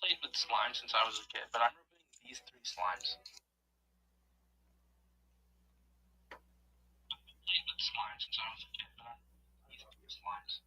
played with slime since I was a kid, but I'm removing these 3 slimes. I've played with slime since I was a kid, but I'm removing these 3 slimes.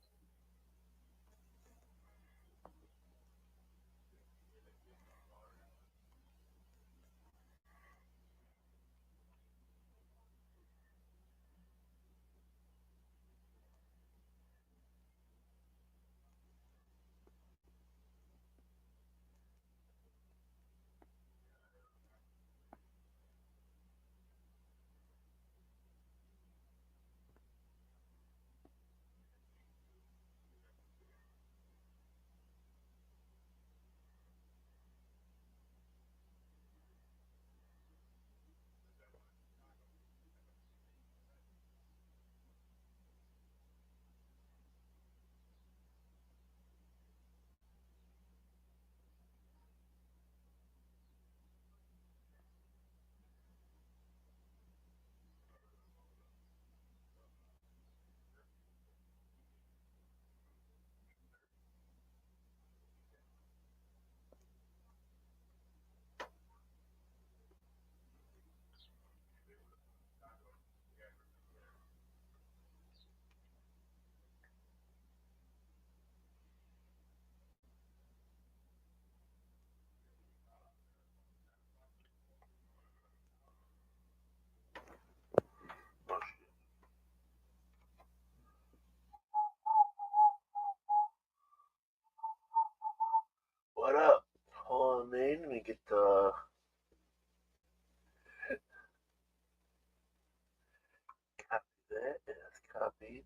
What up? Hold on, man. Let me get the copy that. Yes, copied.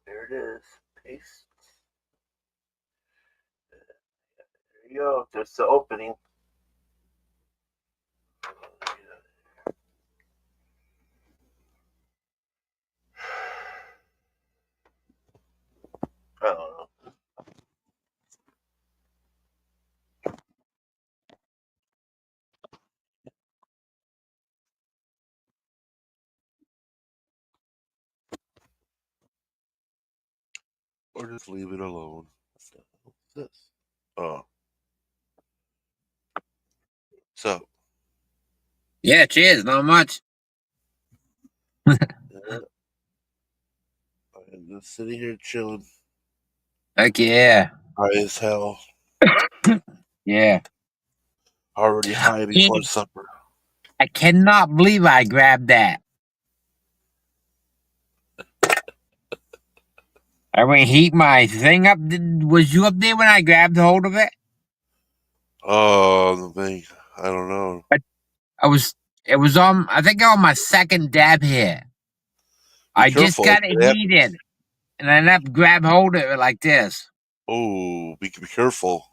There it is. Paste. There you go. There's the opening. I don't know. Or just leave it alone. What the hell is this? Oh. So. Yeah, cheers. Not much. Yeah. I'm just sitting here chilling. Heck yeah. High as hell. Yeah. Already high before supper. I cannot believe I grabbed that. I went heat my thing up. Was you up there when I grabbed hold of it? Oh, the thing. I don't know. It was on, I think on my second dab here. I just got it heated. And I ended up grab hold of it like this. Oh, be careful.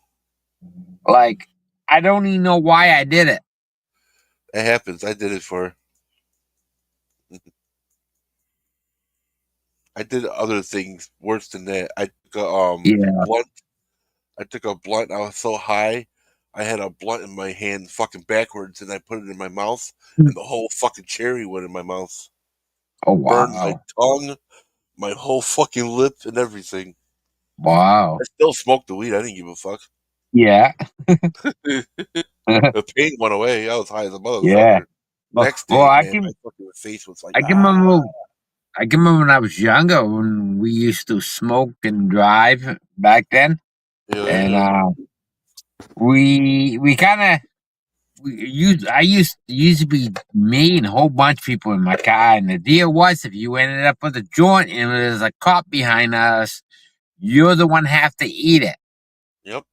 Like, I don't even know why I did it. It happens. I did it for. I did other things worse than that. I took a blunt. I took a blunt. I was so high, I had a blunt in my hand, fucking backwards, and I put it in my mouth, and the whole fucking cherry went in my mouth. Oh wow! Burned my tongue, my whole fucking lip, and everything. Wow! I still smoked the weed. I didn't give a fuck. Yeah. The pain went away. I was high as a motherfucker. Yeah. Next day, man, my fucking face was like. I can remember when I was younger when we used to smoke and drive back then, and we kind of I used to be me and a whole bunch of people in my car, and the deal was if you ended up with a joint and there's a cop behind us, you're the one have to eat it. Yep.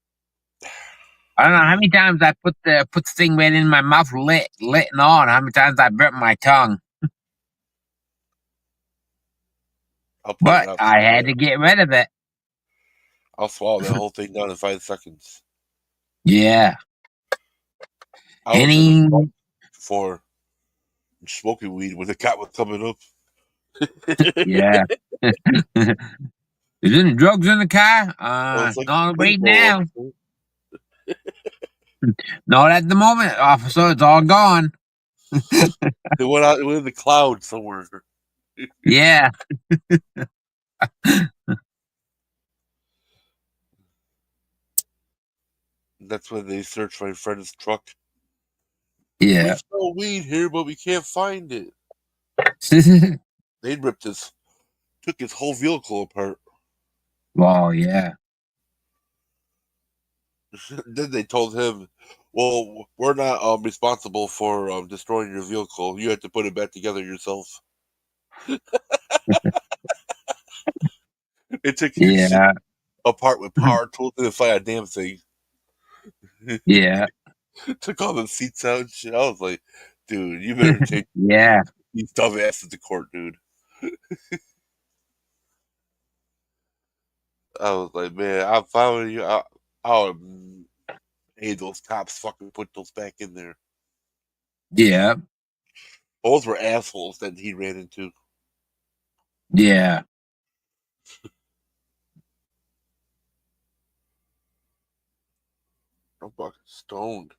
I don't know how many times I put the thing right in my mouth, lit and on. How many times I burnt my tongue. But I had to get rid of it. I'll swallow that whole thing down in 5 seconds. Yeah. I was in the for smoking weed when the cop was coming up. Yeah. Is any drugs in the car? Not right now. Not at the moment, officer. It's all gone. It went out. It went in the cloud somewhere. Yeah. That's when they searched my friend's truck. Yeah. We smell weed here, but we can't find it. They took his whole vehicle apart. Well, yeah. Then they told him, "Well, we're not responsible for destroying your vehicle. You have to put it back together yourself." They took his shit Yeah. apart with power tools and didn't find a damn thing. Yeah. Took all the seats out and shit. I was like, "Dude, you better take Yeah. these dumbasses to court, dude." I was like, "Man, I'm following you. I hey, those cops fucking put those back in there. Yeah. Those were assholes that he ran into." Yeah. I'm fucking stoned.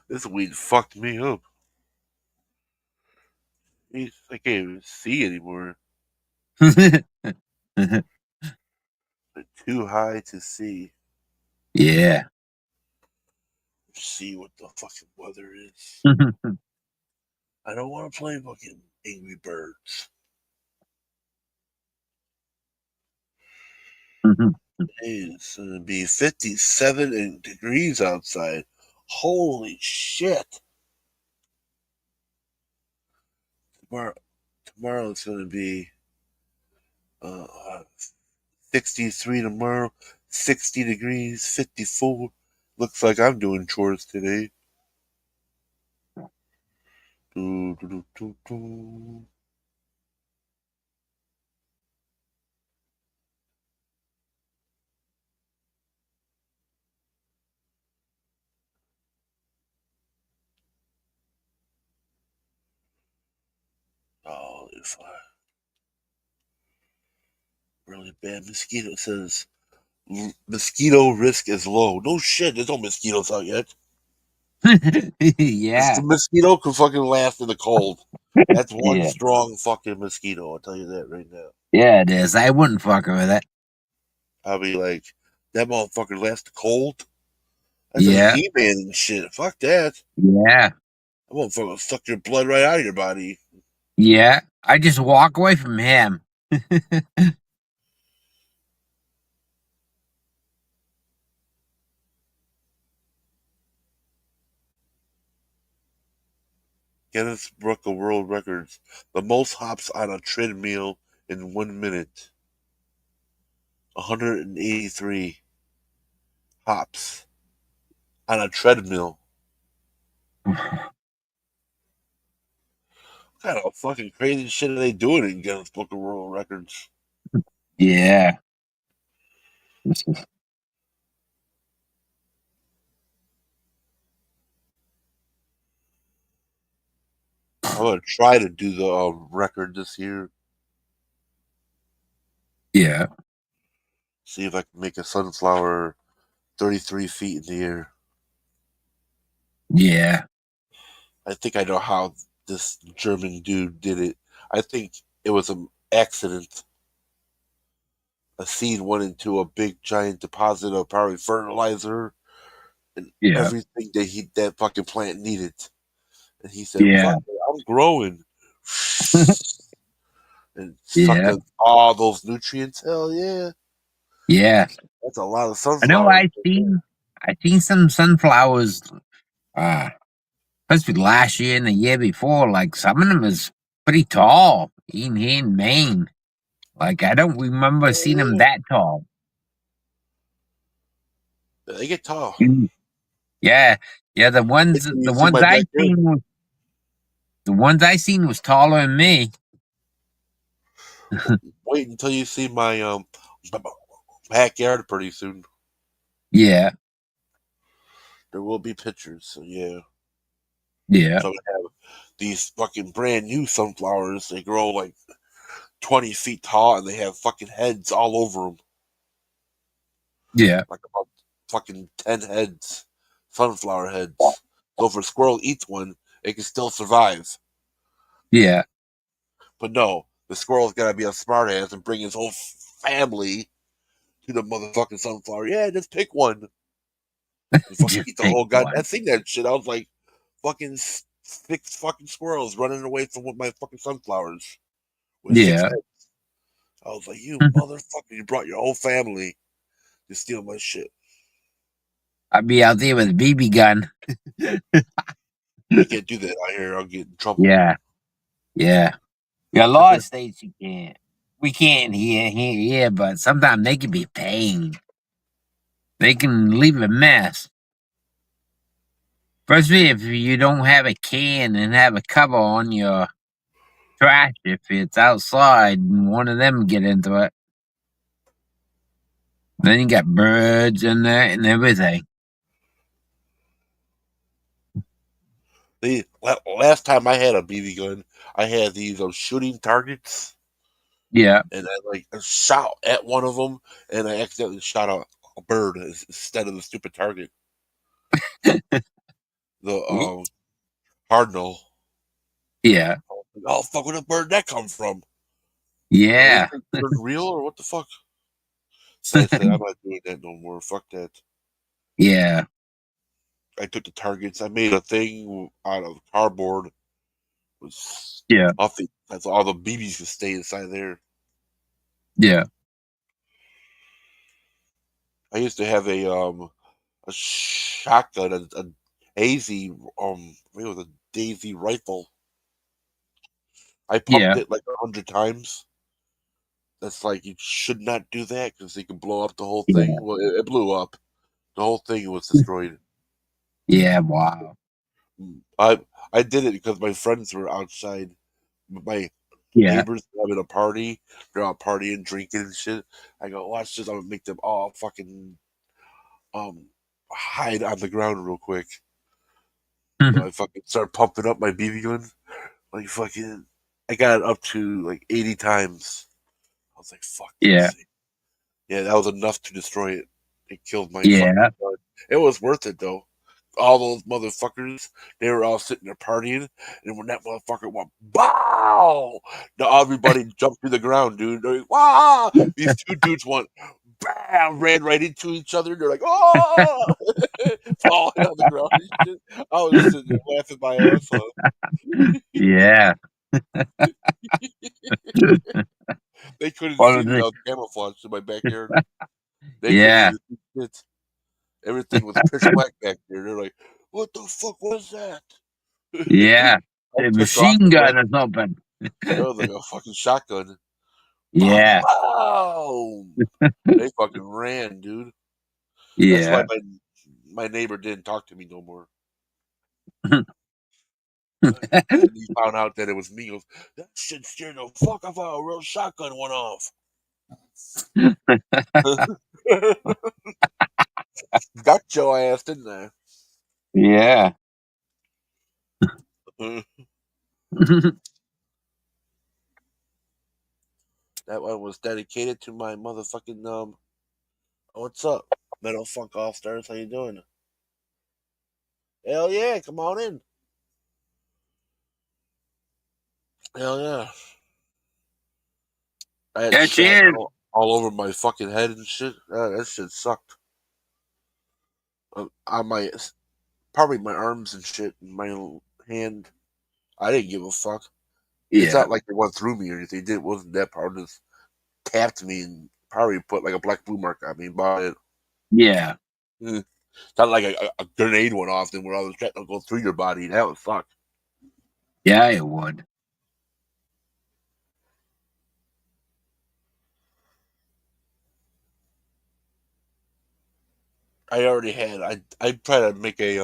This weed fucked me up. I can't even see anymore. Too high to see. Yeah. See what the fucking weather is. I don't want to play fucking Angry Birds. It's gonna be 57 degrees outside. Holy shit! Tomorrow, tomorrow it's gonna be uh, 63 tomorrow, 60 degrees, 54. Looks like I'm doing chores today. Do, do, do, do, do. Oh, if I really bad mosquito says mosquito risk is low. No shit, there's no mosquitoes out yet. The Yeah. mosquito can fucking last in the cold. That's one Yeah. strong fucking mosquito. I'll tell you that right now. Yeah, it is. I wouldn't fuck with it. I'll be like, that motherfucker lasts the cold. That's like Yeah. He-Man and shit. Fuck that. Yeah. That motherfucker will suck your blood right out of your body. Yeah. I just walk away from him. Guinness Book of World Records. The most hops on a treadmill in 1 minute. 183 hops on a treadmill. What kind of fucking crazy shit are they doing in Guinness Book of World Records? Yeah. I'm gonna try to do the record this year. Yeah. See if I can make a sunflower 33 feet in the air. Yeah. I think I know how this German dude did it. I think it was an accident. A seed went into a big giant deposit of probably fertilizer and Yeah. everything that fucking plant needed. And he said, Yeah. "Fuck it, I'm growing." And sucked Yeah. up all those nutrients. Hell yeah. Yeah. That's a lot of I know sunflowers right there. I seen some sunflowers supposed to be last year and the year before. Like some of them is pretty tall, even here in Maine. Like I don't remember Hell seeing them yeah. that tall. They get tall. Mm. Yeah. Yeah, Wait till you see my backyard. the ones I seen was taller than me. Wait until you see my backyard pretty soon. Yeah. There will be pictures. So yeah. Yeah. So we have these fucking brand new sunflowers. They grow like 20 feet tall and they have fucking heads all over them. Yeah. Like about fucking 10 heads. Sunflower heads. So if a squirrel eats one, it can still survive. Yeah. But no, the squirrel's gotta be a smartass and bring his whole family to the motherfucking sunflower. Yeah, just pick one. You fucking Just eat the take whole god. I one. seen that shit. I was like, fucking six fucking squirrels running away from my fucking sunflowers with six Yeah. heads. I was like, you motherfucker, you brought your whole family to steal my shit. I'd be out there with a BB gun. You can't do that out here. I'll get in trouble. Yeah. Yeah. Yeah, a lot of states you can't. We can't here, but sometimes they can be a pain. They can leave a mess. Especially if you don't have a can and have a cover on your trash if it's outside and one of them get into it. Then you got birds in there and everything. Last time I had a BB gun, I had these shooting targets, Yeah. and I shot at one of them, and I accidentally shot a bird instead of the stupid target. The cardinal. Yeah. Oh fuck! Where the bird that come from? Is Yeah. this bird real or what the fuck? So I said I'm not doing that no more. Fuck that. Yeah. I took the targets. I made a thing out of cardboard. Was Yeah. that's all the BBs could stay inside there. Yeah. I used to have a shotgun, a hazy it was a Daisy rifle. I pumped Yeah. it like 100 times. That's like you should not do that because they can blow up the whole thing. Yeah. Well, it blew up. The whole thing was destroyed. Yeah. Wow. I I did it because my friends were outside. My Yeah. neighbors were having a party. They're out partying, drinking and shit. I go, watch this. I'm gonna make them all fucking um hide on the ground real quick. So I fucking started pumping up my BB gun. Like fucking, I got it up to like 80 times. I was like, fuck Yeah. this thing. Yeah, that was enough to destroy it. It killed my fucking Yeah. gun. It was worth it though. All those motherfuckers, they were all sitting there partying, and when that motherfucker went, bow! Now everybody jumped to the ground, dude. They're like, wow! These two dudes went, bam! Ran right into each other. They're like, oh! Falling on the ground and shit. I was sitting there laughing my ass off. Yeah. They couldn't What see was me. I it? was camouflaged in my backyard. They couldn't Yeah. even see shit. Everything was pitch black back there. They're like, "What the fuck was that?" Yeah. I A took off machine and gun ran. or something. It was like a fucking shotgun. Bam, Yeah. bam. They fucking ran, dude. That's why Yeah. my neighbor didn't talk to me no more. And he found out that it was me. He goes, that shit scared the fuck off. A real shotgun went off. Got your ass, didn't Yeah. I? That one was dedicated to my motherfucking what's up, Metal Funk All Stars? How you doing? Hell yeah, come on in. Hell yeah. I had Yeah, shrapnel cheers. all over my fucking head and shit. That shit sucked. On my probably my arms and shit, and my hand. I didn't give a fuck. It's Yeah. not like they went through me or anything. It wasn't that part. It just tapped me and probably put like a black blue mark on me. About it. Yeah. It's not like a grenade went off and where all the shrapnel go through your body. That would suck. Yeah, it would. I already had. I tried to make a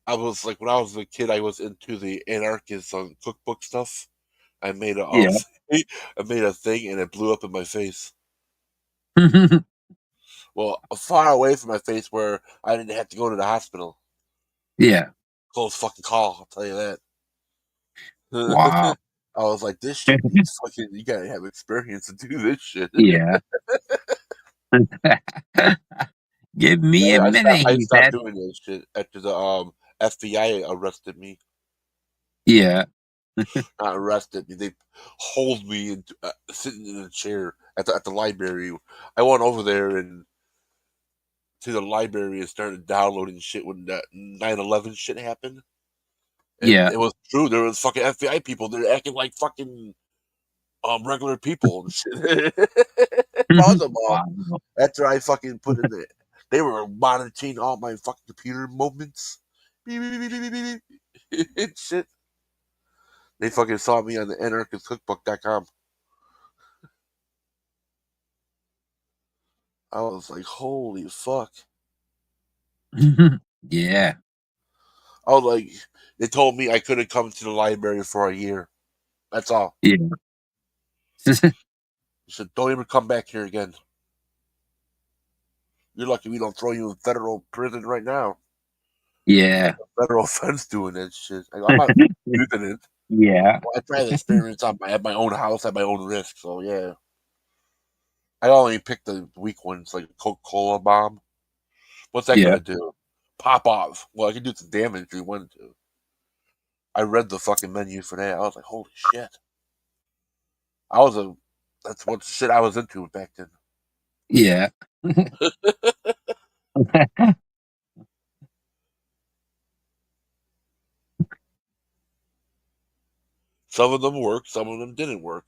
I was like when I was a kid, I was into the anarchist cookbook stuff. I made a Yeah. I made a thing and it blew up in my face. Well, far away from my face where I didn't have to go to the hospital. Yeah. Close fucking call, I'll tell you that. Wow. I was like, this shit needs fucking. You gotta have experience to do this shit. Yeah. Give me a minute, I he stopped said. doing this shit after the FBI arrested me. Yeah. Not arrested me. They hold me and sitting in a chair at the library. I went over there and to the library and started downloading shit when that 9/11 shit happened. And Yeah. it was true. There was fucking FBI people. They're acting like fucking regular people and shit. Found them all. Wow. After I fucking put in it, they were monitoring all my fucking computer movements. Beep, beep, beep, beep, beep, beep, beep. Shit. They fucking saw me on the anarchistcookbook.com. I was like, holy fuck. Yeah. I was like, they told me I couldn't come to the library for a year. That's all. Yeah. They said, don't ever come back here again. You're lucky we don't throw you in federal prison right now. Yeah. Federal offense doing that shit. I'm not using it. Yeah. Well, I tried the experience at my own house at my own risk. So yeah, I only picked the weak ones like Coca-Cola bomb. What's that gonna do? Pop off. Well, I could do some damage if you wanted to. I read the fucking menu for that. I was like, holy shit. That's what shit I was into back then. Yeah. Some of them worked, some of them didn't work.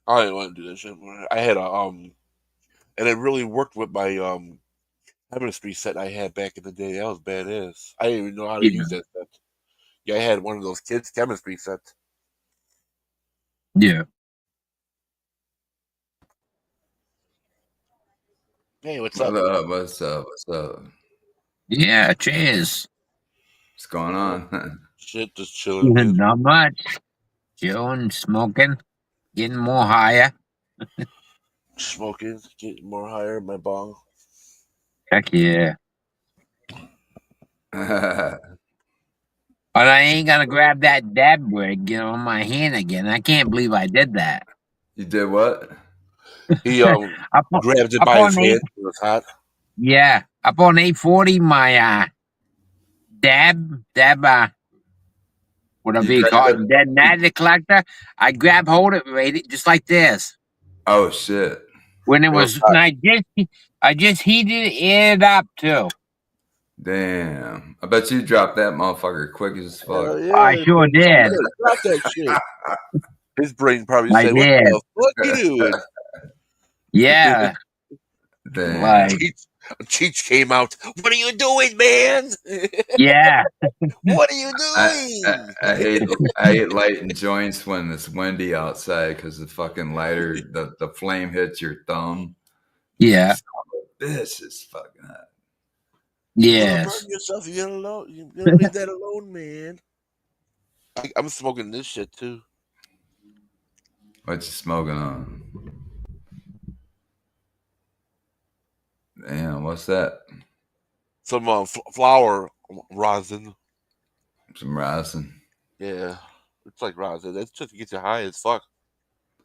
I didn't want to do that shit. I had and it really worked with my chemistry set I had back in the day. That was badass. I didn't even know how to use that set. Yeah, I had one of those kids' chemistry sets. Yeah. Hey, what's up? What's up? What's up? Yeah. Cheers. What's going on? Shit, just chilling, man. Not much. Chilling, smoking, getting more higher. Smoking, getting more higher, my bong. Heck yeah. But I ain't gonna grab that dab rig, on my hand again. I can't believe I did that. You did what? He grabbed it up by on his hand. It was hot. Yeah, up on 840, my dab, whatever you call it, dead magic collector. I grab hold of it just like this. Oh shit! When it was, hot. I just heated it up too. Damn! I bet you dropped that motherfucker quick as fuck. Yeah, I sure did. Drop that shit. His brain probably I said, did. "What the fuck you doing?" Yeah. Damn! Like, Cheech came out. What are you doing, man? yeah. What are you doing? I hate lighting joints when it's windy outside because the fucking lighter, the flame hits your thumb. Yeah. This is fucking hot. You're gonna Yes. burn yourself. You're alone. You don't leave that alone, man. I'm smoking this shit too. What you smoking on? Damn, what's that? Some flower rosin. Some rosin. Yeah, it's like rosin. It's just to get you high as fuck.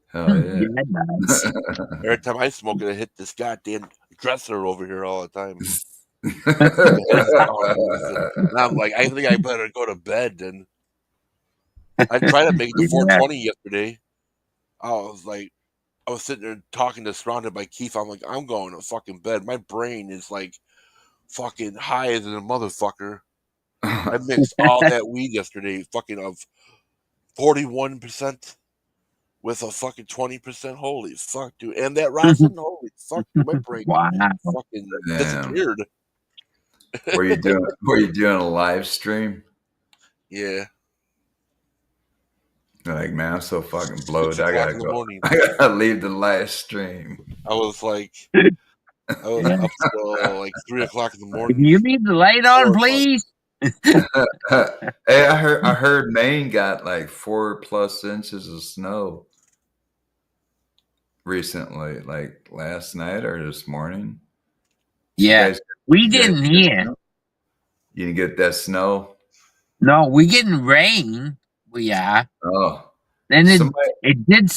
Hell yeah! Nice. Every time I smoke it, I hit this goddamn dresser over here all the time. And I'm like, I think I better go to bed then. I tried to make it to 420 yesterday. I was sitting there talking to surrounded by Keith. I'm like, I'm going to fucking bed. My brain is like fucking high as a motherfucker. I mixed all that weed yesterday, fucking of 41% with a fucking 20%. Holy fuck, dude! And that rosin, holy fuck, dude, my brain fucking disappeared. Were you doing a live stream? Yeah. Like, man, I'm so fucking blowed. I gotta go. Morning. I gotta leave the live stream. I was up till like 3 o'clock in the morning. Can you leave the light on, please? Hey, I heard Maine got like 4+ inches of snow recently, like last night or this morning. Yeah, we didn't hear. You didn't get that snow? No, we getting rain. We are. Oh, and it did.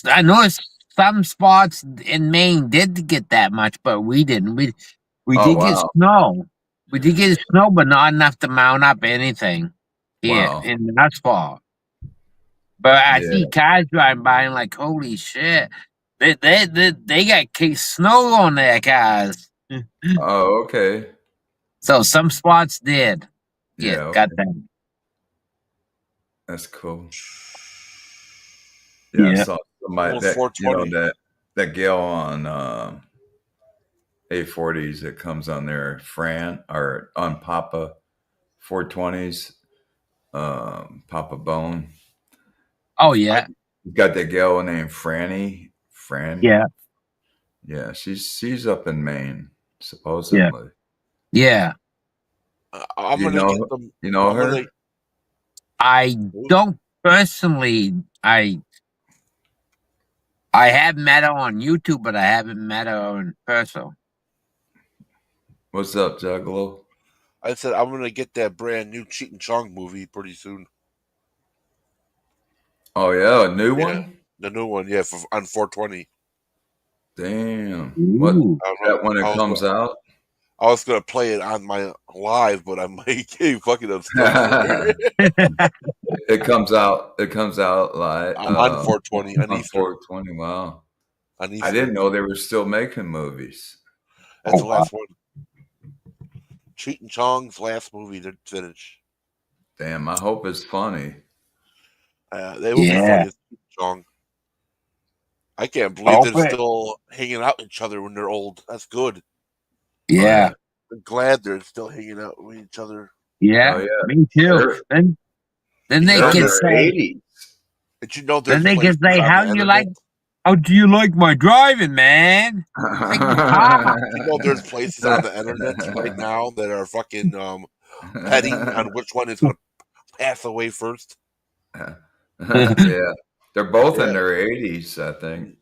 I noticed some spots in Maine did get that much, but we didn't. We did get snow. We did get snow, but not enough to mount up anything here in the asphalt. But I see cars driving by and like, holy shit, They got snow on their cars. Oh, okay. So some spots did. Yeah, Got okay. that. That's cool. Yeah, I saw somebody Almost that 420. that gal on A40s that comes on there, Fran, or on Papa 420s, Papa Bone. Oh yeah. He's got that gal named Franny. Fran. Yeah. Yeah, she's up in Maine, supposedly. Yeah. I'm You gonna get know them. you know I'm her? gonna. I don't personally. I have met her on YouTube, but I haven't met her in person. What's up, Juggalo? I said I'm gonna get that brand new Cheech and Chong movie pretty soon. Oh yeah, a new Yeah, one? the new one. Yeah, on 420. Damn. What Ooh. I don't know. that when it comes out? I was gonna play it on my live, but I might get fucking upset It comes out like on 420 on on Easter. 420. Wow. On I Easter. didn't know they were still making movies. That's the wow. last one. Cheech and Chong's last movie to finish. Damn, I hope it's funny. They will be Yeah. funny as Cheech and Chong. I can't believe they're still hanging out with each other when they're old. That's good. Yeah. I'm glad they're still hanging out with each other. Yeah. Oh yeah. Me too. Then they They're in can their say. 80s. Did you know Then there's they can places say, on "How the you internet? like? How do you like my driving, man? Like my car." You know there's places on the internet right now that are fucking betting on which one is going to pass away first. Yeah. They're both in Yeah. their 80s, I think.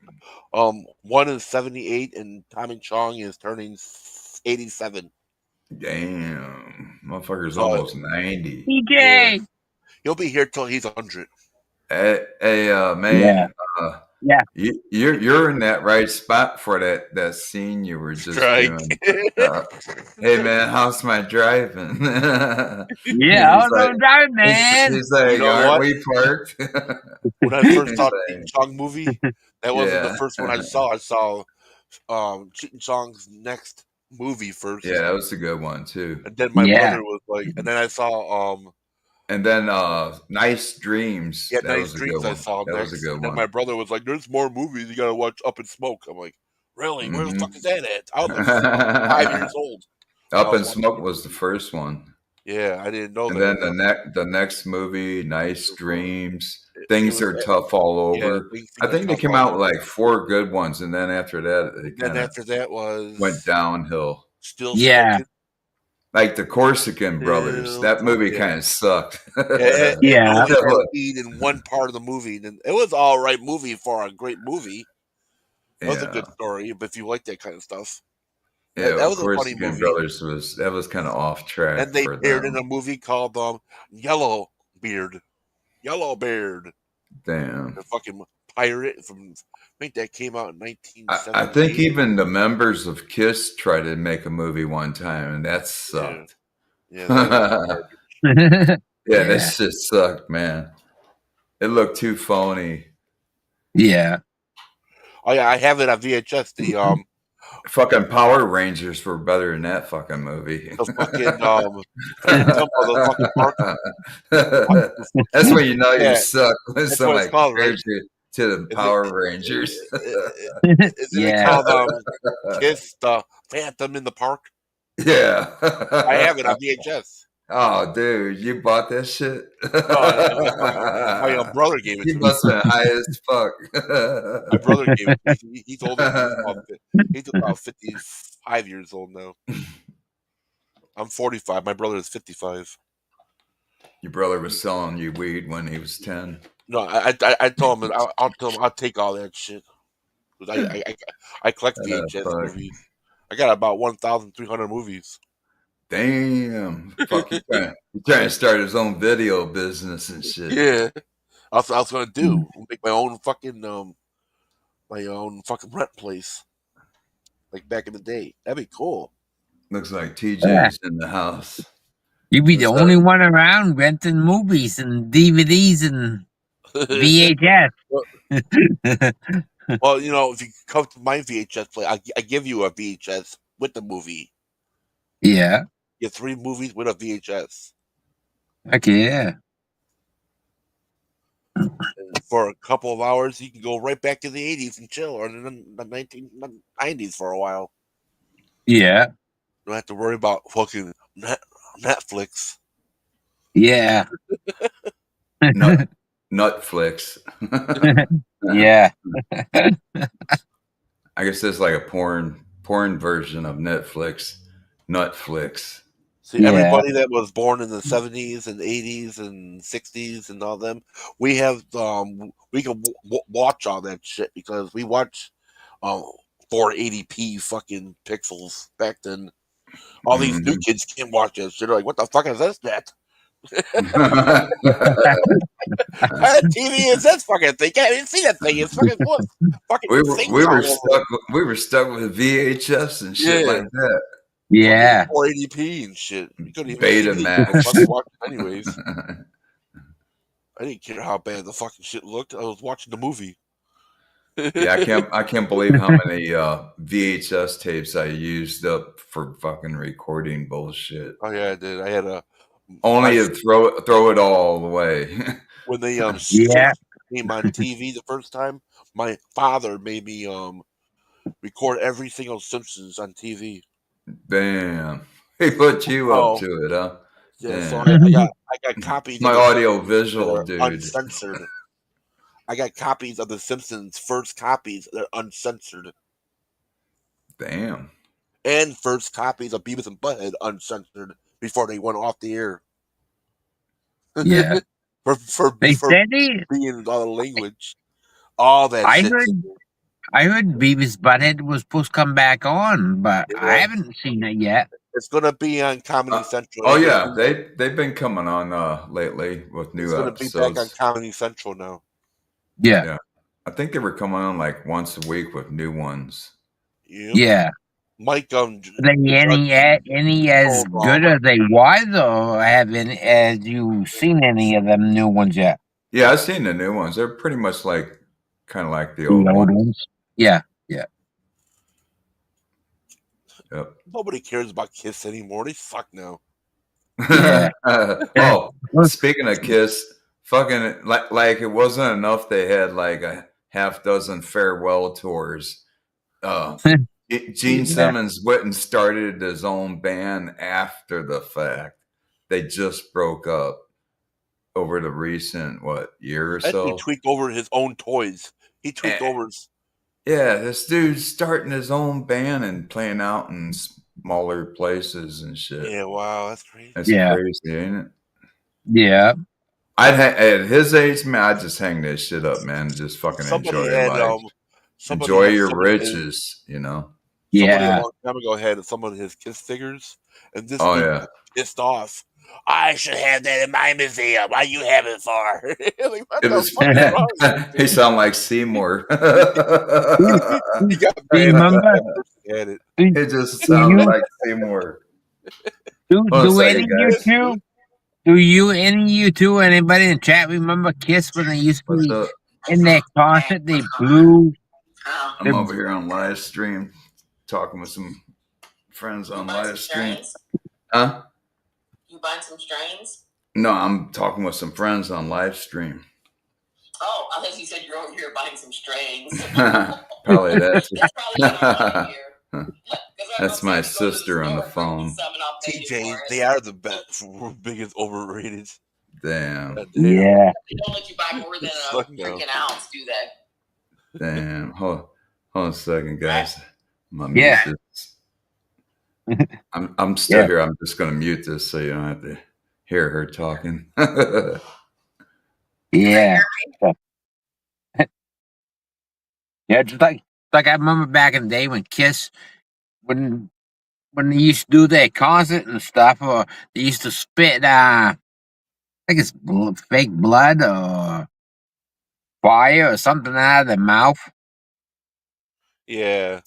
One is 78 and Tommy Chong is turning 87. Damn. Motherfucker's So, almost 90. DJ. Yeah. He'll be here till he's 100. Hey, man. Yeah. You're in that right spot for that scene you were just Right. doing. Hey man, how's my driving? Yeah. He's I'm driving, man. He's like, You know aren't what? we parked? When I first He's saw like, Cheech and Chong movie, that wasn't the yeah. first one I saw. I saw Cheech and Chong's next movie first. Yeah, that was a good one too. And then my brother was like, and then I saw and then Nice Dreams. yeah, That Nice was a Dreams good I one. saw That next. was a good And then one. my brother was like, there's more movies you gotta watch Up in Smoke. I'm like, really? Where the fuck is that at? I was like 5 years old. Up in Smoke was the first one. Yeah, I didn't know And that. then the next movie, Nice Dreams, Things Are Tough All Over. Yeah, I think they came out with like 4 good ones, and then after that, it then kind of after that was went downhill. Still Yeah. Smoking. Like the Corsican Brothers, that movie kind of sucked. It only had lead in one part of the movie, and it was all right movie for a great movie. It was a good story, but if you like that kind of stuff, yeah, that was a funny Corsican movie. Brothers was kind of off track. And they for appeared them. in a movie called Yellow Beard. Damn. The fucking pirate from, I think that came out in 1978. I think even the members of Kiss tried to make a movie one time, and that sucked. Yeah, that that shit sucked, man. It looked too phony. Yeah. Oh yeah, I have it on VHS. The fucking Power Rangers were better than that fucking movie. The fucking Phantom of the fucking park. That's when you know you suck when That's somebody what it's called, compares right? you to the Power Rangers. Isn't it called Kiss the Phantom in the Park? Yeah. I have it on VHS. Oh, dude, you bought that shit? My brother gave it to me. You must have been high as fuck. My brother gave it to me. He's older. He's about 55 years old now. I'm 45. My brother is 55. Your brother was selling you weed when he was 10. No, I told him I'll tell him I'll take all that shit. I collect VHS movies. I got about 1,300 movies. Damn. Fuck, he's trying to start his own video business and shit. Yeah. That's what I was gonna do. Make my own fucking rent place. Like back in the day. That'd be cool. Looks like TJ's in the house. You'd be the only one around renting movies and DVDs and VHS. Well, you know, if you come to my VHS play, I give you a VHS with the movie. Yeah. You get 3 movies with a VHS. Heck yeah. And for a couple of hours, you can go right back to the 80s and chill, or the 1990s for a while. Yeah. You don't have to worry about fucking Netflix. Yeah. Nutflix. Yeah. I guess that's like a porn version of Netflix. Nutflix. See, Yeah. everybody that was born in the 70s and 80s and 60s and all them, we have we can watch all that shit because we watch 480p fucking pixels back then. All these new kids can't watch that shit. They're like, what the fuck is this? That TV is this fucking thing? Can't even see that thing. It's fucking full of fucking things all over. We were stuck with VHS and shit like that. Yeah. 480p and shit. You couldn't even see anything. I fucking watched it anyways. I didn't care how bad the fucking shit looked. I was watching the movie. Yeah, I can't believe how many VHS tapes I used up for fucking recording bullshit. Oh yeah, I did. I had a only to throw it all away. When they Yeah. came on TV the first time, my father made me record every single Simpsons on TV. Damn, he put you up to it, huh? Yeah, Damn. so I got copies. My of the audio visual dude, uncensored. I got copies of the Simpsons, first copies. They're uncensored. Damn. And first copies of Beavis and Butthead uncensored before they went off the air. Yeah. for They said being all the language, all that shit. I heard Beavis Butthead was supposed to come back on, but I haven't seen it yet. It's gonna be on Comedy Central. Oh yeah, they've been coming on lately with new episodes. It's gonna be back on Comedy Central now. Yeah. I think they were coming on like once a week with new ones. Yep. Yeah. Mike, any as good as they was, or have you seen any of them new ones yet? Yeah, I've seen the new ones. They're pretty much like kind of like the old ones. Yeah, yeah. Yep. Nobody cares about Kiss anymore. They suck now. Yeah. Oh, speaking of Kiss, fucking like it wasn't enough. They had like a half dozen farewell tours. Gene Simmons went and started his own band after the fact. They just broke up over the recent year or so. He tweaked over his own toys. He tweaked over his. Yeah, this dude's starting his own band and playing out in smaller places and shit. Yeah, wow, that's crazy. That's crazy, ain't it? Yeah. At his age, man, I'd just hang this shit up, man. Just fucking enjoy life. Enjoy your riches, you know. Somebody a long time ago had some of his Kiss figures, and this dude pissed off. I should have that in my museum. What you have it for? Like, what the fuck is wrong with you? He sound like Seymour. He got mad. Had it. He just sounded like Seymour. Do any of you two, anybody in the chat remember Kiss when they used to be in that concert? They blew. I'm over here on live stream, talking with some friends on live stream. Huh? You buying some strains? No, I'm talking with some friends on live stream. Oh, I thought you said you're over here buying some strains. Probably that. That's probably That's my sister on the phone. TJ, they are the best, biggest overrated. Damn. Yeah. They don't let you buy more than a freaking ounce, do they? Damn. Hold on a second, guys. Yeah. I'm still here. I'm just gonna mute this so you don't have to hear her talking. Yeah. Yeah, just like I remember back in the day when Kiss, when they used to do their concert and stuff, or they used to spit, I think it's fake blood or fire or something out of their mouth. Yeah.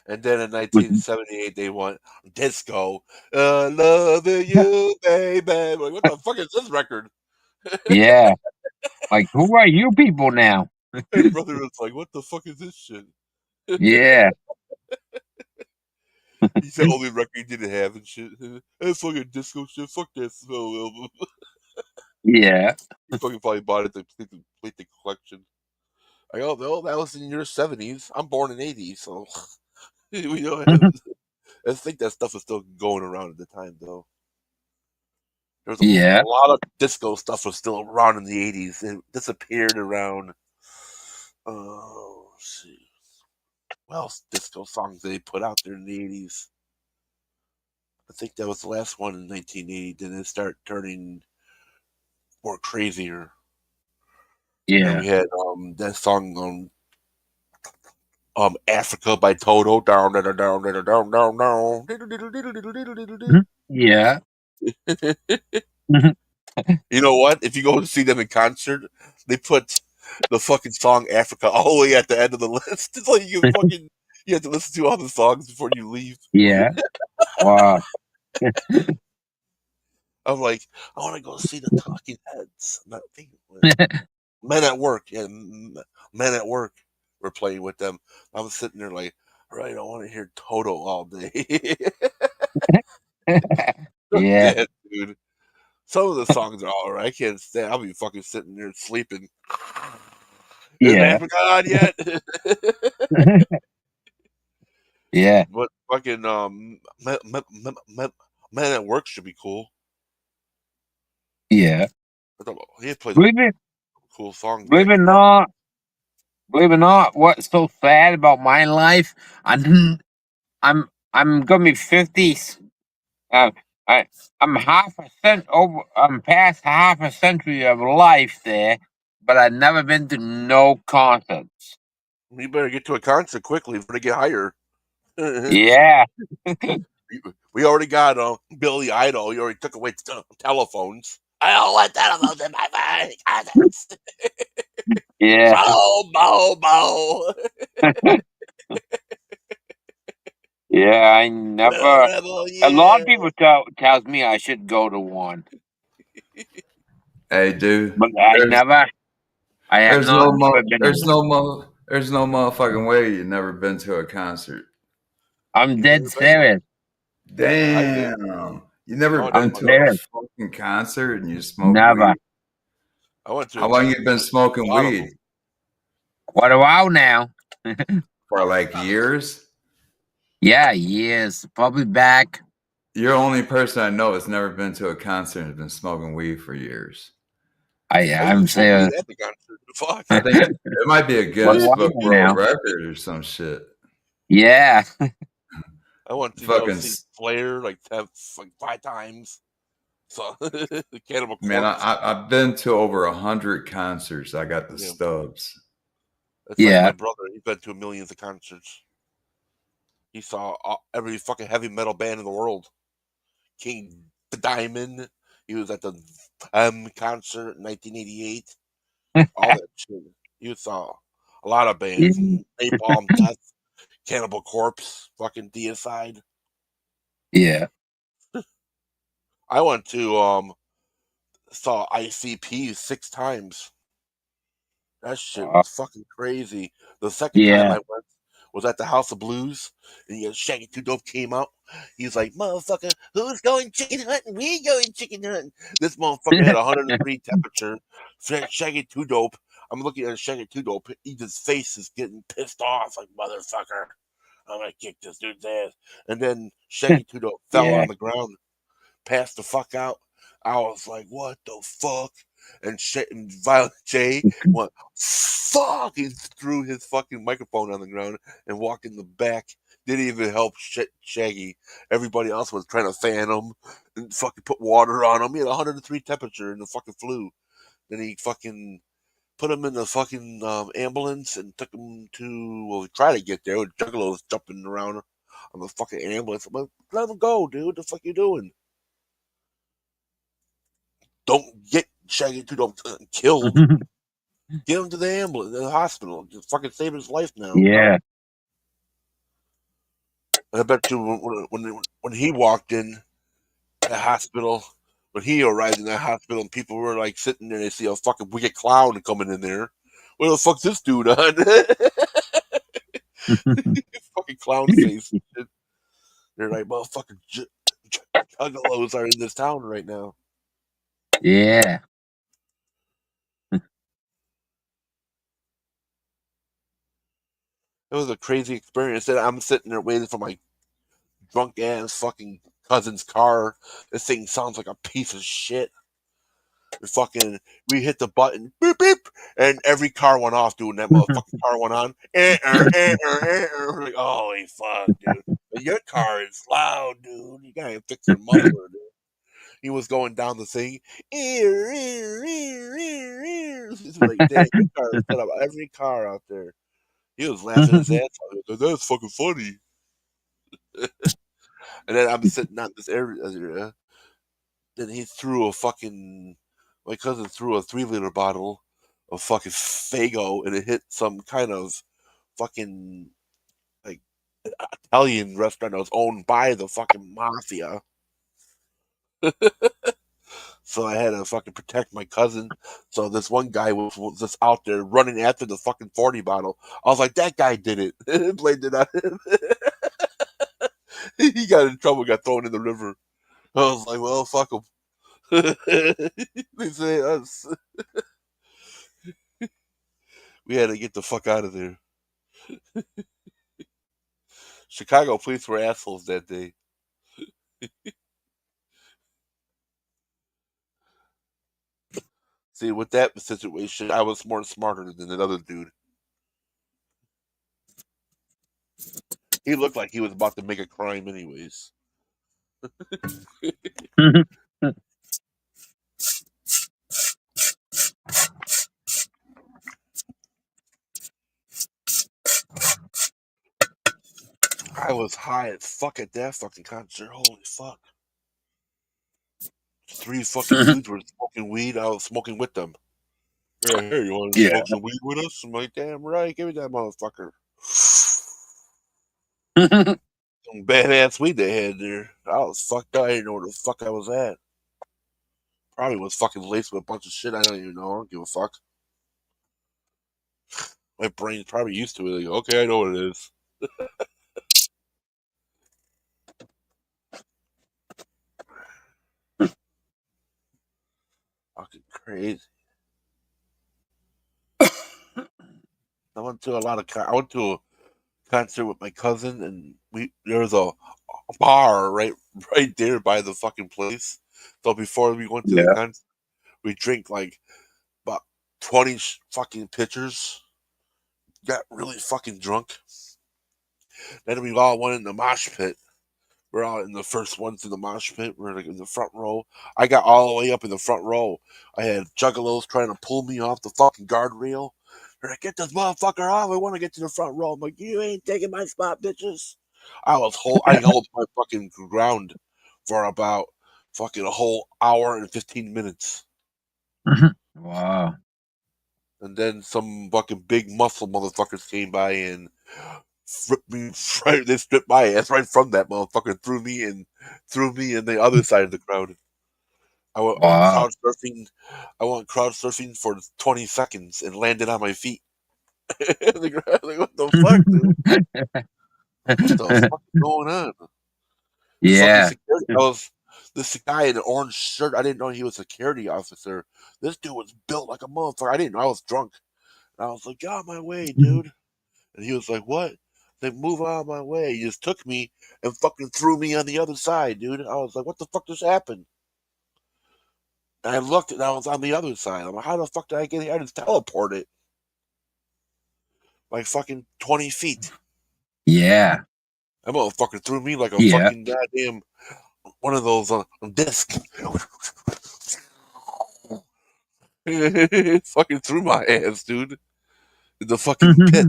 And then in 1978, they went disco. Loving you, baby. Like, what the fuck is this record? Yeah. Like, who are you people now? My brother was like, "What the fuck is this shit?" Yeah. He's the only record he didn't have and shit. That's fucking disco shit. Fuck that snow album. Yeah. He fucking probably bought it to complete the collection. I go, no, that was in your 70s. I'm born in 80s, so we don't have. I think that stuff was still going around at the time, though. There was Yeah. a lot of disco stuff was still around in the 80s. It disappeared around. Let's see. What else disco songs they put out there in the 80s? I think that was the last one in 1980. Then it started turning more crazier. Yeah. And we had that song Africa by Toto. Down, down, down, down, down, down, down. Yeah. You know what? If you go to see them in concert, they put the fucking song Africa all the way at the end of the list. It's like you have to listen to all the songs before you leave. Yeah. Wow. I'm like, I want to go see the Talking Heads. Men at Work. Yeah, Men at Work. We're playing with them. I was sitting there like, right, I want to hear Toto all day. Yeah. That, dude. Some of the songs are all right. I can't stand. I'll be fucking sitting there sleeping. Isn't Yeah. Africa on yet? Yeah. But fucking Men at Work should be cool. Yeah. He plays Believe it, cool songs. believe it not. Believe it or not, what's so sad about my life? I'm gonna be 50s. I'm past half a century of life there, but I've never been to no concerts. You better get to a concert quickly before they get higher. Yeah. We already got Billy Idol. You already took away telephones. I don't want telephones in my concerts. Yeah. Bo. Yeah, I never. Rebel, A lot yeah. of people tells me I should go to one, Hey, dude. but I never. I have There's not no never been to one. there's no motherfucking way you've never been to a concert. I'm You dead never been? serious. I did. Damn. You never Oh, been I'm damn, to a serious. fucking concert and you smoke Never. weed? I went to How long you been a smoking lot of weed? them. What a while now. For like years? Yeah, years. Probably back. You're the only person I know that's never been to a concert and has been smoking weed for years. I didn't I'm smoke weed serious. at the concert. Fuck. I think it might be a What a Guinness while Book now. World Record or some shit. Yeah. I went to go Fucking see Slayer like 5 times. So Cannibal man, Corpse. I've been to over 100 concerts. I got the Yeah. stubs. It's like Yeah. my brother. He's been to millions of concerts. He saw every fucking heavy metal band in the world. King Diamond. He was at the concert in 1988. All that shit. He saw a lot of bands. Napalm Death, Cannibal Corpse, fucking Deicide. Yeah. I went to saw ICP 6 times. That shit was fucking crazy. The second time Yeah. I went was at the House of Blues, and Shaggy Two Dope came out. He's like, "Motherfucker, who's going chicken hunting? We going chicken hunting." This motherfucker had 103 temperature. Shaggy Two Dope. I'm looking at Shaggy Two Dope. His face is getting pissed off, like, "Motherfucker, I'm gonna kick this dude's ass." And then Shaggy Two Dope fell Yeah. on the ground, passed the fuck out. I was like, "What the fuck?" And Violent J went, "Fuck!" He threw his fucking microphone on the ground and walked in the back. Didn't even help Shaggy. Everybody else was trying to fan him and fucking put water on him. He had 103 temperature and the fucking flu. Then he fucking put him in the fucking ambulance and took him to, well, we tried to get there with juggalos jumping around on the fucking ambulance. I'm like, let him go, dude. What the fuck you doing? Don't get Shaggy Two Dope killed. Get him to the ambulance, the hospital. Just fucking save his life now. Yeah. I bet you when he walked in the hospital, when he arrived in that hospital, and people were like sitting there, they see a fucking wicked clown coming in there. What the fuck's this dude on? Fucking clown face. They're like, motherfucking juggalos are in this town right now. Yeah. It was a crazy experience. And I'm sitting there waiting for my drunk ass fucking cousin's car. This thing sounds like a piece of shit. We hit the button, beep beep, and every car went off. Dude, and that motherfucking car went on. We're like, holy fuck, dude! But your car is loud, dude. You gotta fix your muffler, dude. He was going down the thing. Like, damn, your car set up every car out there. He was laughing his ass off. He was like, that's fucking funny. And then I'm sitting on this area. Then he threw my cousin threw a 3-liter bottle of fucking Fago, and it hit some kind of fucking like Italian restaurant that was owned by the fucking mafia. So I had to fucking protect my cousin. So this one guy was just out there running after the fucking 40 bottle. I was like, that guy did it. Blamed it on him. He got in trouble, got thrown in the river. I was like, well, fuck him. They say us. We had to get the fuck out of there. Chicago police were assholes that day. See, with that situation, I was more smarter than another dude. He looked like he was about to make a crime anyways. I was high as fuck at that fucking concert. Holy fuck. 3 fucking dudes were smoking weed. I was smoking with them. Yeah, hey, you want to smoke some weed with us? I'm like, damn right, give me that motherfucker. Some badass weed they had there. I was fucked up. I didn't know where the fuck I was at. Probably was fucking laced with a bunch of shit I don't even know. I don't give a fuck. My brain's probably used to it. Like, okay, I know what it is. Fucking crazy. I went to a concert with my cousin, and there was a bar right there by the fucking place. So before we went to the concert, we drank like about 20 fucking pitchers. Got really fucking drunk. Then we all went in the mosh pit. We're all in the first ones in the mosh pit. We're like in the front row. I got all the way up in the front row. I had juggalos trying to pull me off the fucking guardrail. They're like, get this motherfucker off. I want to get to the front row. I'm like, you ain't taking my spot, bitches. I held my fucking ground for about fucking a whole hour and 15 minutes. Wow. And then some fucking big muscle motherfuckers came by and they stripped my ass right from that motherfucker, threw me in the other side of the crowd. I went crowd surfing for 20 seconds and landed on my feet. Like, what the fuck, dude? What the fuck is going on? Yeah. This guy in an orange shirt. I didn't know he was a security officer. This dude was built like a motherfucker. I didn't know. I was drunk. And I was like, get out of my way, dude. And he was like, what? Like, move out of my way. He just took me and fucking threw me on the other side, dude. I was like, what the fuck just happened? And I looked and I was on the other side. I'm like, how the fuck did I get here? I just teleported. Like fucking 20 feet. Yeah. That motherfucker threw me like a fucking goddamn one of those discs. Fucking threw my ass, dude. In the fucking pit.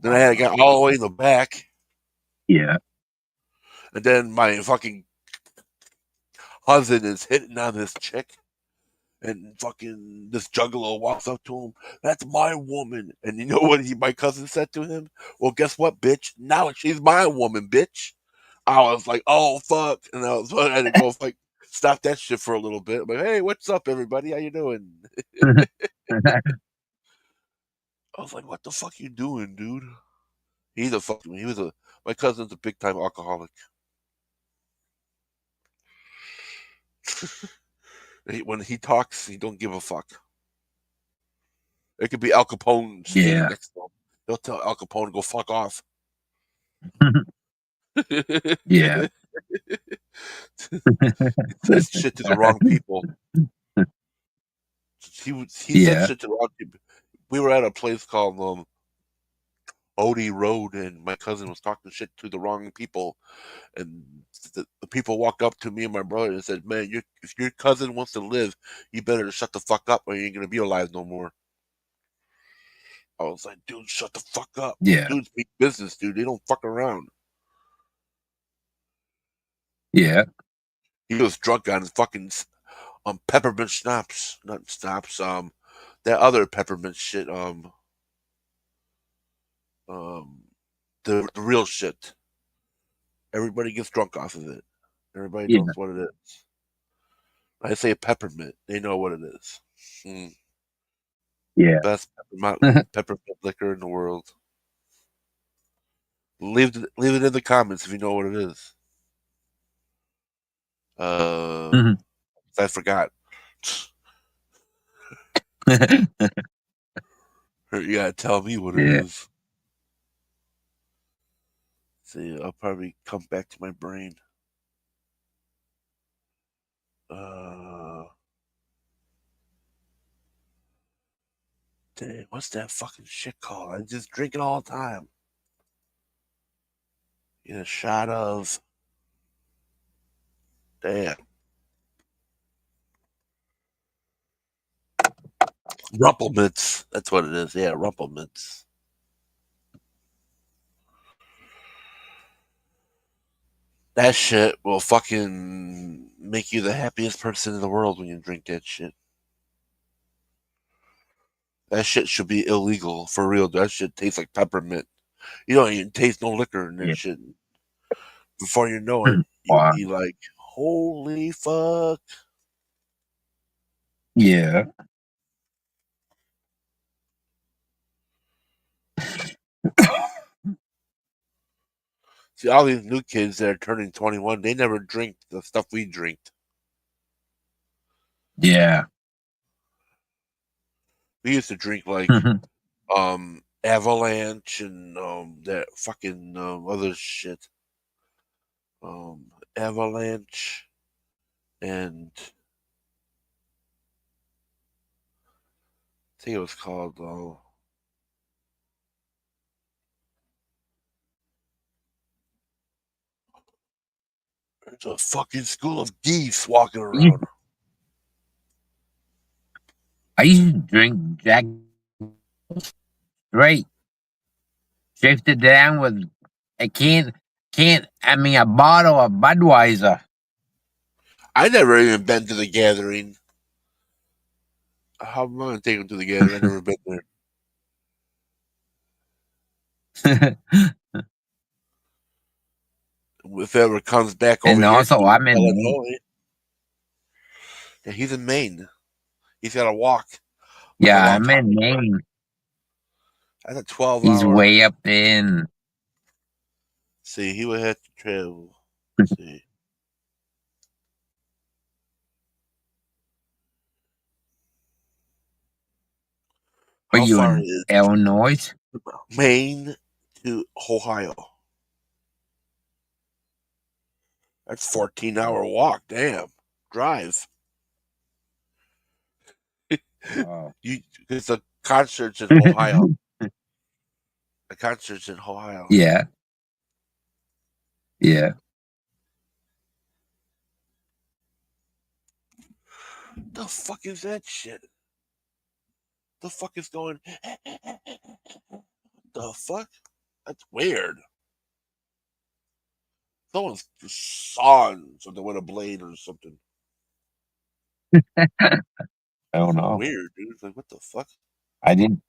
Then I got all the way in the back. Yeah. And then my fucking cousin is hitting on this chick. And fucking this juggalo walks up to him. That's my woman. And you know what my cousin said to him? Well, guess what, bitch? Now she's my woman, bitch. I was like, oh, fuck. And I had to go like stop that shit for a little bit. I'm like, hey, what's up, everybody? How you doing? I was like, what the fuck you doing, dude? My cousin's a big time alcoholic. When he talks, he don't give a fuck. It could be Al Capone standing next to him. He'll tell Al Capone to go fuck off. Yeah. He says shit to the wrong people. He said shit to the wrong people. We were at a place called Odie Road, and my cousin was talking shit to the wrong people. And the people walked up to me and my brother and said, "Man, if your cousin wants to live, you better shut the fuck up, or you ain't gonna be alive no more." I was like, "Dude, shut the fuck up." Yeah. Dudes big business, dude. They don't fuck around. Yeah. He was drunk on fucking peppermint schnapps, not schnapps. That other peppermint shit. The real shit. Everybody gets drunk off of it. Everybody Yeah. knows what it is. I say peppermint. They know what it is. Yeah. Best peppermint liquor in the world. Leave it in the comments if you know what it is. I forgot. You gotta tell me what it is. See, I'll probably come back to my brain. Dang, what's that fucking shit called? I just drink it all the time. Get a shot of. Damn. Rumplemintz. That's what it is. Yeah, Rumplemintz. That shit will fucking make you the happiest person in the world when you drink that shit. That shit should be illegal for real. That shit tastes like peppermint. You don't even taste no liquor in that shit. Before you know it, you'll be like, holy fuck. Yeah. See, all these new kids that are turning 21, they never drink the stuff we drink. Yeah. We used to drink like Avalanche and that fucking other shit. Avalanche and I think it was called there's a fucking school of geese walking around. I used to drink Jack straight. Drifted down with a a bottle of Budweiser. I never even been to the gathering. How am I gonna take them to the gathering? I've never been there. If it ever comes back over And here also, to I'm in Maine. Illinois, yeah, he's in Maine. He's got to walk. Yeah, I'm in Maine. That's a 12-hour. He's way up in. See, he would have to travel. See. Are How you far in is Illinois? Maine to Ohio? That's 14-hour walk. Damn, drive. It's a concerts in Ohio. The concerts in Ohio. Yeah. Yeah. The fuck is that shit? The fuck is going? The fuck? That's weird. Someone's sawing something with a blade or something. I don't know. Weird, dude. It's like, what the fuck? I didn't.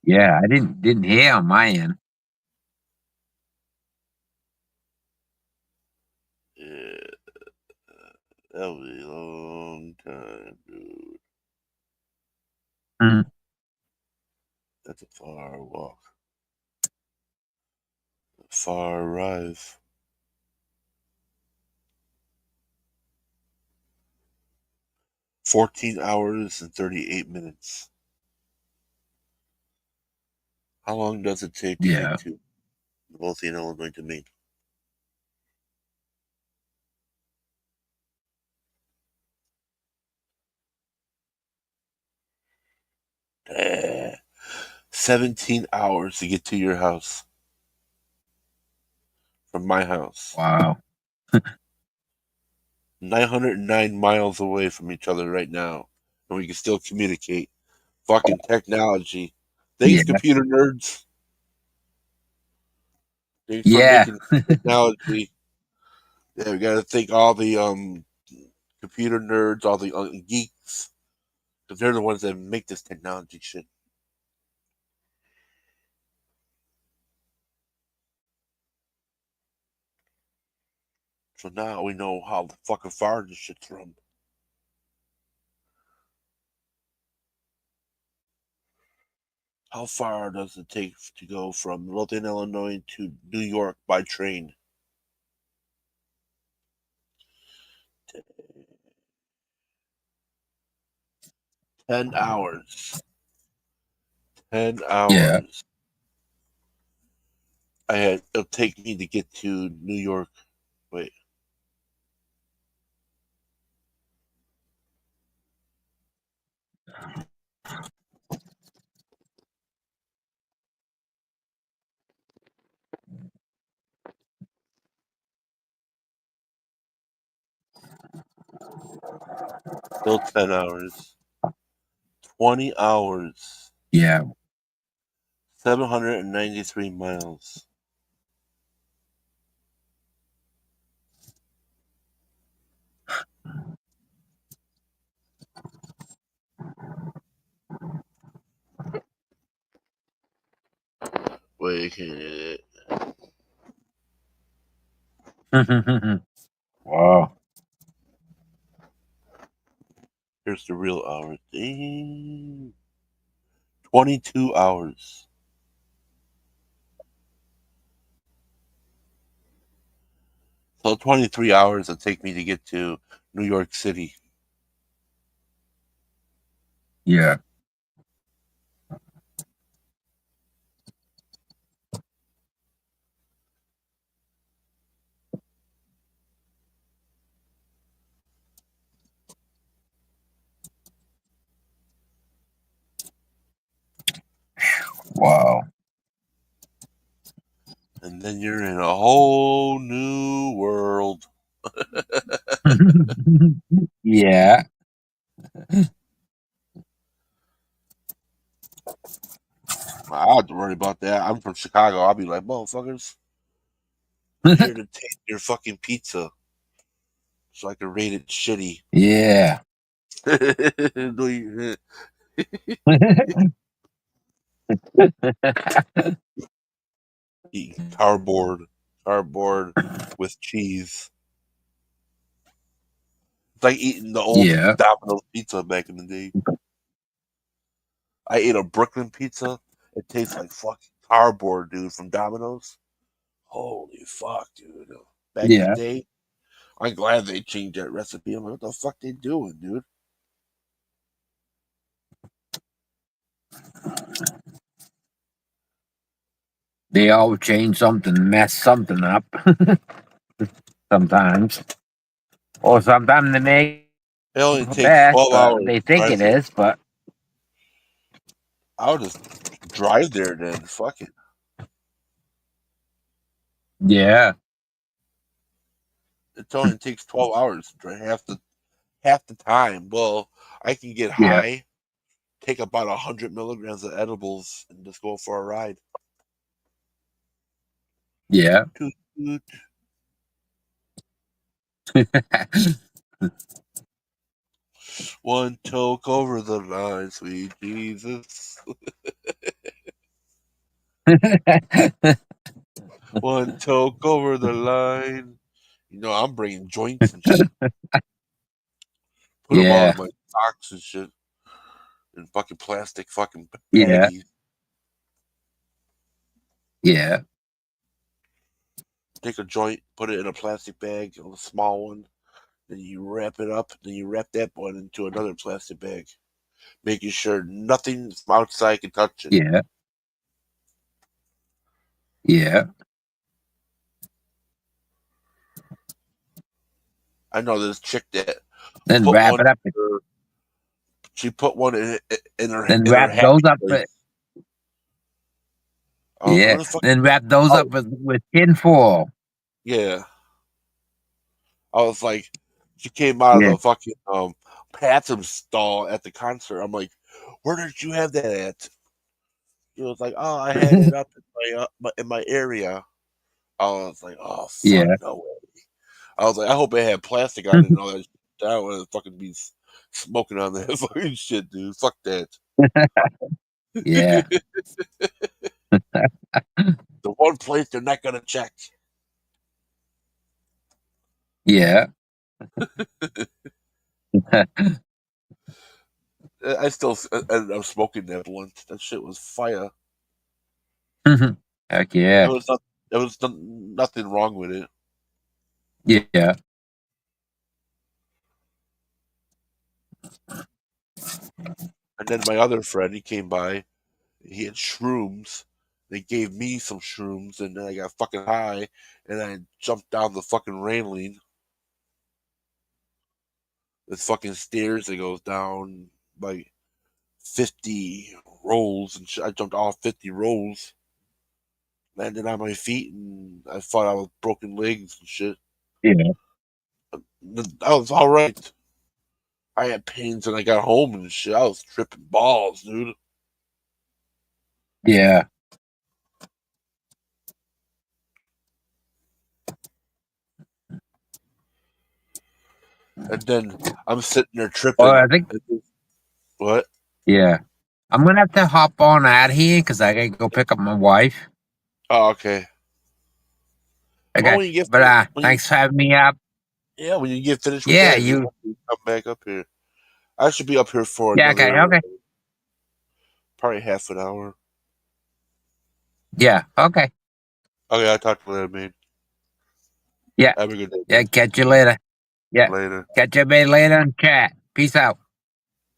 Yeah, I didn't hear on my end. Yeah, that'll be a long time, dude. That's a far walk. Far arrive. 14 hours and 38 minutes. How long does it take to get to Midlothian, Illinois to Maine? Eh, 17 hours to get to your house. From my house. Wow. 909 miles away from each other right now. And we can still communicate. Fucking technology. Thanks, computer nerds. Thanks for making technology. Yeah, we gotta thank all the computer nerds, all the geeks. Because they're the ones that make this technology shit. So now we know how the fucking far this shit's from. How far does it take to go from Midlothian, Illinois to New York by train? 10 hours. 10 hours. It'll take me to get to New York. Wait. Still 10 hours. 20 hours. 793 miles. Wait. Wow. Here's the real hours. 22 hours. So 23 hours it'll take me to get to New York City. Yeah. Wow. And then you're in a whole new world. Yeah. I don't have to worry about that. I'm from Chicago. I'll be like, motherfuckers, I'm here to taste your fucking pizza so I can rate it shitty. Yeah. Eating cardboard with cheese. It's like eating the old Domino's pizza back in the day. I ate a Brooklyn pizza. It tastes like fucking cardboard, dude, from Domino's. Holy fuck, dude. Back in the day, I'm glad they changed that recipe. I'm like, what the fuck they doing, dude? They all change something, mess something up. Sometimes. Or sometimes they make It only takes 12 hours. they think it is, but I'll just drive there then. Fuck it. yeah. It only takes 12 hours to drive half the time. Well, I can get high, take about 100 milligrams of edibles, and just go for a ride. Yeah. Toot, toot. One toke over the line, sweet Jesus. One toke over the line. You know, I'm bringing joints and shit. Put them all in my socks and shit. In fucking plastic fucking baggies. Yeah. Take a joint, put it in a plastic bag, a small one. Then you wrap it up. Then you wrap that one into another plastic bag, making sure nothing from outside can touch it. Yeah. Yeah. I know this chick that Then put wrap one. it up. She put one in her Then in her wrap happy those up. place. Yeah. Where the fuck? Then wrap those up with tinfoil. Yeah. I was like, she came out of Yeah. the fucking bathroom stall at the concert. I'm like, where did you have that at? She was like, oh, I had it up in my area. I was like, oh fuck, Yeah. no way. I was like, I hope it had plastic on it and all that shit. I don't want to fucking be smoking on that fucking shit, dude. Fuck that. Yeah. The one place they're not gonna check. Yeah. I still ended up smoking that blunt. That shit was fire. Heck yeah. There was nothing wrong with it. Yeah. And then my other friend, he came by. He had shrooms. They gave me some shrooms, and then I got fucking high, and I jumped down the fucking railing. There's fucking stairs that goes down like 50 rolls, and I jumped off 50 rolls. Landed on my feet, and I thought I was broken legs and shit. Yeah. I was all right. I had pains when I got home and shit. I was tripping balls, dude. Yeah. And then I'm sitting there tripping. Well, I think. What? Yeah. I'm gonna have to hop on out here because I gotta go pick up my wife. Oh, okay. Okay. When you get But thanks for having me up. Yeah, when you get finished with Yeah, that, you come back up here. I should be up here for another okay. probably half an hour. Yeah, okay. Okay, I'll talk to you later, man. Yeah. Have a good day. Yeah, catch you later. Yeah. Later. Catch you later in chat. Peace out.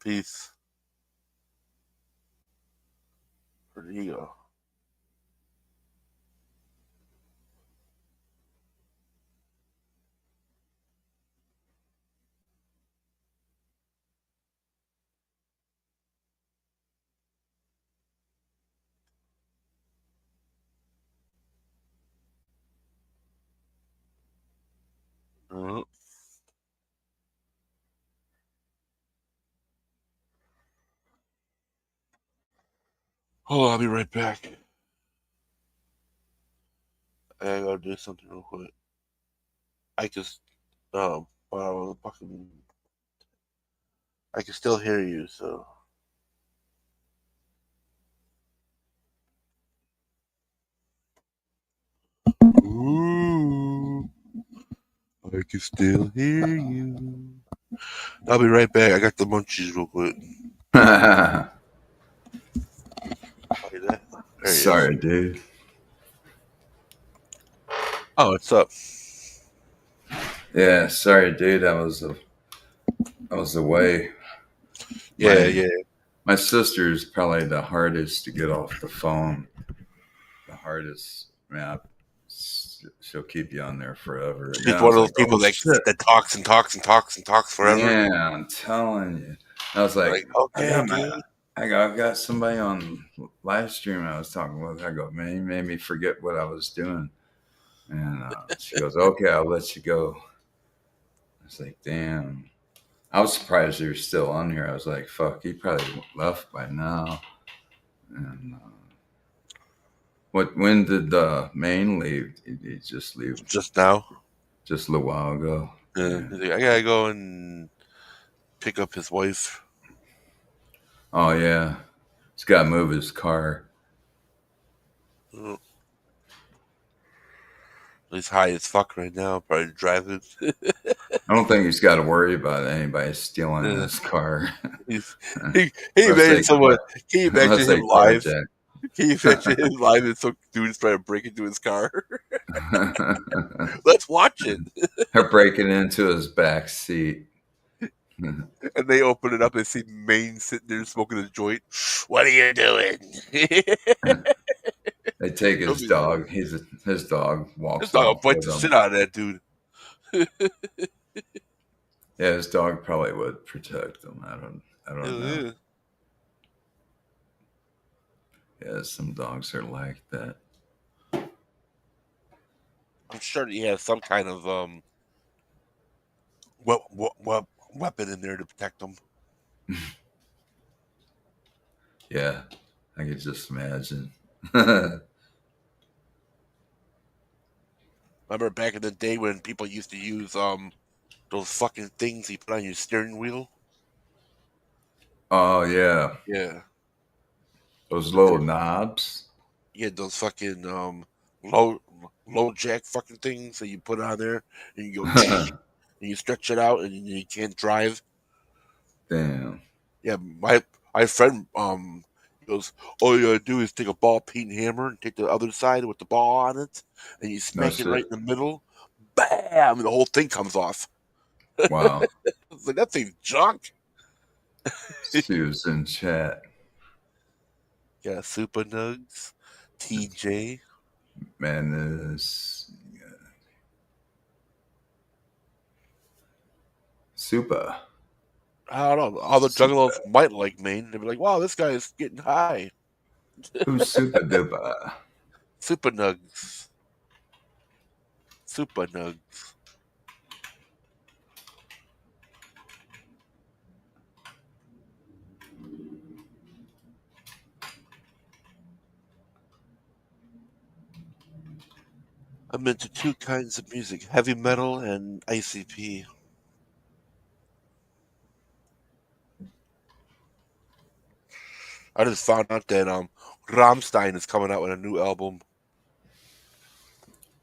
Peace. Where did he go? Oh, I'll be right back. I gotta do something real quick. I just fucking I can still hear you, so ooh, I can still hear you. I'll be right back. I got the munchies real quick. Sorry, dude. Oh, what's up? Yeah, sorry, dude. I was away. Yeah. My sister's probably the hardest to get off the phone. The hardest, man. She'll keep you on there forever. She's one of those people that talks and talks and talks and talks forever. Yeah, I'm telling you. I was like okay, I got somebody on live stream I was talking with. I go, man, you made me forget what I was doing. And she goes, okay, I'll let you go. I was like, damn. I was surprised you were still on here. I was like, fuck, he probably left by now. And when did the main leave? Did he just leave? Just now. Just a little while ago. Yeah. I gotta go and pick up his wife. Oh yeah. He's gotta move his car. Oh. He's high as fuck right now, probably driving. I don't think he's got to worry about anybody stealing his car. He imagine someone. Can you imagine him live? Can you imagine him live and some dude's trying to break into his car? Let's watch it. They're breaking into his back seat. And they open it up and see Maine sitting there smoking a joint. What are you doing? They take his dog. His dog walks His dog will off bite with the him. shit out of that dude. Yeah, his dog probably would protect him. I don't know. Yeah, some dogs are like that. I'm sure he has some kind of weapon in there to protect him. Yeah, I could just imagine. Remember back in the day when people used to use those fucking things you put on your steering wheel? Oh yeah. Yeah. Those little knobs. Yeah, those fucking low jack fucking things that you put on there and you go and you stretch it out and you can't drive. Damn. Yeah, my friend he goes, all you gotta do is take a ball peen hammer and take the other side with the ball on it and you smack it right in the middle, bam, and the whole thing comes off. Wow. It's like, that thing's junk. She was in chat. Yeah, Super Nugs, TJ. Man, this super. I don't know. All the juggalos might like Maine. They'd be like, wow, this guy is getting high. Who's super duper? Super Nugs. Super Nugs. I'm into two kinds of music, heavy metal and ICP. I just found out that Rammstein is coming out with a new album.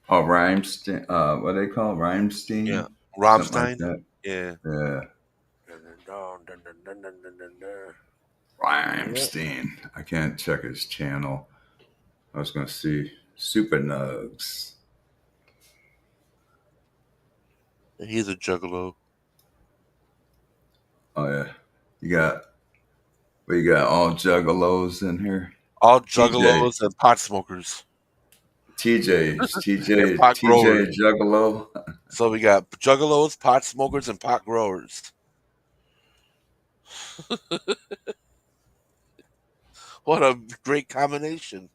Oh, Rhymestein. What do they call Rhymestein? Yeah, Rammstein. Rammstein. Like Yeah. Yeah. Rhymestein. I can't check his channel. I was gonna see Super Nugs. He's a juggalo. Oh yeah. We got all juggalos in here. All juggalos and pot smokers. TJ pot growers. Juggalo. So we got juggalos, pot smokers, and pot growers. What a great combination.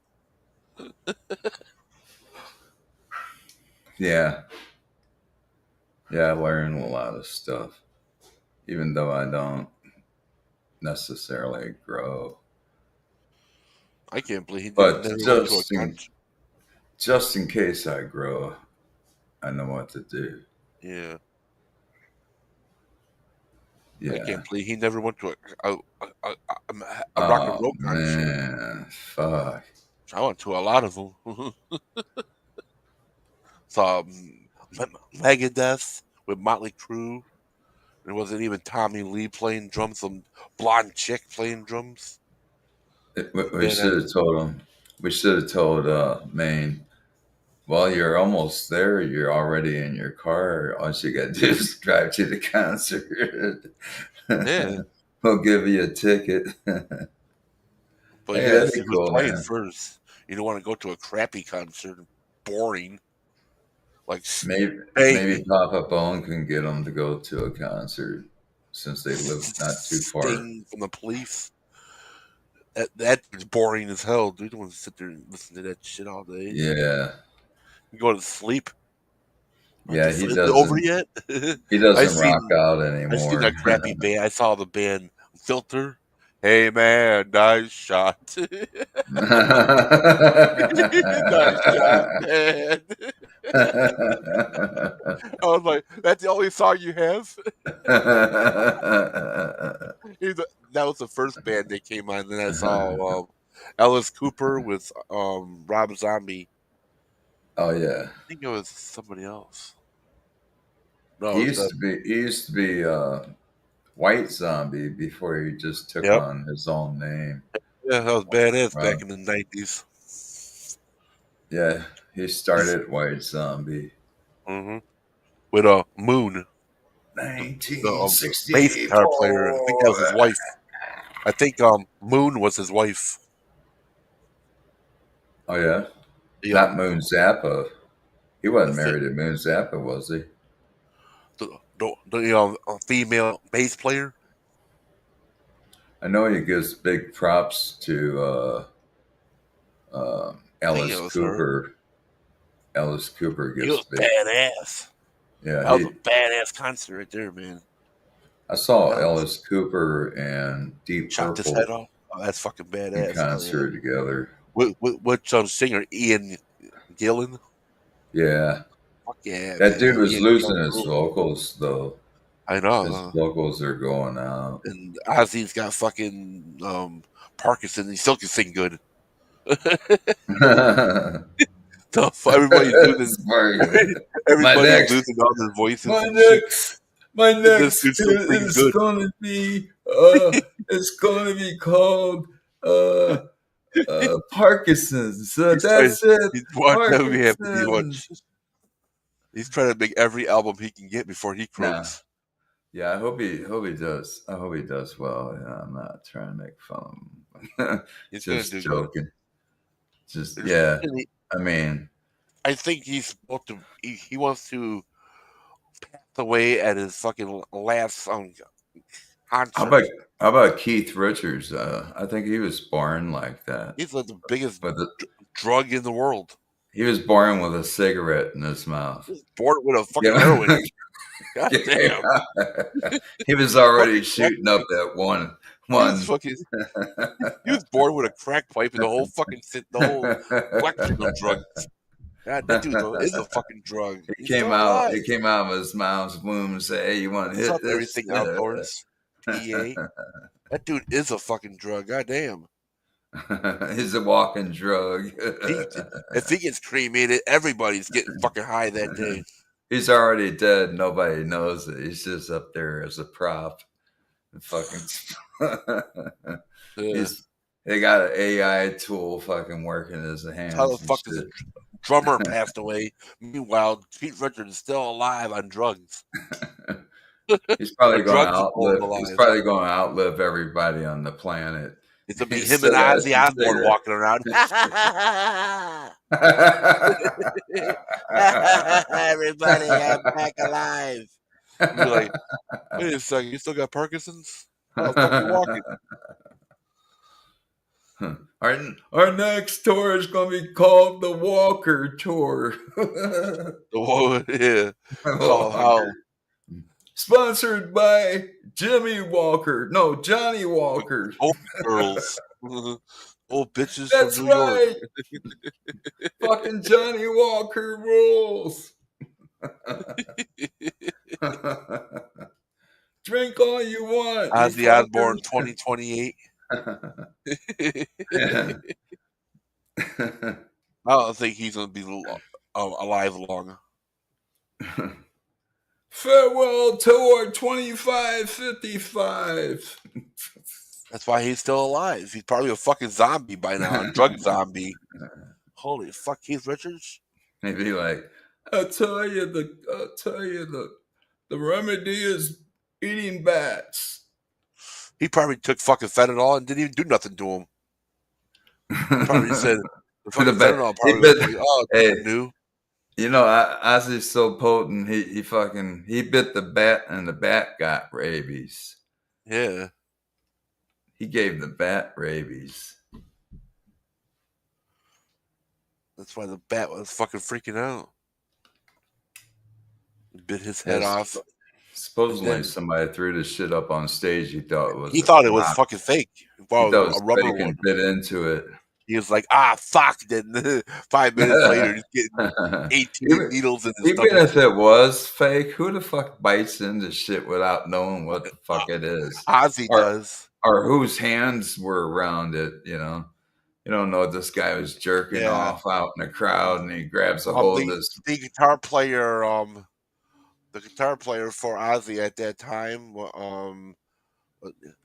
Yeah. Yeah, I learn a lot of stuff. Even though I don't necessarily grow. I can't believe he But never went to a concert. Just in case I grow, I know what to do. Yeah. Yeah. I can't believe he never went to a rock and roll concert. Man, fuck. I went to a lot of them. Saw Megadeth with Motley Crue. It wasn't even Tommy Lee playing drums, some blonde chick playing drums. We should have told him. We should have told Maine. Well, you're almost there. You're already in your car. All you got to do is drive to the concert. Yeah. We'll give you a ticket. But Hey, yeah, that'd see be who's cool, playing man. first. You don't want to go to a crappy concert, boring. Like maybe Papa Bone can get them to go to a concert since they live not too far. Sting from the Police. That's boring as hell, dude. You don't want to sit there and listen to that shit all day. Yeah. You go to sleep. Yeah, he doesn't. Is it over yet? He doesn't rock out anymore. I seen that crappy band. I saw the band Filter. Hey man, nice shot. Nice shot, man. I was like, that's the only song you have? That was the first band that came on. Then I saw Alice Cooper with Rob Zombie. Oh yeah. I think it was somebody else. No, he used to be White Zombie before he just took on his own name. Yeah, that was badass back in the 90s. Yeah, he started White Zombie. Mm-hmm. With Moon, the bass guitar player. I think that was his 1964. wife. I think Moon was his wife. Oh yeah, The not Moon Zappa. He wasn't I think married to Moon Zappa, was he? the female bass player. I know he gives big props to I think it Alice was her. Cooper. Alice Cooper He gives was big. badass. Yeah, That was a badass concert right there, man. I saw That was, Alice Cooper and Deep chopped his head Purple off. Oh, that's fucking in badass. Hell yeah. concert together. With singer Ian Gillan. Yeah, Fuck yeah, that man. dude was Ian losing Gillan his ruled. vocals though. I know. His vocals are going out. And Ozzy's got fucking Parkinson. He still can sing good. So everybody's losing. Everybody's losing all their voices and shit. My And this next dude's still singing is good. gonna be it's gonna be called Parkinson's. That's it. He's watching every happy he Parkinson's. watch. He's trying to make every album he can get before he Nah. croaks. Yeah, I hope he does. I hope he does well. Yeah, I'm not trying to make fun of him. He's Just gonna do joking. good. Just yeah. I mean, I think he's supposed to. He wants to pass away at his fucking last concert. how about Keith Richards? I think he was born like that. He's like the biggest drug in the world. He was born with a cigarette in his mouth. He was born with a fucking heroin. God damn. He was already shooting up that one. He was born with a crack pipe and the whole collection of drugs. God, that dude is a fucking drug. It came out of his mom's womb and said, "Hey, you want to hit this?" Everything outdoors. PA. That dude is a fucking drug. God damn. He's a walking drug. If he gets cremated, everybody's getting fucking high that day. He's already dead. Nobody knows it. He's just up there as a prop. Fucking. They got an AI tool fucking working his hands. How the fuck is the drummer passed away? Meanwhile, Keith Richards is still alive on drugs. He's probably going to outlive everybody on the planet. It's gonna be him and Ozzy Osbourne walking around. Everybody, I'm back alive. You're like, wait a second, you still got Parkinson's? How the fuck you walking? Our next tour is going to be called the Walker Tour. Yeah. How? Sponsored by Johnny Walker. Old girls. Old bitches That's from New right. York. Fucking Johnny Walker rules. Drink all you want. Ozzy Osbourne 2028. I don't think he's going to be alive long. Farewell Tour 2555. That's why he's still alive. He's probably a fucking zombie by now, a drug zombie. Holy fuck, Keith Richards. He'd be like, I'll tell you the remedy is eating bats. He probably took fucking fentanyl and didn't even do nothing to him. He probably said the fucking fentanyl probably was like, oh, it's new. You know, Ozzy's so potent. He bit the bat and the bat got rabies. Yeah. He gave the bat rabies. That's why the bat was fucking freaking out. He bit his head off. Supposedly somebody threw this shit up on stage. He thought it was fucking fake. He thought it was a rubber fake and bit into it. He was like, fuck. Then 5 minutes later, he's getting 18 needles in his stomach. Even if it was fake, who the fuck bites into shit without knowing what the fuck it is? Ozzy does. Or whose hands were around it, you know? You don't know this guy was jerking off out in the crowd and he grabs a hold of this. The guitar player for Ozzy at that time,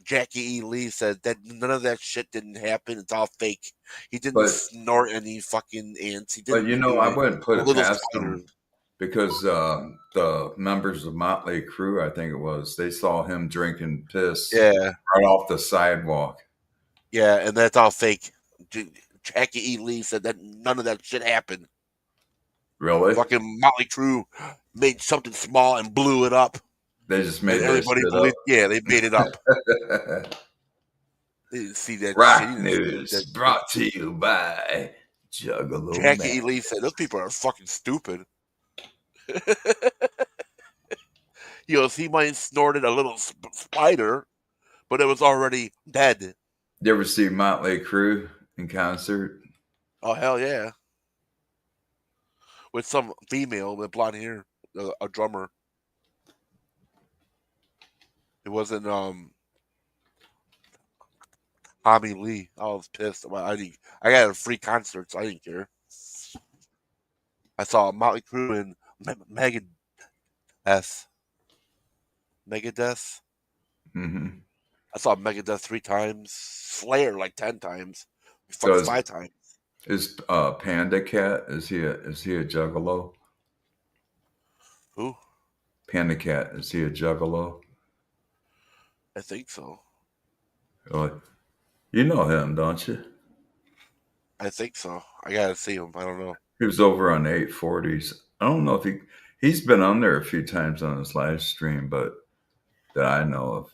Jackie E. Lee said that none of that shit didn't happen. It's all fake. He didn't snort any fucking ants. He didn't do I it. wouldn't put A it little past spider. him because the members of Motley Crue, I think it was, they saw him drinking piss right off the sidewalk. Yeah, and that's all fake. Jackie E. Lee said that none of that shit happened. Really? Fucking Motley Crue made something small and blew it up. They just made everybody believed. Yeah, they made it up. They didn't see that Rock shit. News brought to you by Juggalo. Jackie E. Lee said those people are fucking stupid. He might have snorted a little spider, but it was already dead. You ever see Motley Crue in concert? Oh, hell yeah. With some female with blonde hair, a drummer. It wasn't Tommy Lee. I was pissed. I got a free concert, so I didn't care. I saw Motley Crue and Megadeth. Mm-hmm. I saw Megadeth 3 times. Slayer like 10 times. Fuck 5 times. Is Panda Cat? Is he a juggalo? Who? Panda Cat. Is he a juggalo? I think so. You know him, don't you? I think so. I gotta see him. I don't know. He was over on 840s. I don't know if he's been on there a few times on his live stream, but that I know of.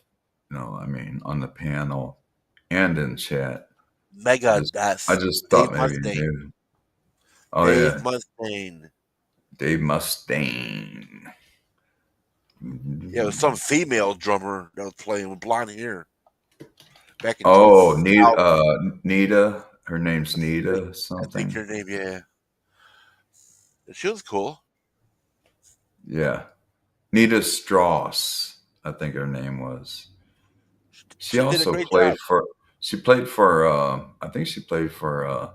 I mean, on the panel and in chat. Megadeth. I just thought Dave maybe Mustaine. you knew. Oh, Dave yeah. Mustaine. Dave Mustaine. Yeah, it was some female drummer that was playing with blonde hair. Back in Nita. Her name's Nita something. I think her name, yeah. She was cool. Yeah. Nita Strauss, I think her name was. She also played for I think she played for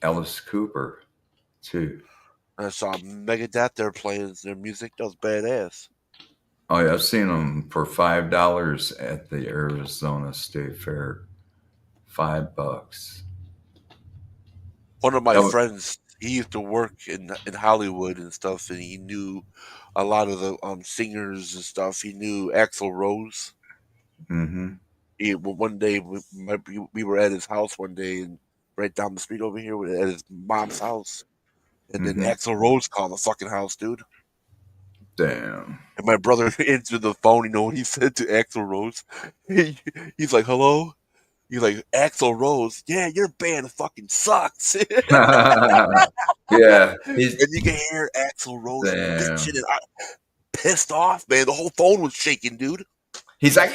Alice Cooper too. I saw Megadeth there playing their music. That was badass. Oh yeah, I've seen them for $5 at the Arizona State Fair. $5. One of my friends, he used to work in Hollywood and stuff, and he knew a lot of the singers and stuff. He knew Axl Rose. Mm-hmm. One day we were at his house one day, and right down the street over here at his mom's house, and then Axl Rose called the fucking house, dude. Damn. And my brother answered the phone. You know what he said to Axl Rose? He's like, "Hello." He's like, "Axl Rose, yeah, your band fucking sucks." Yeah. And you can hear Axl Rose bitching and pissed off, man. The whole phone was shaking, dude. He's like,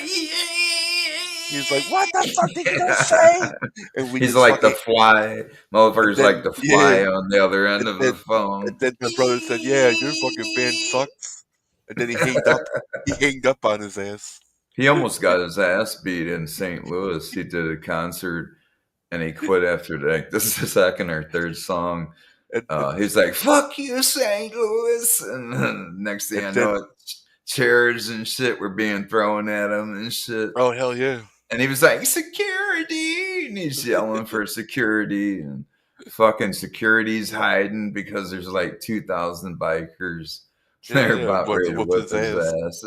"What the fuck did you just say?" And he's like the fly. Motherfucker's like the fly on the other end of the phone. And then my brother said, "Yeah, your fucking band sucks." And then he hanged up. He hanged up on his ass. He almost got his ass beat in St. Louis. He did a concert and he quit after like the second or third song. He's like, "Fuck you, St. Louis," and then next thing I know, chairs and shit were being thrown at him and shit. Oh hell yeah! And he was like, "Security!" And he's yelling for security, and fucking security's hiding because there's like 2,000 bikers. They're about ready to whip his ass.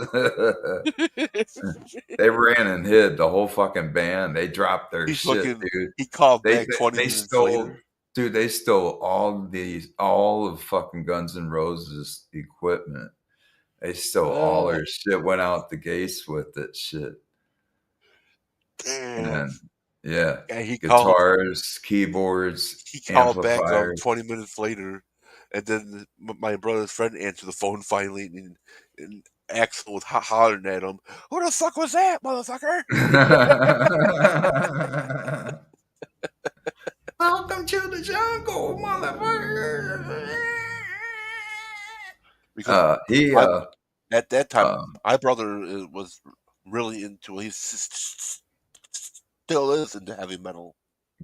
They ran and hid the whole fucking band. They dropped their shit, dude. He called back 20 minutes later. Dude, they stole all of fucking Guns N' Roses equipment. They stole all their shit, went out the gates with it shit. Damn. And he guitars, keyboards, he called amplifiers. back 20 minutes later, and then my brother's friend answered the phone finally, and Axl was hollering at him, "Who the fuck was that, motherfucker?" Welcome to the jungle, motherfucker. Because at that time, my brother was really into. He still is into heavy metal.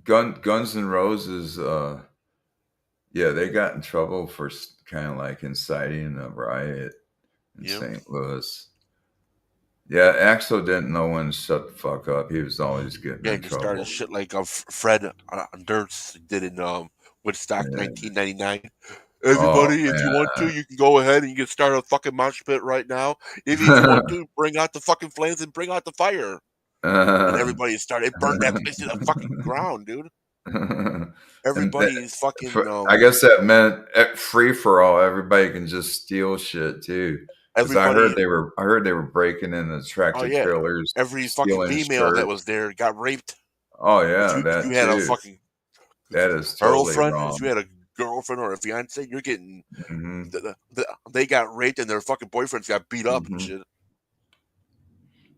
Guns N' Roses. They got in trouble for kind of like inciting a riot in St. Louis. Yeah, Axl didn't know when to shut the fuck up. He was always getting in he trouble. started shit like Fred Durst did in Woodstock, 1999. Everybody, if you want to, you can go ahead and you can start a fucking mosh pit right now. If you want to, bring out the fucking flames and bring out the fire. And everybody started. It burned that place to the fucking ground, dude. Everybody's fucking. I guess that meant free for all. Everybody can just steal shit too. Because I heard they were breaking into tractor trailers. Every fucking female that was there got raped. Oh yeah, you had a fucking that is totally girlfriend. wrong. If you had a girlfriend or a fiance, you're getting. They got raped and their fucking boyfriends got beat up and shit.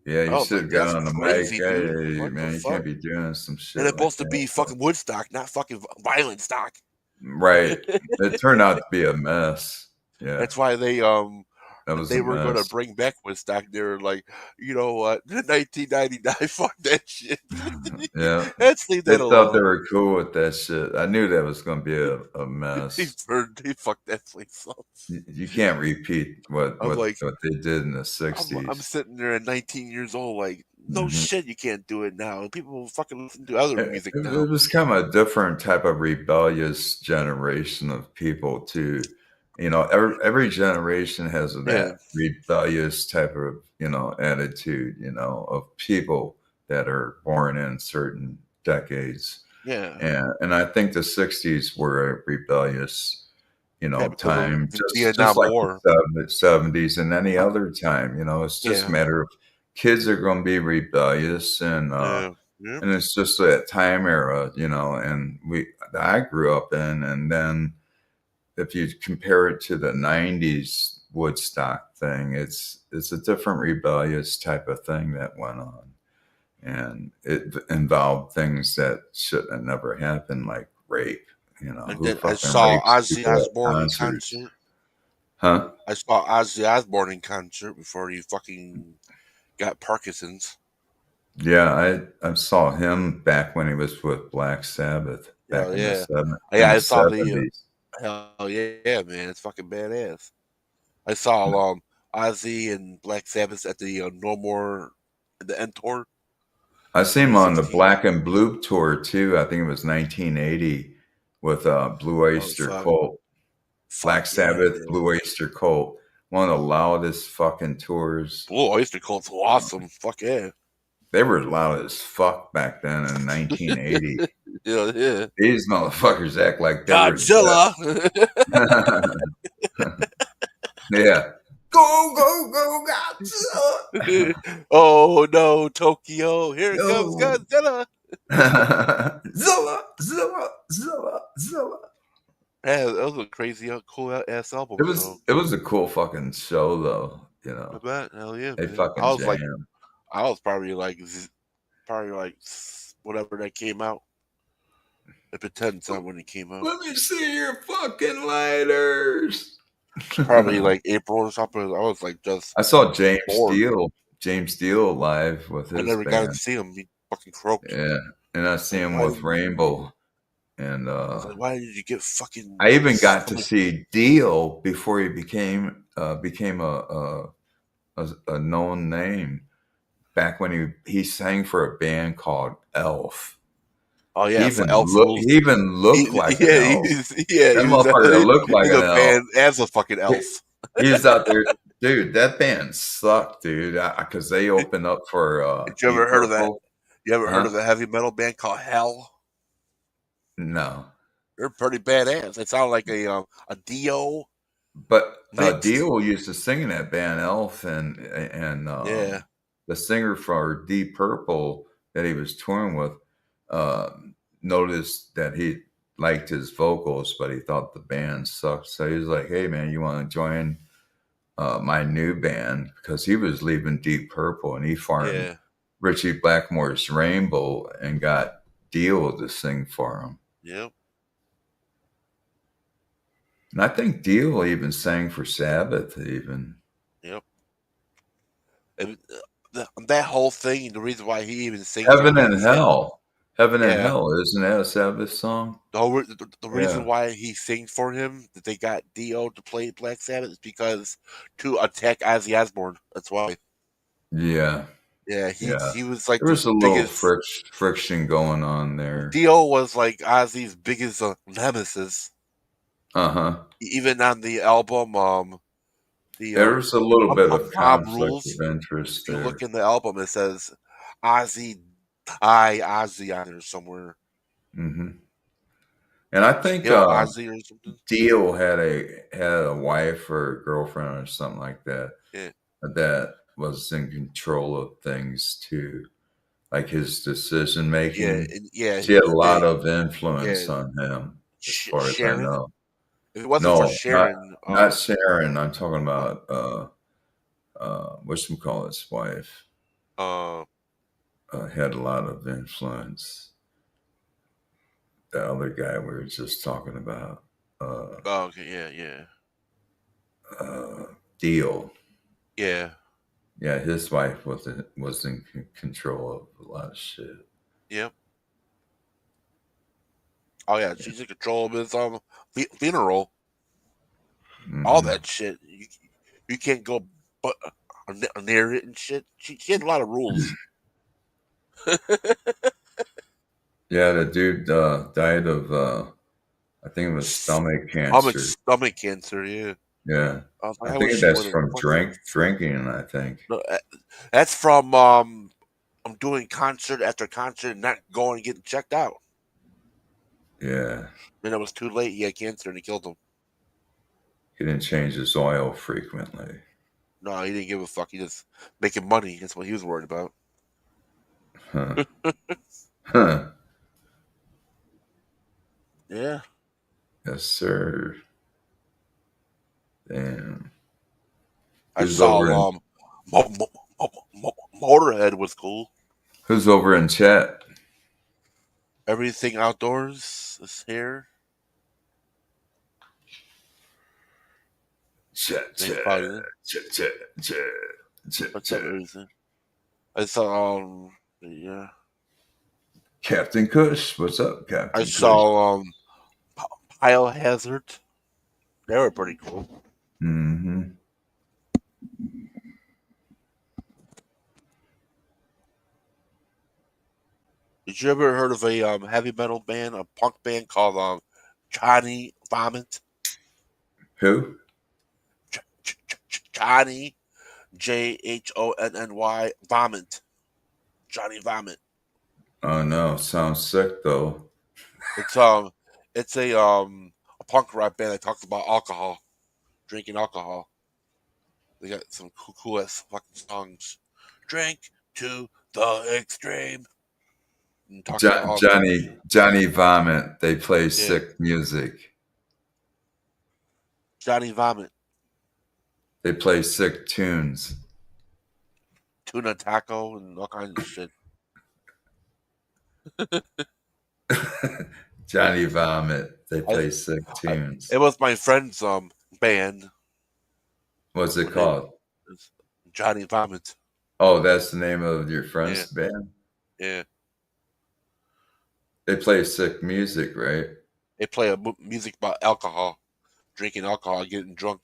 Yeah, you should get on the mic. Hey, man, you fuck? Can't be doing some shit. And it's supposed to be fucking Woodstock, not fucking violent stock. Right. It turned out to be a mess. Yeah. That's why they were going to bring back Woodstock. They were like, you know what, 1999, fuck that shit. Yeah. Let's leave that alone. They thought they were cool with that shit. I knew that was going to be a mess. They fucked that place up. You can't repeat what they did in the 60s. I'm sitting there at 19 years old, like, no shit, you can't do it now. People fucking listen to other music now. It was kind of a different type of rebellious generation of people too. You know, every generation has that rebellious type of, attitude, of people that are born in certain decades. Yeah. And I think the 60s were a rebellious, time, just Vietnam like War. the 70s and any other time. It's just a matter of kids are going to be rebellious and it's just that time era, and I grew up in, and then if you compare it to the 90s Woodstock thing, it's a different rebellious type of thing that went on. And it involved things that should have never happened, like rape. And then I saw Ozzy Osbourne in concert. Huh? I saw Ozzy Osbourne in concert before he fucking got Parkinson's. Yeah, I saw him back when he was with Black Sabbath. Back in the 70s. Yeah, I saw the. Hell yeah, man! It's fucking badass. I saw Ozzy and Black Sabbath at the No More, the End tour. I seen him on the Black and Blue tour too. I think it was 1980 with Blue Oyster Cult. Black Sabbath, Blue Oyster Cult. One of the loudest fucking tours. Blue Oyster Cult's awesome. Fuck yeah. They were loud as fuck back then in 1980. Yeah. These motherfuckers act like they Godzilla. Yeah. Go, Godzilla. Oh no, Tokyo. Here comes Godzilla. Zilla. Yeah, that was a crazy, cool ass album. It was a cool fucking show though, I bet. Hell yeah. They man. fucking jam. I was probably like whatever that came out. I pretend time when it came out. Let me see your fucking lighters. Probably like April or something. I was like just. I saw James Steele live with his. I never band. got to see him. He fucking croaked. Yeah, and I see him with Rainbow. And I was like, why did you get fucking? I even got to see Dio before he became a known name. Back when he sang for a band called Elf. Oh yeah, he even looked like an elf. That motherfucker looked like an elf. Band as a fucking elf. He's out there, dude. That band sucked, dude. Because they opened up for. Did you ever heard of that? You ever heard of a heavy metal band called Hell? No. They're pretty badass. They sound like a Dio. But Dio used to sing in that band Elf, and the singer for Deep Purple that he was touring with noticed that he liked his vocals, but he thought the band sucked. So he was like, "Hey man, you want to join my new band?" Because he was leaving Deep Purple, and he farmed Richie Blackmore's Rainbow and got Dio to sing for him. Yep. And I think Dio even sang for Sabbath even. Yep. And that whole thing, the reason why he even sings Heaven and Hell. Heaven and Hell, isn't that a Sabbath song? The reason why he sings for him, that they got Dio to play Black Sabbath, is because to attack Ozzy Osbourne. That's why. Yeah, Yeah. he was like There was the a little biggest. friction going on there. Dio was like Ozzy's biggest nemesis. Even on the album, there was a little bit of Mob conflict Rules. of interest If you look there. in the album, it says Ozzy Ozzy on there somewhere. And I think Ozzy or something. Dio had a wife or a girlfriend or something like that. Yeah. That was in control of things too, like his decision making. She had a lot of influence on him, as far as I know. If it wasn't for Sharon, not Sharon. I'm talking about whatchamacallit's wife. Had a lot of influence. The other guy we were just talking about. okay, Dio. Yeah. Yeah, his wife was in control of a lot of shit. Yep. Oh yeah, she's in control of his funeral. All that shit. You can't go but near it and shit. She had a lot of rules. Yeah, the dude died of I think it was stomach cancer. Stomach cancer, yeah. Yeah. I think wish that's from drinking, I think. No, that's from I'm doing concert after concert and not going and getting checked out. Yeah. Then it was too late. He had cancer and he killed him. He didn't change his oil frequently. No, he didn't give a fuck. He just making money. That's what he was worried about. Huh. Yeah. Yes, sir. Damn. I saw Motorhead was cool. Who's over in chat? Everything Outdoors is here. Chat. What's up, everything? I saw yeah. Captain Kush. What's up, Captain I Kush? saw Biohazard. They were pretty cool. Mm-hmm. Did you ever heard of a heavy metal band, a punk band called Johnny Vomit? Who? Johnny, JHONNY Vomit. Johnny Vomit. Oh no, sounds sick though. It's a punk rock band that talks about alcohol, drinking alcohol. They got some cool ass fucking songs. Drink to the extreme. Johnny Vomit. They play sick music. Johnny Vomit. They play sick tunes. Tuna taco and all kinds of shit. Johnny Vomit. They play sick tunes. It was my friend's band. What's it called? Johnny Vomit. Oh, that's the name of your friend's band? Yeah. They play sick music, right? They play music about alcohol, drinking alcohol, getting drunk.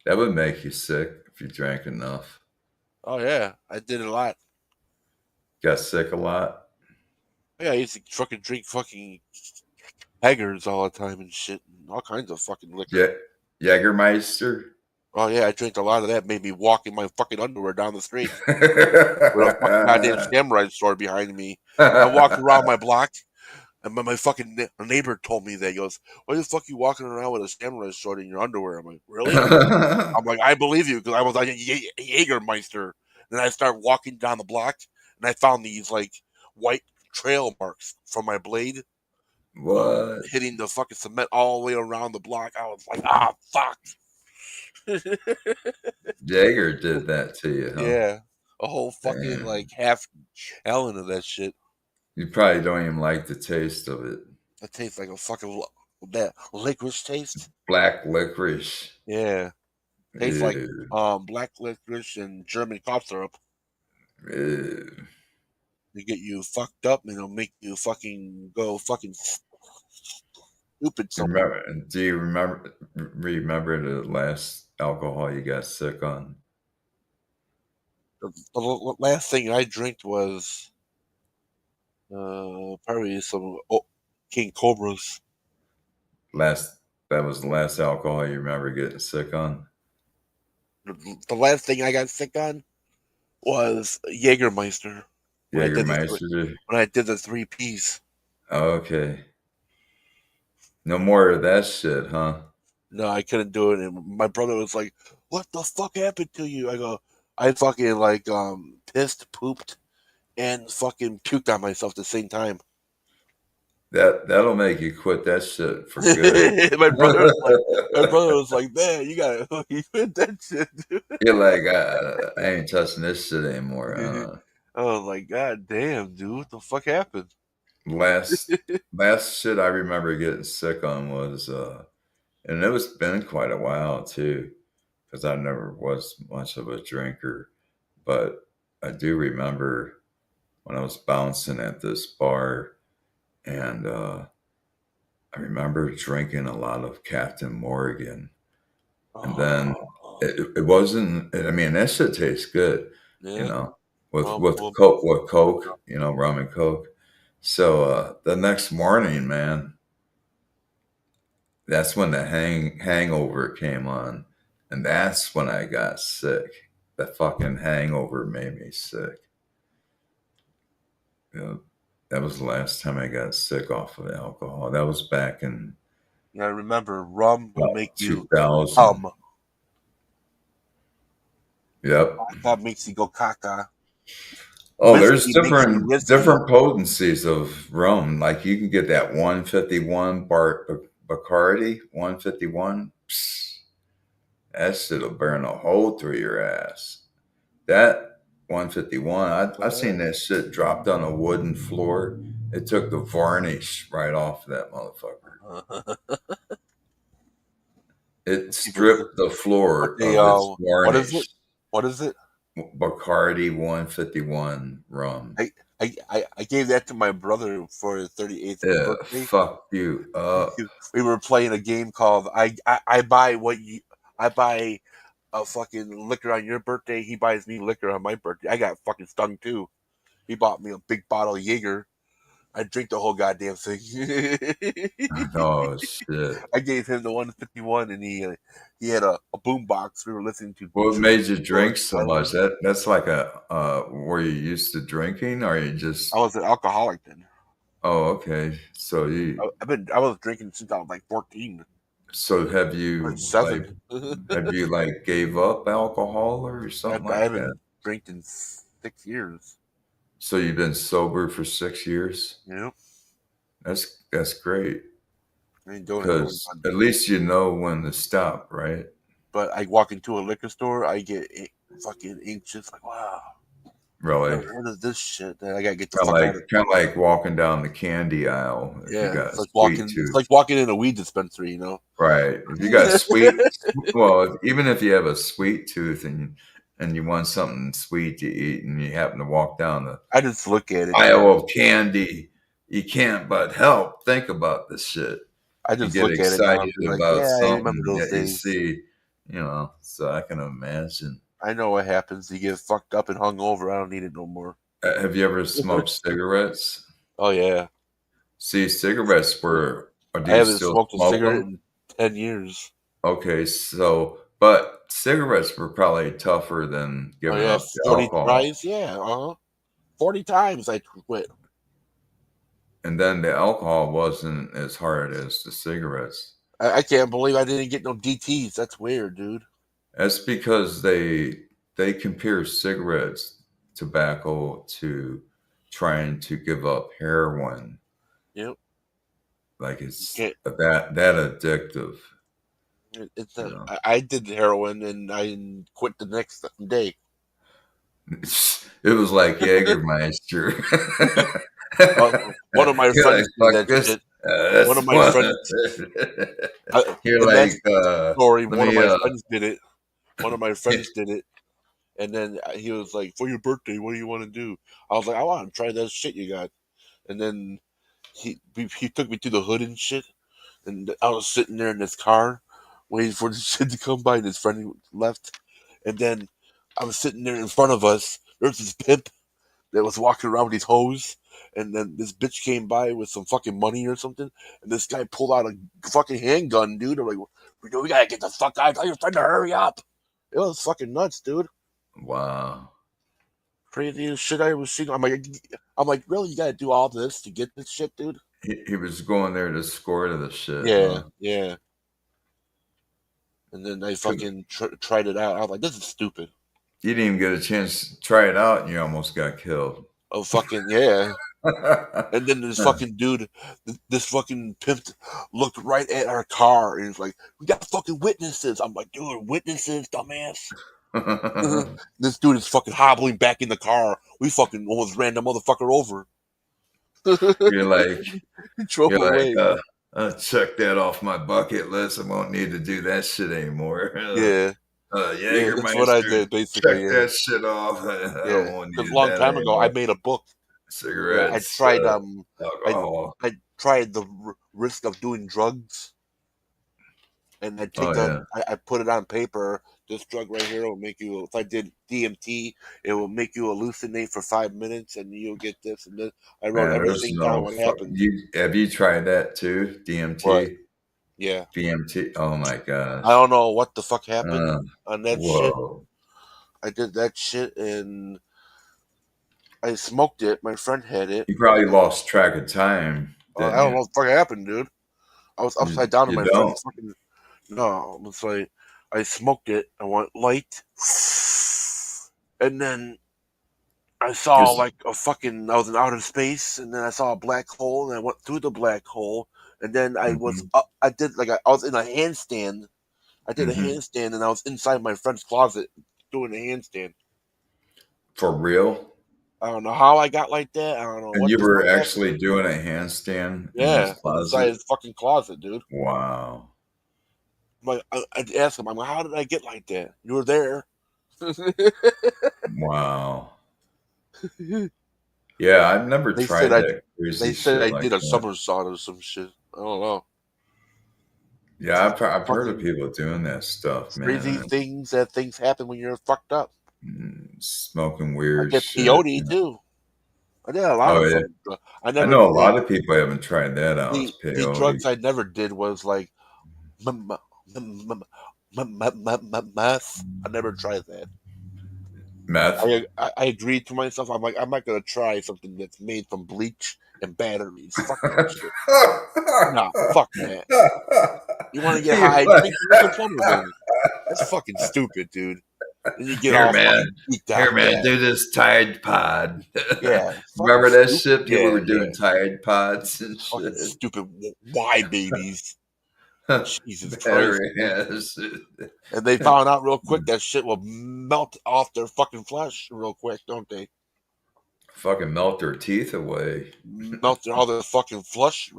That would make you sick if you drank enough. Oh yeah, I did it a lot. Got sick a lot? Yeah, I used to fucking drink fucking Haggers all the time and shit, and all kinds of fucking liquor. Yeah, Jägermeister. Oh yeah, I drank a lot of that. Made me walk in my fucking underwear down the street with a fucking goddamn samurai sword behind me. I walked around my block, and my fucking neighbor told me that. He goes, "Why the fuck you walking around with a samurai sword in your underwear?" I'm like, "Really?" I'm like, "I believe you," because I was like a Jägermeister. Then I start walking down the block, and I found these like white trail marks from my blade. What? Hitting the fucking cement all the way around the block. I was like, "Ah, fuck." Jaeger did that to you, huh? Yeah, a whole fucking like half gallon of that shit. You probably don't even like the taste of it. It tastes like a fucking that licorice taste. Black licorice. Yeah, tastes like black licorice and German cough syrup. Ew. They get you fucked up and it'll make you fucking go fucking stupid. Do you remember the last alcohol you got sick on? The last thing I drank was probably some King Cobras. That was the last alcohol you remember getting sick on? The last thing I got sick on was Jägermeister. When Jägermeister. I did the 3 Ps. Okay. No more of that shit, huh? No, I couldn't do it. And my brother was like, "What the fuck happened to you?" I go, "I fucking like pissed, pooped, and fucking puked on myself at the same time." That'll make you quit that shit for good. my brother was like, "Man, you gotta you quit that shit, dude." You're like, I ain't touching this shit anymore. I was like, "God damn, dude, what the fuck happened?" Last shit I remember getting sick on was and it was been quite a while too, because I never was much of a drinker, but I do remember when I was bouncing at this bar, and I remember drinking a lot of Captain Morgan, and then it wasn't. I mean, that shit tastes good, you Yeah. know, Well, with Coke, you know, rum and Coke. So the next morning, man, that's when the hangover came on, and that's when I got sick. The fucking hangover made me sick. You know, that was the last time I got sick off of alcohol. That was back in I remember rum will make you 2000. hum. Yep. That makes you go caca. Oh, there's Whiskey makes you risky. different potencies of rum. Like you can get that 151 Bacardi 151. Psst, that shit'll burn a hole through your ass. That 151, I seen that shit dropped on a wooden floor. It took the varnish right off that motherfucker. It stripped the floor of its What is it? varnish. What is it? Bacardi 151 rum. I gave that to my brother for his 38th Yeah, birthday. fuck you. We were playing a game called I buy what you I buy a fucking liquor on your birthday. He buys me liquor on my birthday. I got fucking stung too. He bought me a big bottle of Jaeger. I drink the whole goddamn thing. Oh shit. I gave him the 151, and he had a boom box. We were listening to. What made you drink so Island. much? That's like a were you used to drinking, or you just? I was an alcoholic then. Oh, okay. So I was drinking since I was like 14 so have or you 7. like gave up alcohol or something I like that? haven't drank in 6 years. So you've been sober for 6 years? Yeah, That's great. I ain't doing it. Because at least you know when to stop, right? But I walk into a liquor store, I get fucking anxious. Like, wow, Really. what is this shit? Then I gotta get the Kind of fuck like out of it. kind of like walking down the candy aisle if you Yeah, got a it's like sweet walking. It's tooth. like walking in a weed dispensary. Right. If you got sweet, well, even if you have a sweet tooth and you want something sweet to eat and you happen to walk down the I just look at it. aisle of candy, you can't but help think about this shit. I You just get look at it now excited and be like, about yeah, I remember something those that you days. see, so I can imagine. I know what happens. You get fucked up and hung over. I don't need it no more. Have you ever smoked cigarettes? Oh yeah, See, cigarettes were, or do I you haven't still smoked a smoke cigarette them? in 10 years. Okay, but cigarettes were probably tougher than Oh giving yeah, up the 40 alcohol. tries. Yeah, 40 times I quit. And then the alcohol wasn't as hard as the cigarettes. I can't believe I didn't get no DTs. That's weird, dude. That's because they compare cigarettes, tobacco to trying to give up heroin. Yep. Like it's Can't. that addictive. It's You know. I did heroin and I quit the next day. It was like Jägermeister. One of my You're like, friends did fuck that this. shit. One That's of my fun. friends. You're In that like, story, let one of me. my friends did it. One of my friends did it, and then he was like, "For your birthday, what do you want to do?" I was like, "I want to try that shit you got." And then he took me to the hood and shit, and I was sitting there in this car, waiting for the shit to come by, and his friend left, and then I was sitting there in front of us. There's this pimp that was walking around with his hose, and then this bitch came by with some fucking money or something, and this guy pulled out a fucking handgun, dude. I'm like, we gotta get the fuck out. Tell your friend to hurry up. It was fucking nuts, dude. Wow. Craziest shit I ever seen. I'm like, really? You gotta do all this to get this shit, dude? He was going there to score to the shit. Yeah, huh? yeah. And then I fucking tried it out. I was like, this is stupid. You didn't even get a chance to try it out, and you almost got killed. Oh, fucking yeah. And then this fucking dude, this fucking pimp looked right at our car and was like, we got fucking witnesses. I'm like, dude, witnesses, dumbass. This dude is fucking hobbling back in the car. We fucking almost ran the motherfucker over. You're like, drove away. I'll check that off my bucket list. I won't need to do that shit anymore. Yeah. Yeah, that's what I did, basically. Check that shit off. I don't want to Because need a long that time ago, anymore. I made a book. Cigarettes. I tried alcohol. I tried the risk of doing drugs, and I take I put it on paper. This drug right here will make you. If I did DMT, it will make you hallucinate for 5 minutes, and you'll get this and this. I wrote everything down. What happened? Have you tried that too? DMT. What? Yeah. DMT. Oh my gosh. I don't know what the fuck happened on that shit. Whoa. I did that shit and I smoked it. My friend had it. You probably lost track of time. I don't know what the fuck happened, dude. I was upside down in my friend's fucking. No, it's like I smoked it. I went light, and then I saw like a fucking. I was in outer space, and then I saw a black hole, and I went through the black hole, and then I was up. I did like I was in a handstand. I did a handstand, and I was inside my friend's closet doing a handstand. For real? I don't know how I got like that. I don't know. And you were actually doing a handstand in his closet? Inside his fucking closet, dude. Wow. Like, I'd ask him, I'm like, how did I get like that? You were there. Wow. Yeah, I've never tried that crazy They said shit I did a somersault or some shit. I don't know. Yeah, I've heard of people doing that stuff, man. Crazy things happen when you're fucked up. Smoking weird I get shit. peyote too. I did a lot of them. I know a lot of people haven't tried that out. The drugs I never did was like meth. I never tried that. Meth? I agreed to myself. I'm like, I'm not gonna try something that's made from bleach and batteries. Fuck that shit. Nah, fuck that. You want to get high? Drink a plumber then. That's fucking stupid, dude. And you get all fucking geeked out. Here, man, do this Tide Pod. Yeah. Remember that shit? People were doing Tide Pods and shit. Fucking stupid Y babies. Jesus Christ. And they found out real quick that shit will melt off their fucking flesh real quick, don't they? Fucking melt their teeth away. Melt all the fucking flesh,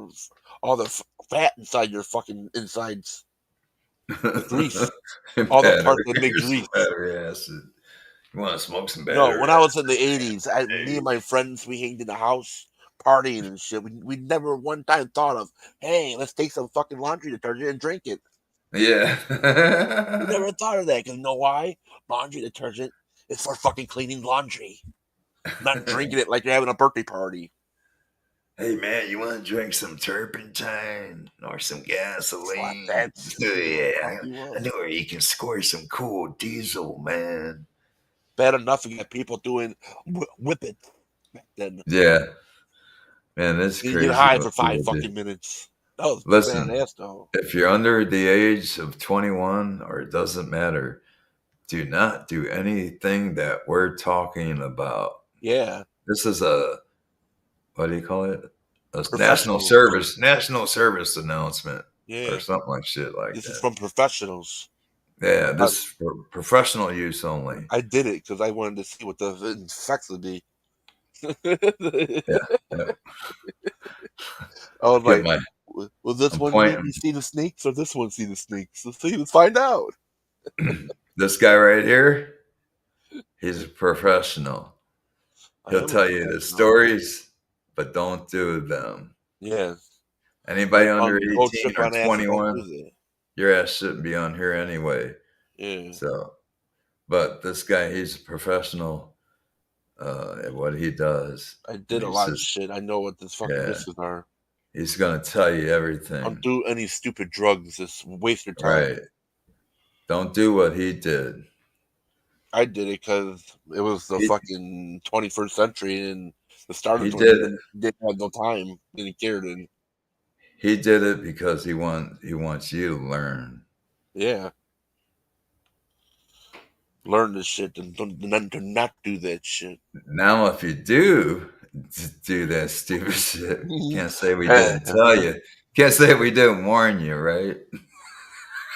all the fat inside your fucking insides. The grease. All the parts that make grease. Battery acid. You want to smoke some battery? No, when I was in the 80s, me and my friends, we hanged in the house partying and shit. We never one time thought of, hey, let's take some fucking laundry detergent and drink it. Yeah. We never thought of that because you know why? Laundry detergent is for fucking cleaning laundry. Not drinking it like you're having a birthday party. Hey man, you want to drink some turpentine or some gasoline? Yeah, I know where you can score some cool diesel, man. Bad enough you got people doing whip it back then. Yeah, man, that's crazy. You get high for 5 fucking minutes. That was badass, though. If you're under the age of 21, or it doesn't matter, do not do anything that we're talking about. Yeah, this is a. What do you call it? A national service announcement. Yeah. Or something like shit like this that. This is from professionals. Yeah, this is for professional use only. I did it because I wanted to see what the effects would be. Yeah. I was like, will this one make me see the snakes or this one see the snakes? Let's find out. This guy right here, he's a professional. He'll tell you the stories, but don't do them. Yeah. Anybody under 18 or 21, your ass shouldn't be on here anyway. Yeah. So, But this guy, he's a professional at what he does. I did a lot of shit. I know what this fucking risks are. He's gonna tell you everything. Don't do any stupid drugs. Just waste your time. Right. Don't do what he did. I did it because it was the fucking 21st century and the start of He didn't have no time. Didn't care. He did it because he wants you to learn. Yeah. Learn this shit and to not do that shit. Now, if you do that stupid shit, can't say we didn't tell you. Can't say we didn't warn you, right?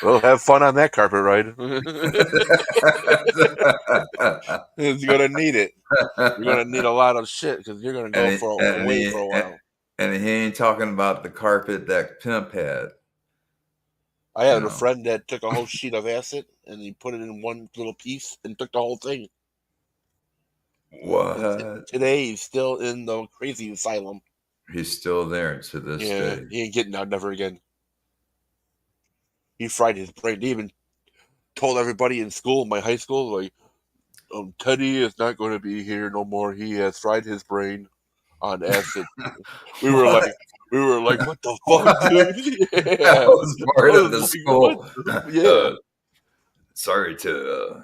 Well, have fun on that carpet ride. You're gonna need it. You're gonna need a lot of shit because you're gonna go away for a while. And he ain't talking about the carpet that Pimp had. I had a friend that took a whole sheet of acid and he put it in one little piece and took the whole thing. What? Today he's still in the crazy asylum. He's still there to this day. He ain't getting out never again. He fried his brain. He even told everybody in school, my high school, like, Teddy is not going to be here no more. He has fried his brain on acid. We were like, what the fuck, dude? Yeah. That was part of the school. Yeah. Sorry to.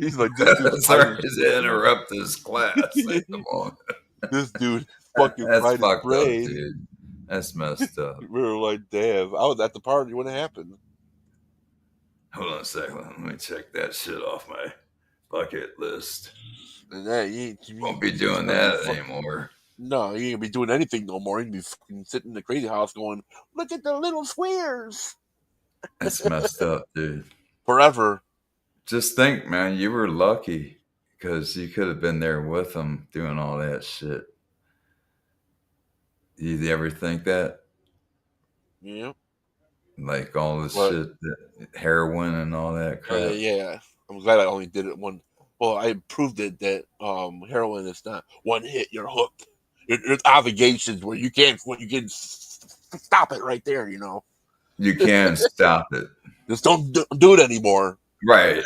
He's like, this dude's sorry to interrupt this class. This dude fucking fried his brain. Up, dude. That's messed up. We were like, damn. I was at the party when it happened. Hold on a second. Let me check that shit off my bucket list. And you won't be doing that anymore. No, you ain't gonna be doing anything no more. You can be fucking sitting in the crazy house going, look at the little squares. That's messed up, dude. Forever. Just think, man, you were lucky because you could have been there with them doing all that shit. You ever think that? Yeah. Like all this shit, heroin and all that crap. Yeah. I'm glad I only did it one. Well, I proved it that heroin is not one hit, you're hooked. There's obligations where you can stop it right there, you know. You can stop it. Just don't do it anymore. Right.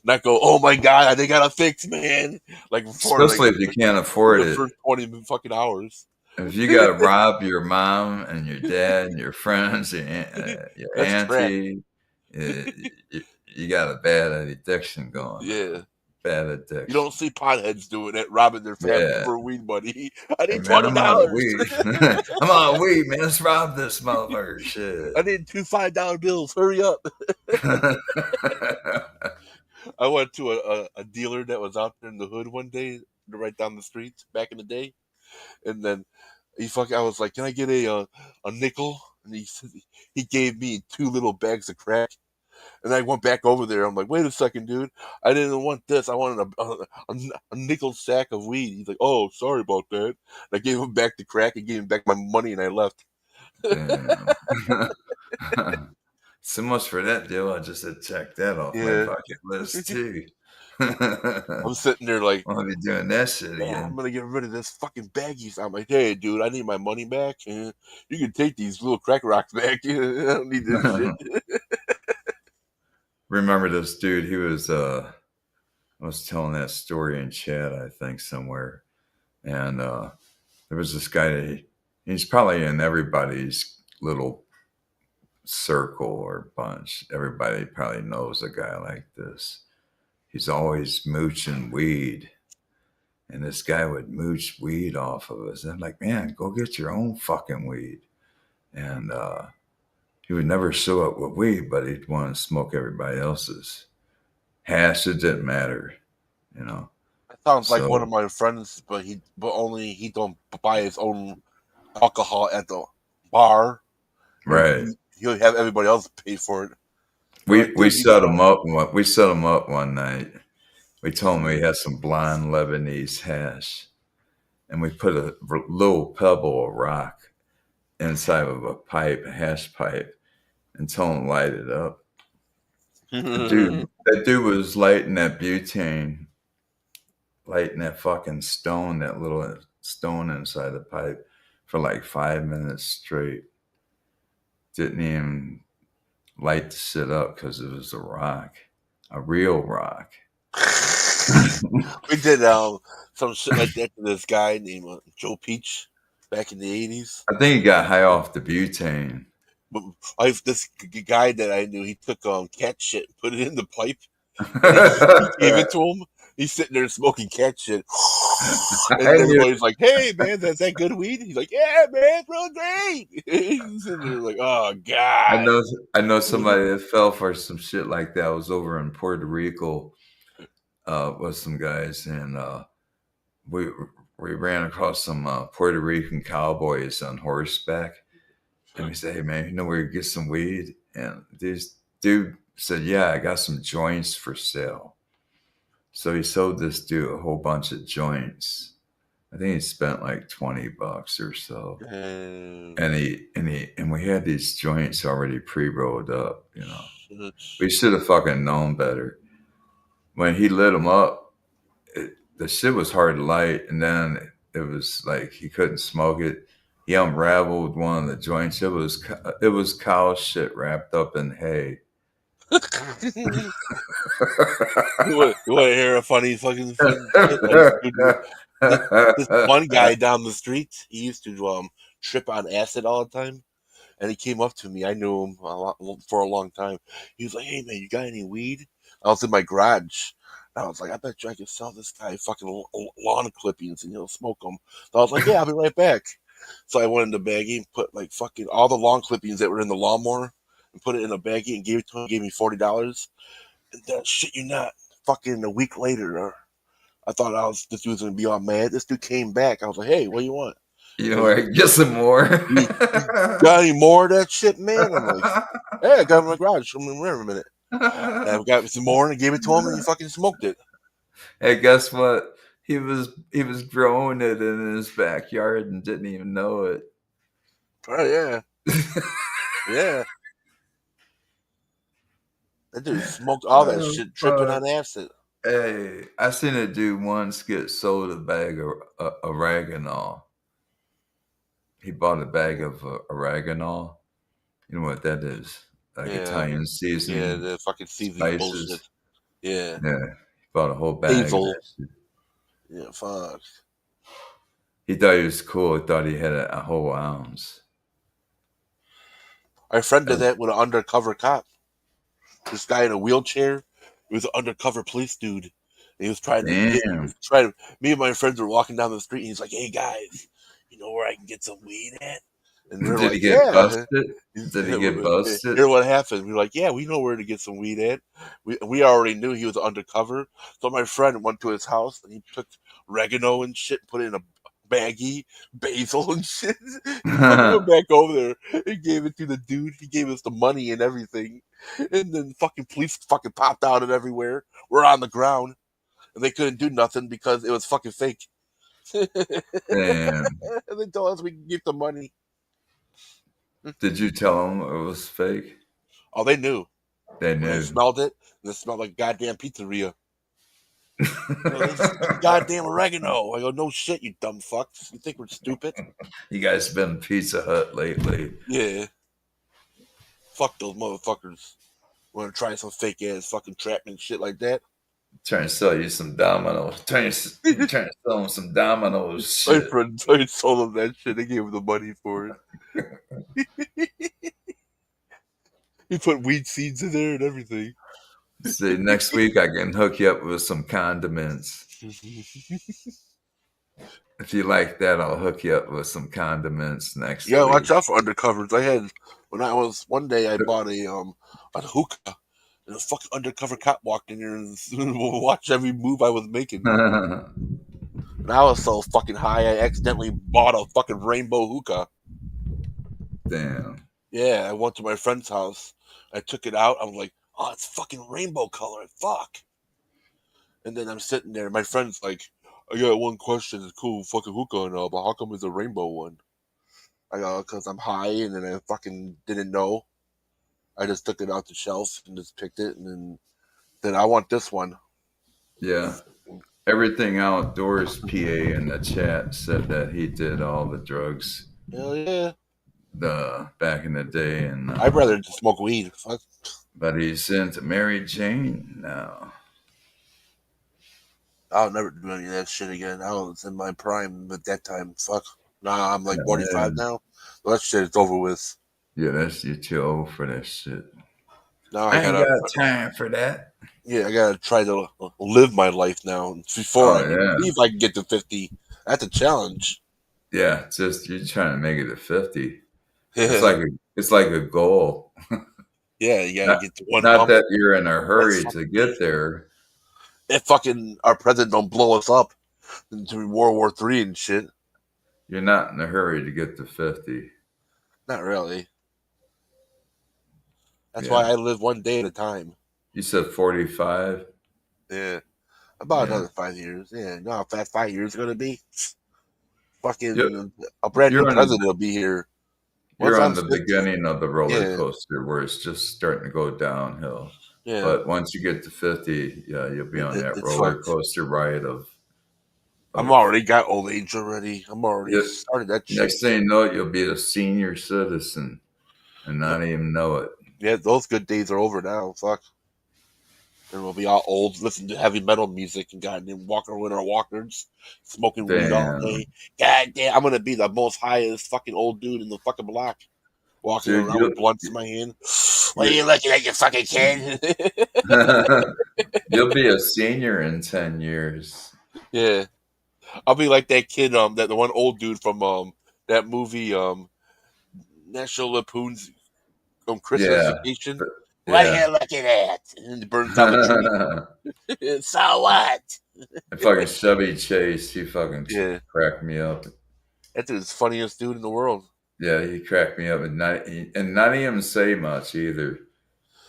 Not go, oh my God, they got a fix, man. Like before, especially if you can't afford it. For 20 fucking hours. If you got to rob your mom and your dad and your friends, your auntie, you got a bad addiction going. Yeah. Bad addiction. You don't see potheads doing it, robbing their family for weed money. I need $20. I'm on weed, man. Let's rob this motherfucker. Shit. I need 2 $5 bills. Hurry up. I went to a dealer that was out there in the hood one day, right down the street back in the day. And then I was like, can I get a nickel? And he gave me 2 little bags of crack. And I went back over there. I'm like, wait a second, dude. I didn't want this. I wanted a nickel sack of weed. He's like, oh, sorry about that. And I gave him back the crack and gave him back my money, and I left. So much for that deal. I just had checked that off my bucket list, too. I'm sitting there like, I'll be doing that shit again. I'm gonna get rid of this fucking baggie. So I'm like, hey, dude, I need my money back. And you can take these little crack rocks back. I don't need this shit. Remember this dude? He was I was telling that story in chat, I think, somewhere, and there was this guy. He's probably in everybody's little circle or bunch. Everybody probably knows a guy like this. He's always mooching weed. And this guy would mooch weed off of us. And I'm like, man, go get your own fucking weed. And he would never show up with weed, but he'd want to smoke everybody else's. Hash, it didn't matter, you know. That sounds like one of my friends, but he don't buy his own alcohol at the bar. Right. He'll have everybody else pay for it. We set him up. We set him up one night. We told him we had some blonde Lebanese hash, and we put a little pebble of rock inside of a hash pipe, and told him to light it up. That dude was lighting that butane, lighting that fucking stone, that little stone inside the pipe for like 5 minutes straight. Didn't even light the shit up because it was a rock. A real rock. We did some shit like that to this guy named Joe Peach back in the 80s. I think he got high off the butane. But this guy that I knew, he took cat shit and put it in the pipe, and he gave it to him. He's sitting there smoking cat shit, and everybody's like, "Hey man, is that good weed?" He's like, "Yeah, man, it's real great." He's sitting there like, "Oh god." I know somebody that fell for some shit like that. I was over in Puerto Rico with some guys, and we ran across some Puerto Rican cowboys on horseback, and we said, "Hey man, you know where you get some weed?" And this dude said, "Yeah, I got some joints for sale." So he sold this dude a whole bunch of joints. I think he spent like $20 or so. And we had these joints already pre-rolled up, you know. We should have fucking known better. When he lit them up, the shit was hard to light, and then it was like he couldn't smoke it. He unraveled one of the joints. It was cow shit wrapped up in hay. You want to hear a funny fucking thing? This one guy down the street, he used to trip on acid all the time, and he came up to me. I knew him for a long time. He was like, "Hey man, you got any weed?" I was in my garage. And I was like, "I bet you I could sell this guy fucking lawn clippings and he'll smoke them." So I was like, "Yeah, I'll be right back." So I went in the baggie and put like fucking all the lawn clippings that were in the lawnmower and put it in a baggie and gave it to him. Gave me $40. And then shit you not, fucking a week later, I thought this dude was gonna be all mad. This dude came back. I was like, "Hey, what do you want?" You know where? Get some more. You got any more of that shit, man? I'm like, "Hey, I got it in my garage. I'm in there in a minute." And I got some more and I gave it to him and he fucking smoked it. Hey, guess what? He was growing it in his backyard and didn't even know it. Oh yeah. Yeah. That dude smoked all that shit tripping on acid. Hey, I seen a dude once get sold a bag of oregano. He bought a bag of oregano. You know what that is? Like Italian seasoning. Yeah, the fucking seasoning bullshit. Yeah. Yeah. He bought a whole bag of that shit. Yeah, fuck. He thought he was cool. He thought he had a whole ounce. My friend did that with an undercover cop. This guy in a wheelchair. He was an undercover police dude. And he was trying to me and my friends were walking down the street and he's like, "Hey guys, you know where I can get some weed at?" And we were Did like, he get busted? Did he get busted? Here's what happened. We were like, "Yeah, we know where to get some weed at." We already knew he was undercover. So my friend went to his house and he took oregano and shit, put it in a baggie, basil and shit. He went back over there and gave it to the dude. He gave us the money and everything. And then fucking police fucking popped out and everywhere. We're on the ground. And they couldn't do nothing because it was fucking fake. Damn. And they told us we could get the money. Did you tell them it was fake? Oh, they knew. They knew. They smelled it, and it smelled like goddamn pizzeria. Goddamn oregano. I go, "No shit, you dumb fucks. You think we're stupid?" You guys been Pizza Hut lately? Yeah. Fuck those motherfuckers. Want to try some fake ass fucking trapment shit like that? Trying to sell you some dominoes. Trying to sell them some dominoes. My friend sold them that shit. They gave him the money for it. He put weed seeds in there and everything. See, next week I can hook you up with some condiments. If you like that, I'll hook you up with some condiments next week. Yeah, watch out for undercovers. One day I bought a hookah, and a fucking undercover cop walked in here and watched every move I was making. And I was so fucking high, I accidentally bought a fucking rainbow hookah. Damn. Yeah, I went to my friend's house. I took it out. I'm like, "Oh, it's fucking rainbow color. Fuck." And then I'm sitting there. My friend's like, "I got one question. It's cool fucking hookah and all, but how come it's a rainbow one?" I go, "Because I'm high and then I fucking didn't know. I just took it out the shelf and just picked it. And then I want this one." Yeah. Everything Outdoors PA in the chat said that he did all the drugs. Hell yeah. Back in the day. And I'd rather just smoke weed. Fuck. But he's into Mary Jane now. I'll never do any of that shit again. I was in my prime at that time. Fuck. Nah, I'm like 45 now. Well, that shit is over with. Yeah, you're too old for that shit. Now I ain't got time for that. Yeah, I gotta try to live my life now before I see if I can get to 50. That's a challenge. Yeah, just you're trying to make it to 50. Yeah. It's like a goal. Yeah, you gotta get to one Not hump. that you're in a hurry to get there. If fucking our president don't blow us up into World War III and shit. You're not in a hurry to get to 50. Not really. That's why I live one day at a time. You said 45? Yeah. About another 5 years. Yeah. No, if that 5 years is gonna be fucking a brand new president will be here. You're on the beginning of the roller coaster where it's just starting to go downhill. Yeah. But once you get to 50, you'll be on that roller coaster ride of I'm already got old age already. I'm already started that shit. Next thing you know, you'll be a senior citizen and not even know it. Yeah, those good days are over now. Fuck. And we'll be all old, listening to heavy metal music and goddamn walking around our walkers, smoking weed all day. God damn, I'm gonna be the most highest fucking old dude in the fucking block. Walking around with blunts in my hand. What are you looking at, you fucking kid? You'll be a senior in 10 years. Yeah. I'll be like that kid, the one old dude from that movie, National Lampoon's Christmas Vacation. What are you looking at? And he burns down the tree. So what? And fucking Chevy Chase, he fucking cracked me up. That dude's the funniest dude in the world. Yeah, he cracked me up and not even say much either.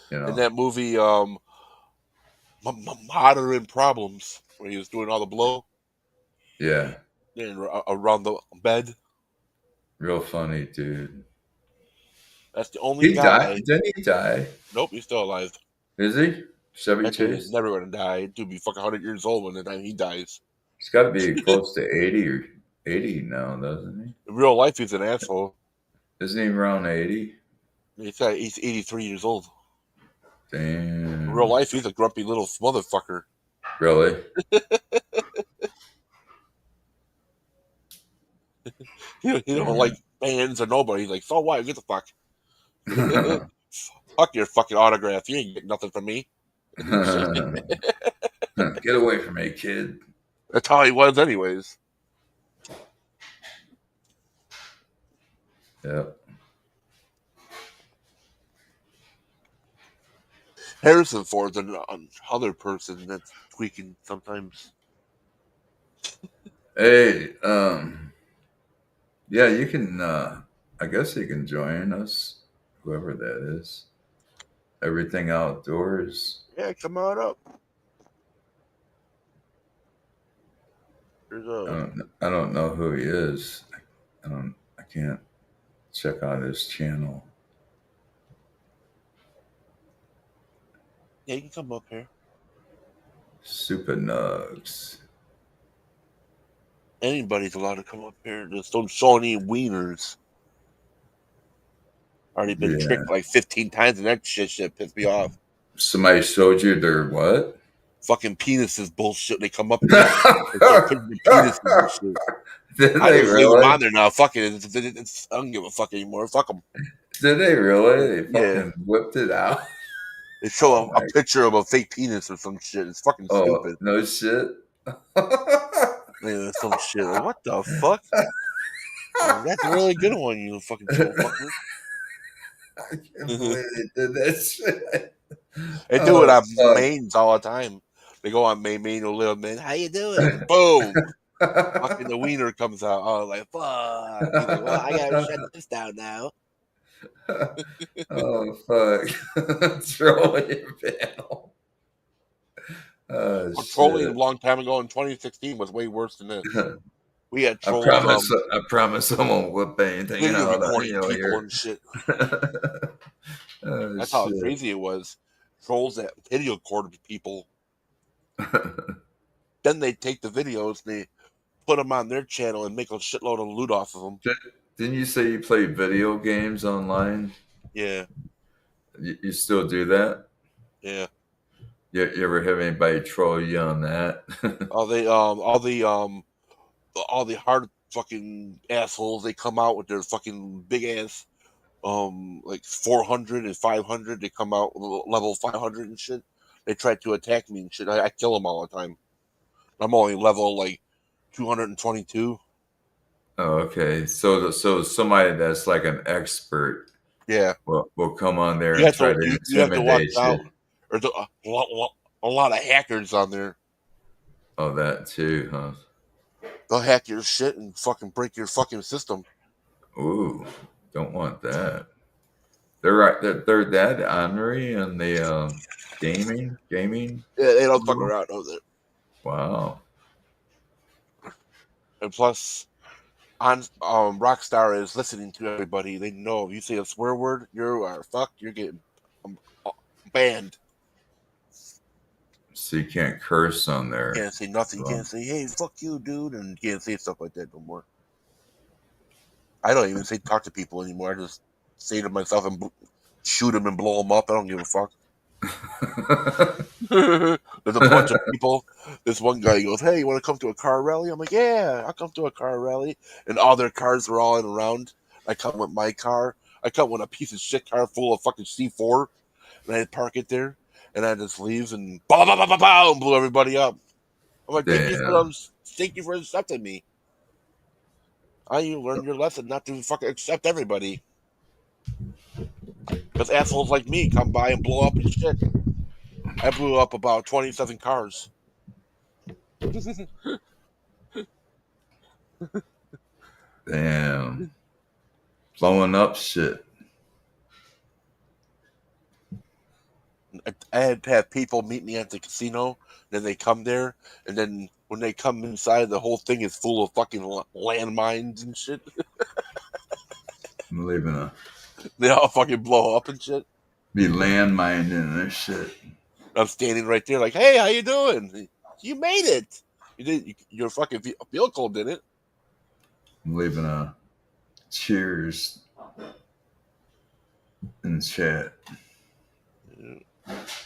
You know. In that movie, Modern Problems, where he was doing all the blow. Yeah. And around the bed. Real funny, dude. That's the only guy. Didn't he die? Nope, he's still alive. Is he? Chevy Chase? He's never going to die. Dude be fucking 100 years old when the time he dies. He's got to be close to 80 or 80 now, doesn't he? In real life, he's an asshole. Isn't he around 80? He's 83 years old. Damn. In real life, he's a grumpy little motherfucker. Really? He don't like fans or nobody. He's like, so what? Get the fuck. Fuck your fucking autograph. You ain't getting nothing from me. Get away from me, kid. That's how he was anyways. Yep. Harrison Ford's another person that's tweaking sometimes. Hey, yeah, you can, I guess you can join us, whoever that is. Everything Outdoors. Yeah, come on up. I don't know who he is. I can't check out his channel. Yeah, you can come up here. Super Nugs. Anybody's allowed to come up here. Just don't show any wieners. Already been tricked like 15 times, and that shit pissed me off. Somebody showed you their what? Fucking penises bullshit. They come up and they start putting their penises and shit. Did I they just leave them on there now. Fuck it. I don't give a fuck anymore. Fuck them. Did they really? They fucking whipped it out? They show a picture of a fake penis or some shit. It's fucking stupid. No shit? Yeah, some shit. Like, what the fuck? That's a really good one, you fucking troll fucker. I can't believe they did that shit. They do it on mains all the time. They go on main, little man. How you doing? Boom. Fucking the wiener comes out. Oh, like, fuck. He's like, well, I gotta shut this down now. Oh, fuck. Trolling your panel. Trolling a long time ago in 2016 was way worse than this. We had trolls. I promise I won't whip anything video out recording of people and shit. That's how crazy it was. Trolls that video recorded people. Then they take the videos and they put them on their channel and make a shitload of loot off of them. Didn't you say you play video games online? Yeah. You still do that? Yeah. You ever have anybody troll you on that? All the hard fucking assholes, they come out with their fucking big ass like 400 and 500. They come out level 500 and shit. They try to attack me and shit. I kill them all the time. I'm only level like 222. Oh, okay. So somebody that's like an expert, Yeah, will come on there you and have try to to you have to watch intimidate out. you. There's a lot of hackers on there. Oh, that too, huh? They'll hack your shit and fucking break your fucking system. Ooh, don't want that. They're right. They're that ornery in the gaming. Yeah, they don't fuck around over there. Wow. And plus, on Rockstar is listening to everybody. They know if you say a swear word, you are fucked. You're getting banned. So you can't curse on there. Can't say nothing. Can't say, "Hey, fuck you, dude," and can't say stuff like that no more. I don't even say talk to people anymore. I just say to myself and shoot them and blow them up. I don't give a fuck. There's a bunch of people. This one guy goes, "Hey, you want to come to a car rally?" I'm like, "Yeah, I'll come to a car rally." And all their cars are all in around. I come with my car. I come with a piece of shit car full of fucking C4, and I park it there, and I just leave and bow, bow, bow, bow, bow, and blew everybody up. I'm like, thank you for accepting me. You learned your lesson not to fucking accept everybody. Because assholes like me come by and blow up and shit. I blew up about 27 cars. Damn. Blowing up shit. I had to have people meet me at the casino. Then they come there, and then when they come inside, the whole thing is full of fucking landmines and shit. I'm leaving a They all fucking blow up and shit. be landmine in this shit. I'm standing right there, like, "Hey, how you doing? You made it. You did. Your fucking vehicle did it." I'm leaving a cheers in chat.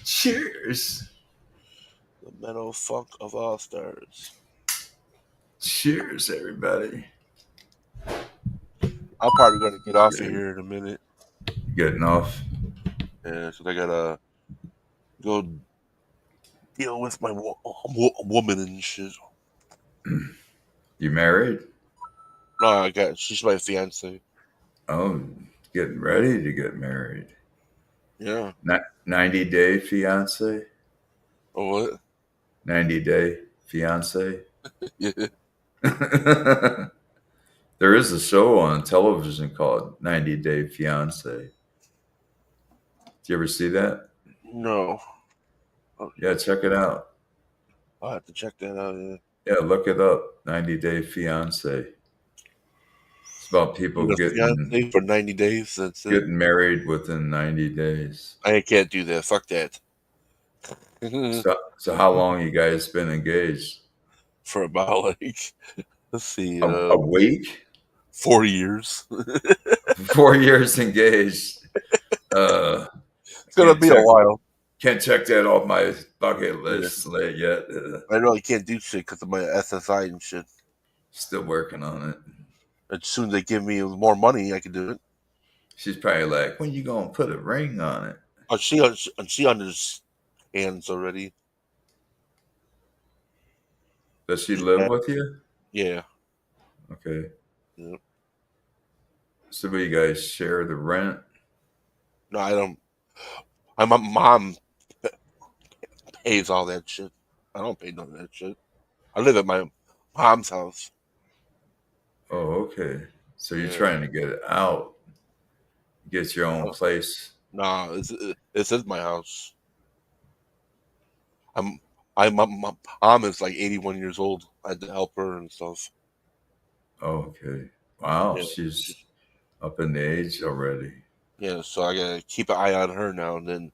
Cheers. The metal funk of all stars. Cheers, everybody. I'm probably gonna get off of here in a minute. Getting off. Yeah, so I gotta go deal with my woman and shit. You married? No, she's my fiance. Oh, getting ready to get married. Yeah. 90-day fiance? Oh, what? 90-day fiance? Yeah. There is a show on television called 90-Day Fiance. Did you ever see that? No. Oh, Yeah, check it out. I'll have to check that out. Yeah. Yeah, look it up. 90-Day Fiance. It's about people fiance for 90 days. That's it. Getting married within 90 days. I can't do that. Fuck that. So how long you guys been engaged? For about like, let's see, A week? 4 years. 4 years engaged. It's gonna be a while. Can't check that off my bucket list yet. I really can't do shit because of my SSI and shit. Still working on it. As soon as they give me more money, I can do it. She's probably like, "When you gonna put a ring on it?" Oh, she understands already. Does she live with you? Yeah. Okay. Yeah. So you guys share the rent? No, I don't. My mom pays all that shit. I don't pay none of that shit. I live at my mom's house. Oh, okay. So you're trying to get it out, get your own place. Nah, this is my house. My mom is like 81 years old. I had to help her and stuff. Oh, okay. Wow, Yeah. she's up in the age already. Yeah, so I gotta keep an eye on her now. And then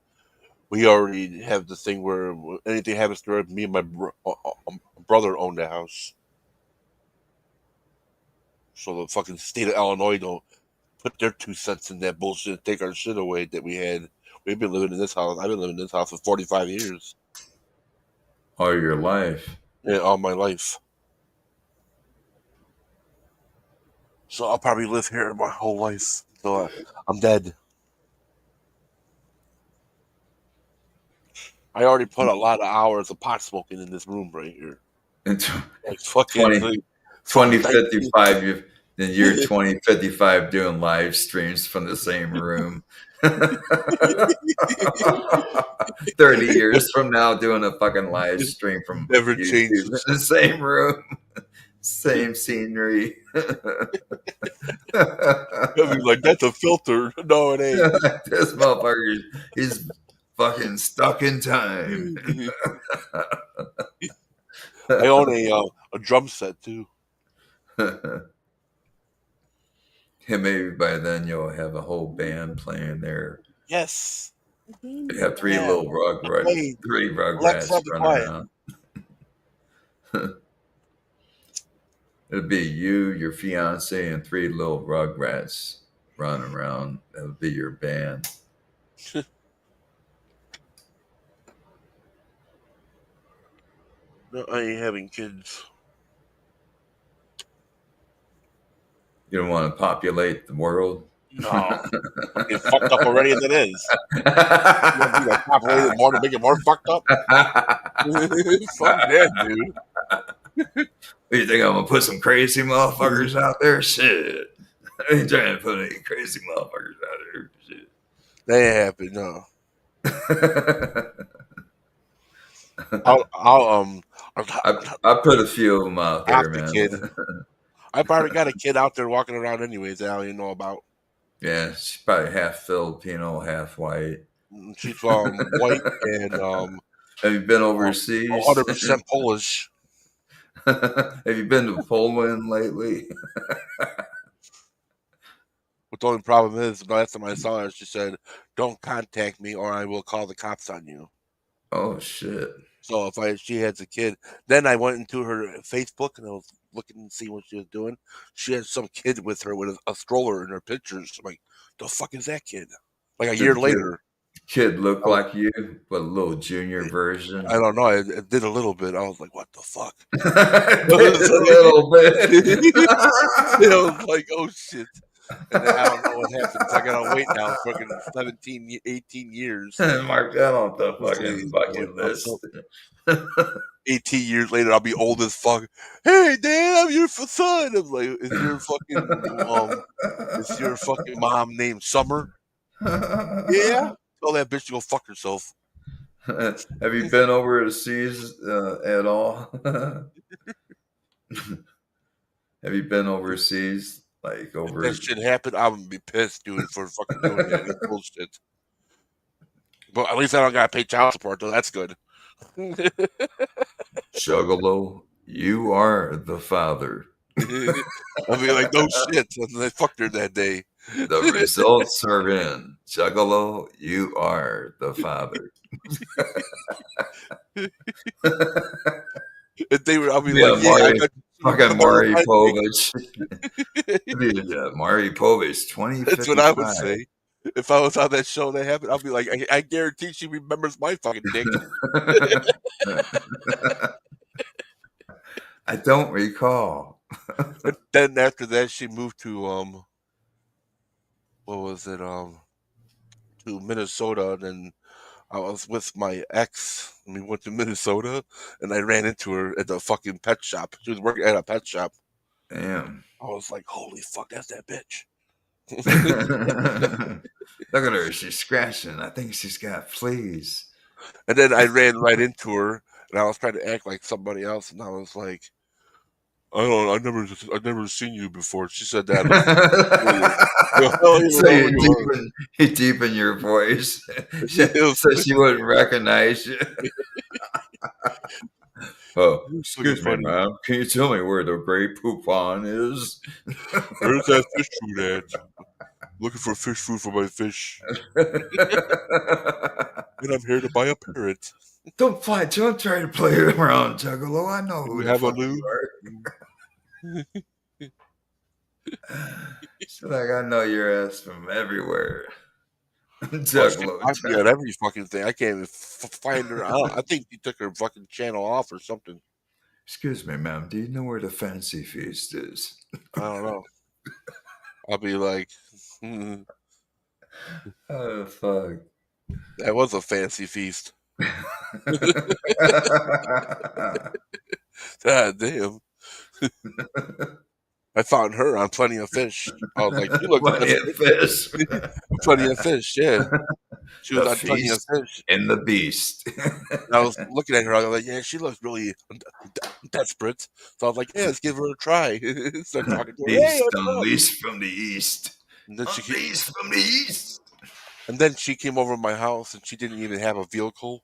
we already have the thing where anything happens to her, me and my brother own the house. So the fucking state of Illinois don't put their 2 cents in that bullshit and take our shit away that we had We've been living in this house. I've been living in this house for 45 years. All your life. Yeah, all my life. So I'll probably live here my whole life. So I'm dead. I already put a lot of hours of pot smoking in this room right here. Like fucking 2055, in year 2055 doing live streams from the same room. 30 years from now doing a fucking live stream from Never YouTube changes. in the same room. Same scenery. I'll be like, that's a filter. No, it ain't. This motherfucker, he's fucking stuck in time. I own a drum set too. Yeah, maybe by then you'll have a whole band playing there. Yes. You have three rugrats running around. It'd be you, your fiance, and 3 little rugrats running around. That would be your band. No, I ain't having kids. You don't want to populate the world? No. I'm getting fucked up already as it is. You want me to populate it more to make it more fucked up? Fuck that, dude. You think I'm gonna put some crazy motherfuckers out there? Shit. I ain't trying to put any crazy motherfuckers out there. Shit. That ain't happen, no. I put a few of them out there, man. Kid. I probably got a kid out there walking around anyways that I don't even know about. Yeah, she's probably half Filipino, half white. She's white and have you been overseas? 100% Polish. Have you been to Poland lately? But the only problem is, the last time I saw her, she said, "Don't contact me, or I will call the cops on you." Oh shit! So if she has a kid, then I went into her Facebook and I was looking and see what she was doing. She had some kid with her with a stroller in her pictures. I'm like, the fuck is that kid? Like a year later. Kid looked like you, but a little junior version. I don't know. It did a little bit. I was like, what the fuck? It did a little bit. I was like, oh shit. And then I don't know what happened. So I gotta wait now fucking 17, 18 years. Mark that on the fucking bucket list. 18 years later, I'll be old as fuck. Hey, Dad, I'm your son. I'm like, is your fucking mom named Summer? Yeah. Tell that bitch to go fuck herself. Have you been overseas at all? Have you been overseas? Like over if that shit happened, I'm gonna be pissed, dude, for fucking doing that bullshit. But at least I don't gotta pay child support, though. That's good. Juggalo, you are the father. I'll be like, no shit. And I fucked her that day. The results are in. Juggalo, you are the father. And they were, I'll be like, fucking Maury Povich. Maury Povich, 2055. That's what I would say. If I was on that show that happened, I'll be like, I guarantee she remembers my fucking dick. I don't recall. And then after that, she moved to what was it? To Minnesota. And then I was with my ex, and we went to Minnesota, and I ran into her at the fucking pet shop. She was working at a pet shop. Damn. I was like, holy fuck, that's that bitch. Look at her. She's scratching. I think she's got fleas. And then I ran right into her, and I was trying to act like somebody else, and I was like, I've never seen you before. She said that. So you deepen your voice so she wouldn't recognize you. Oh, excuse me, ma'am. Can you tell me where the Grey Poupon is? Where's that fish food at? Looking for fish food for my fish. And I'm here to buy a parrot. Don't try to play around, Juggalo. I know who the fuck you are. So like I know your ass from everywhere. Juggalo. I forget every fucking thing. I can't even find her. I think she took her fucking channel off or something. Excuse me, ma'am. Do you know where the fancy feast is? I don't know. I'll be like, Oh, fuck. that was a fancy feast. God damn. I found her on Plenty of Fish. I was like, she looks Plenty of fish. Plenty of Fish, yeah. She was The on Plenty of feast Fish. and the beast. And I was looking at her. I was like, yeah, she looks really desperate. So I was like, yeah, let's give her a try. Start talking to her. Hey, Beast what's up? unleashed from the east. And then Unleashed from the east. And then she came over to my house, and she didn't even have a vehicle.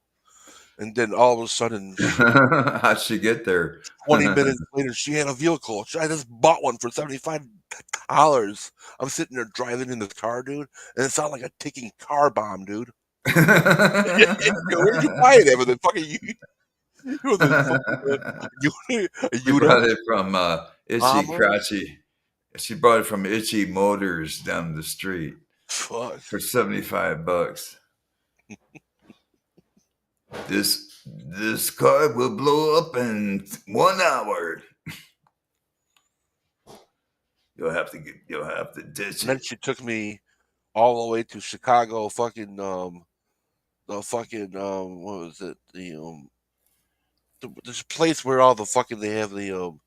And then all of a sudden, how'd she get there? 20 minutes later, she had a vehicle. I just bought one for $75. I'm sitting there driving in the car, dude, and it sounded like a ticking car bomb, dude. Where'd you buy it at? Fucking You brought it from Itchy Crotchy. She bought it from Itchy Motors down the street. Fuck. For $75. This car will blow up in 1 hour. You'll have to ditch it. And then she took me all the way to Chicago. Fucking the fucking what was it? This place where all the fucking they have the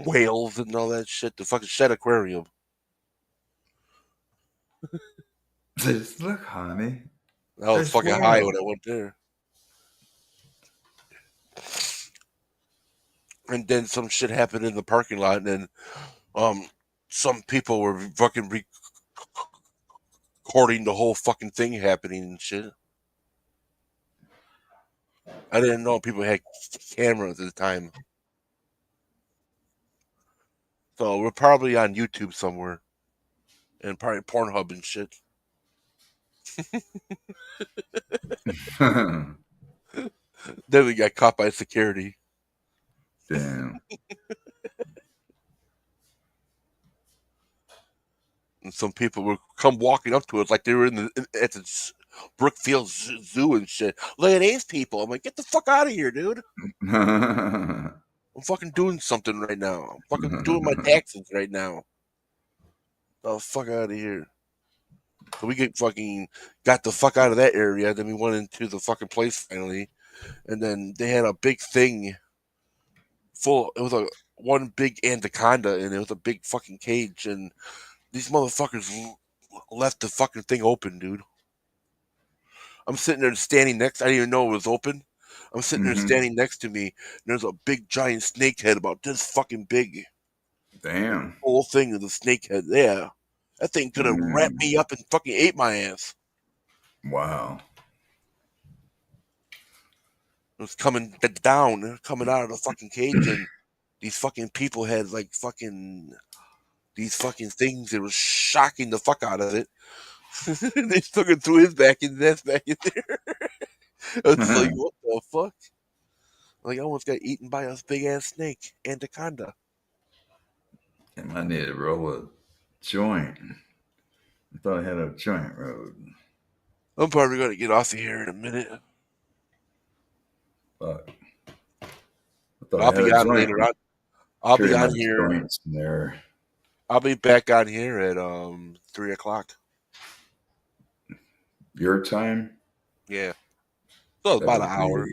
whales and all that shit. The fucking Shed Aquarium. Look, honey. I was fucking high when I went there. And then some shit happened in the parking lot, and then some people were fucking recording the whole fucking thing happening and shit. I didn't know people had cameras at the time. So we're probably on YouTube somewhere. And probably Pornhub and shit. Then we got caught by security. Damn. And some people would come walking up to us like they were at the Brookfield Zoo and shit. Look at these people. I'm like, get the fuck out of here, dude. I'm fucking doing something right now. I'm fucking doing my taxes right now. Oh, fuck out of here. So we got the fuck out of that area. Then we went into the fucking place finally. And then they had a big thing full. It was one big anaconda, and it was a big fucking cage. And these motherfuckers left the fucking thing open, dude. I'm sitting there standing next. I didn't even know it was open. I'm sitting there standing next to me. And there's a big giant snake head about this fucking big. Damn. The whole thing is a snake head. Yeah. That thing could have wrapped me up and fucking ate my ass. Wow. It was coming down, coming out of the fucking cage, and these fucking people had like these fucking things. It was shocking the fuck out of it. They took it through his back and that's back in there. I was like, what the fuck? Like, I almost got eaten by a big ass snake, anaconda. I need to roll a joint. I thought I had a joint road. I'm probably going to get off of here in a minute. Fuck. I'll be on later on. I'll be on here. I'll be back on here at 3 o'clock. Your time? Yeah. So about an hour.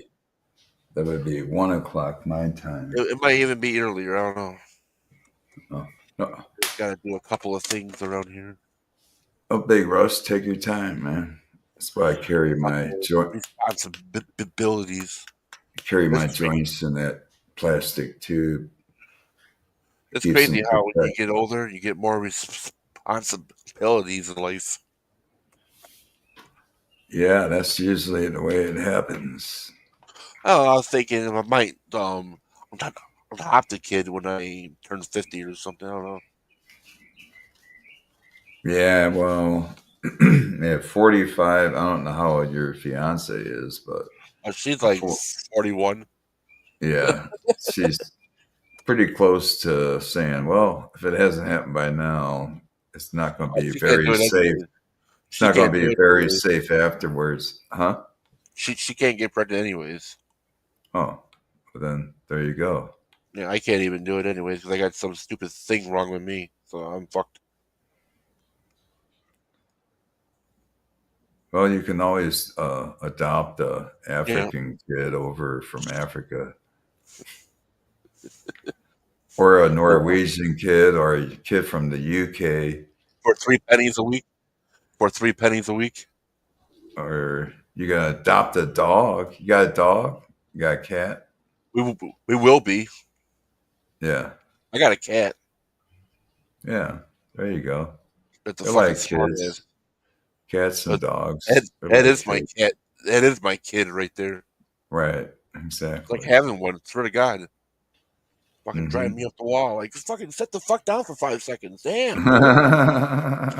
That would be 1 o'clock my time. It might even be earlier. I don't know. No. Just got to do a couple of things around here. Oh, Big Russ, take your time, man. That's why I carry my responsibilities. Carry my joints in that plastic tube. It's crazy how when you get older, you get more responsibilities in life. Yeah, that's usually the way it happens. Oh, I was thinking I might adopt a kid when I turn 50 or something. I don't know. Yeah, well, at 45, I don't know how old your fiance is, but she's like 41. Yeah, she's pretty close to saying, well, if it hasn't happened by now, it's not going to be very safe. It's not going to be very safe afterwards, huh? She can't get pregnant anyways. Oh, well then there you go. Yeah, I can't even do it anyways because I got some stupid thing wrong with me, so I'm fucked. Well, you can always adopt a African kid over from Africa, or a Norwegian kid, or a kid from the UK for 3 pennies a week. For 3 pennies a week. Or you gotta adopt a dog. You got a dog? You got a cat? We will be. Yeah. I got a cat. Yeah. There you go. It's a They're fucking like kids. Cats and dogs. That is my cat. That is my kid right there. Right. Exactly. It's like having one. Swear to God. Fucking driving me up the wall. Like, just fucking sit the fuck down for 5 seconds. Damn.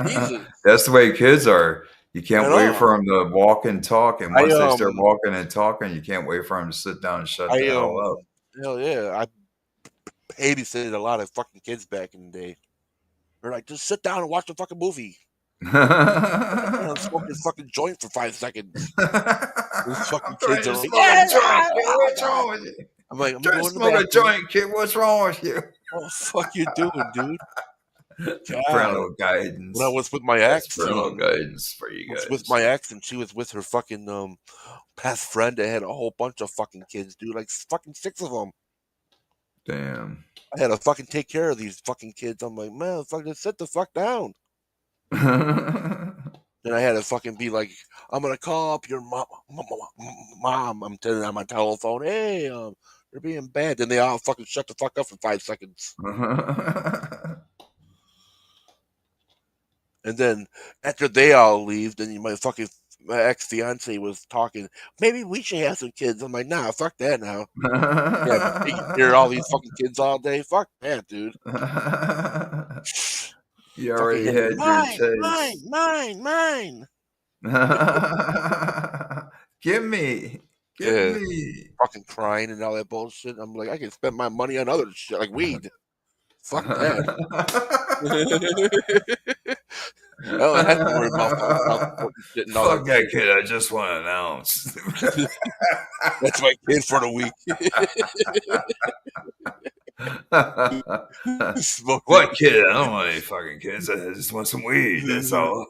Jesus. That's the way kids are. You can't wait for them to walk and talk. And once they start walking and talking, you can't wait for them to sit down and shut the hell up. Hell yeah. I babysitted a lot of fucking kids back in the day. They're like, just sit down and watch the fucking movie. I'm smoking fucking joint for 5 seconds. These fucking kids are like, what's wrong with you? I'm like, I'm going to smoke a joint, kid. What's wrong with you? What the fuck you doing, dude? Parental guidance. When I was with my ex, parental guidance for you guys. With my ex, and she was with her fucking past friend that had a whole bunch of fucking kids, dude. Like fucking 6 of them. Damn. I had to fucking take care of these fucking kids. I'm like, man, fucking sit the fuck down. Then I had to fucking be like, I'm gonna call up your mom. I'm telling her on my telephone, hey, you're being bad. Then they all fucking shut the fuck up for 5 seconds. And then after they all leave, then my ex-fiance was talking, maybe we should have some kids. I'm like, nah, fuck that now. Yeah, you hear all these fucking kids all day. Fuck that, dude. You already had your taste. Mine. Give me. Fucking crying and all that bullshit. I'm like, I can spend my money on other shit like weed. Fuck that. I don't have to worry about shit and all Fuck that kid. I just want an ounce. That's my kid for the week. What kid? I don't want any fucking kids. I just want some weed. That's all.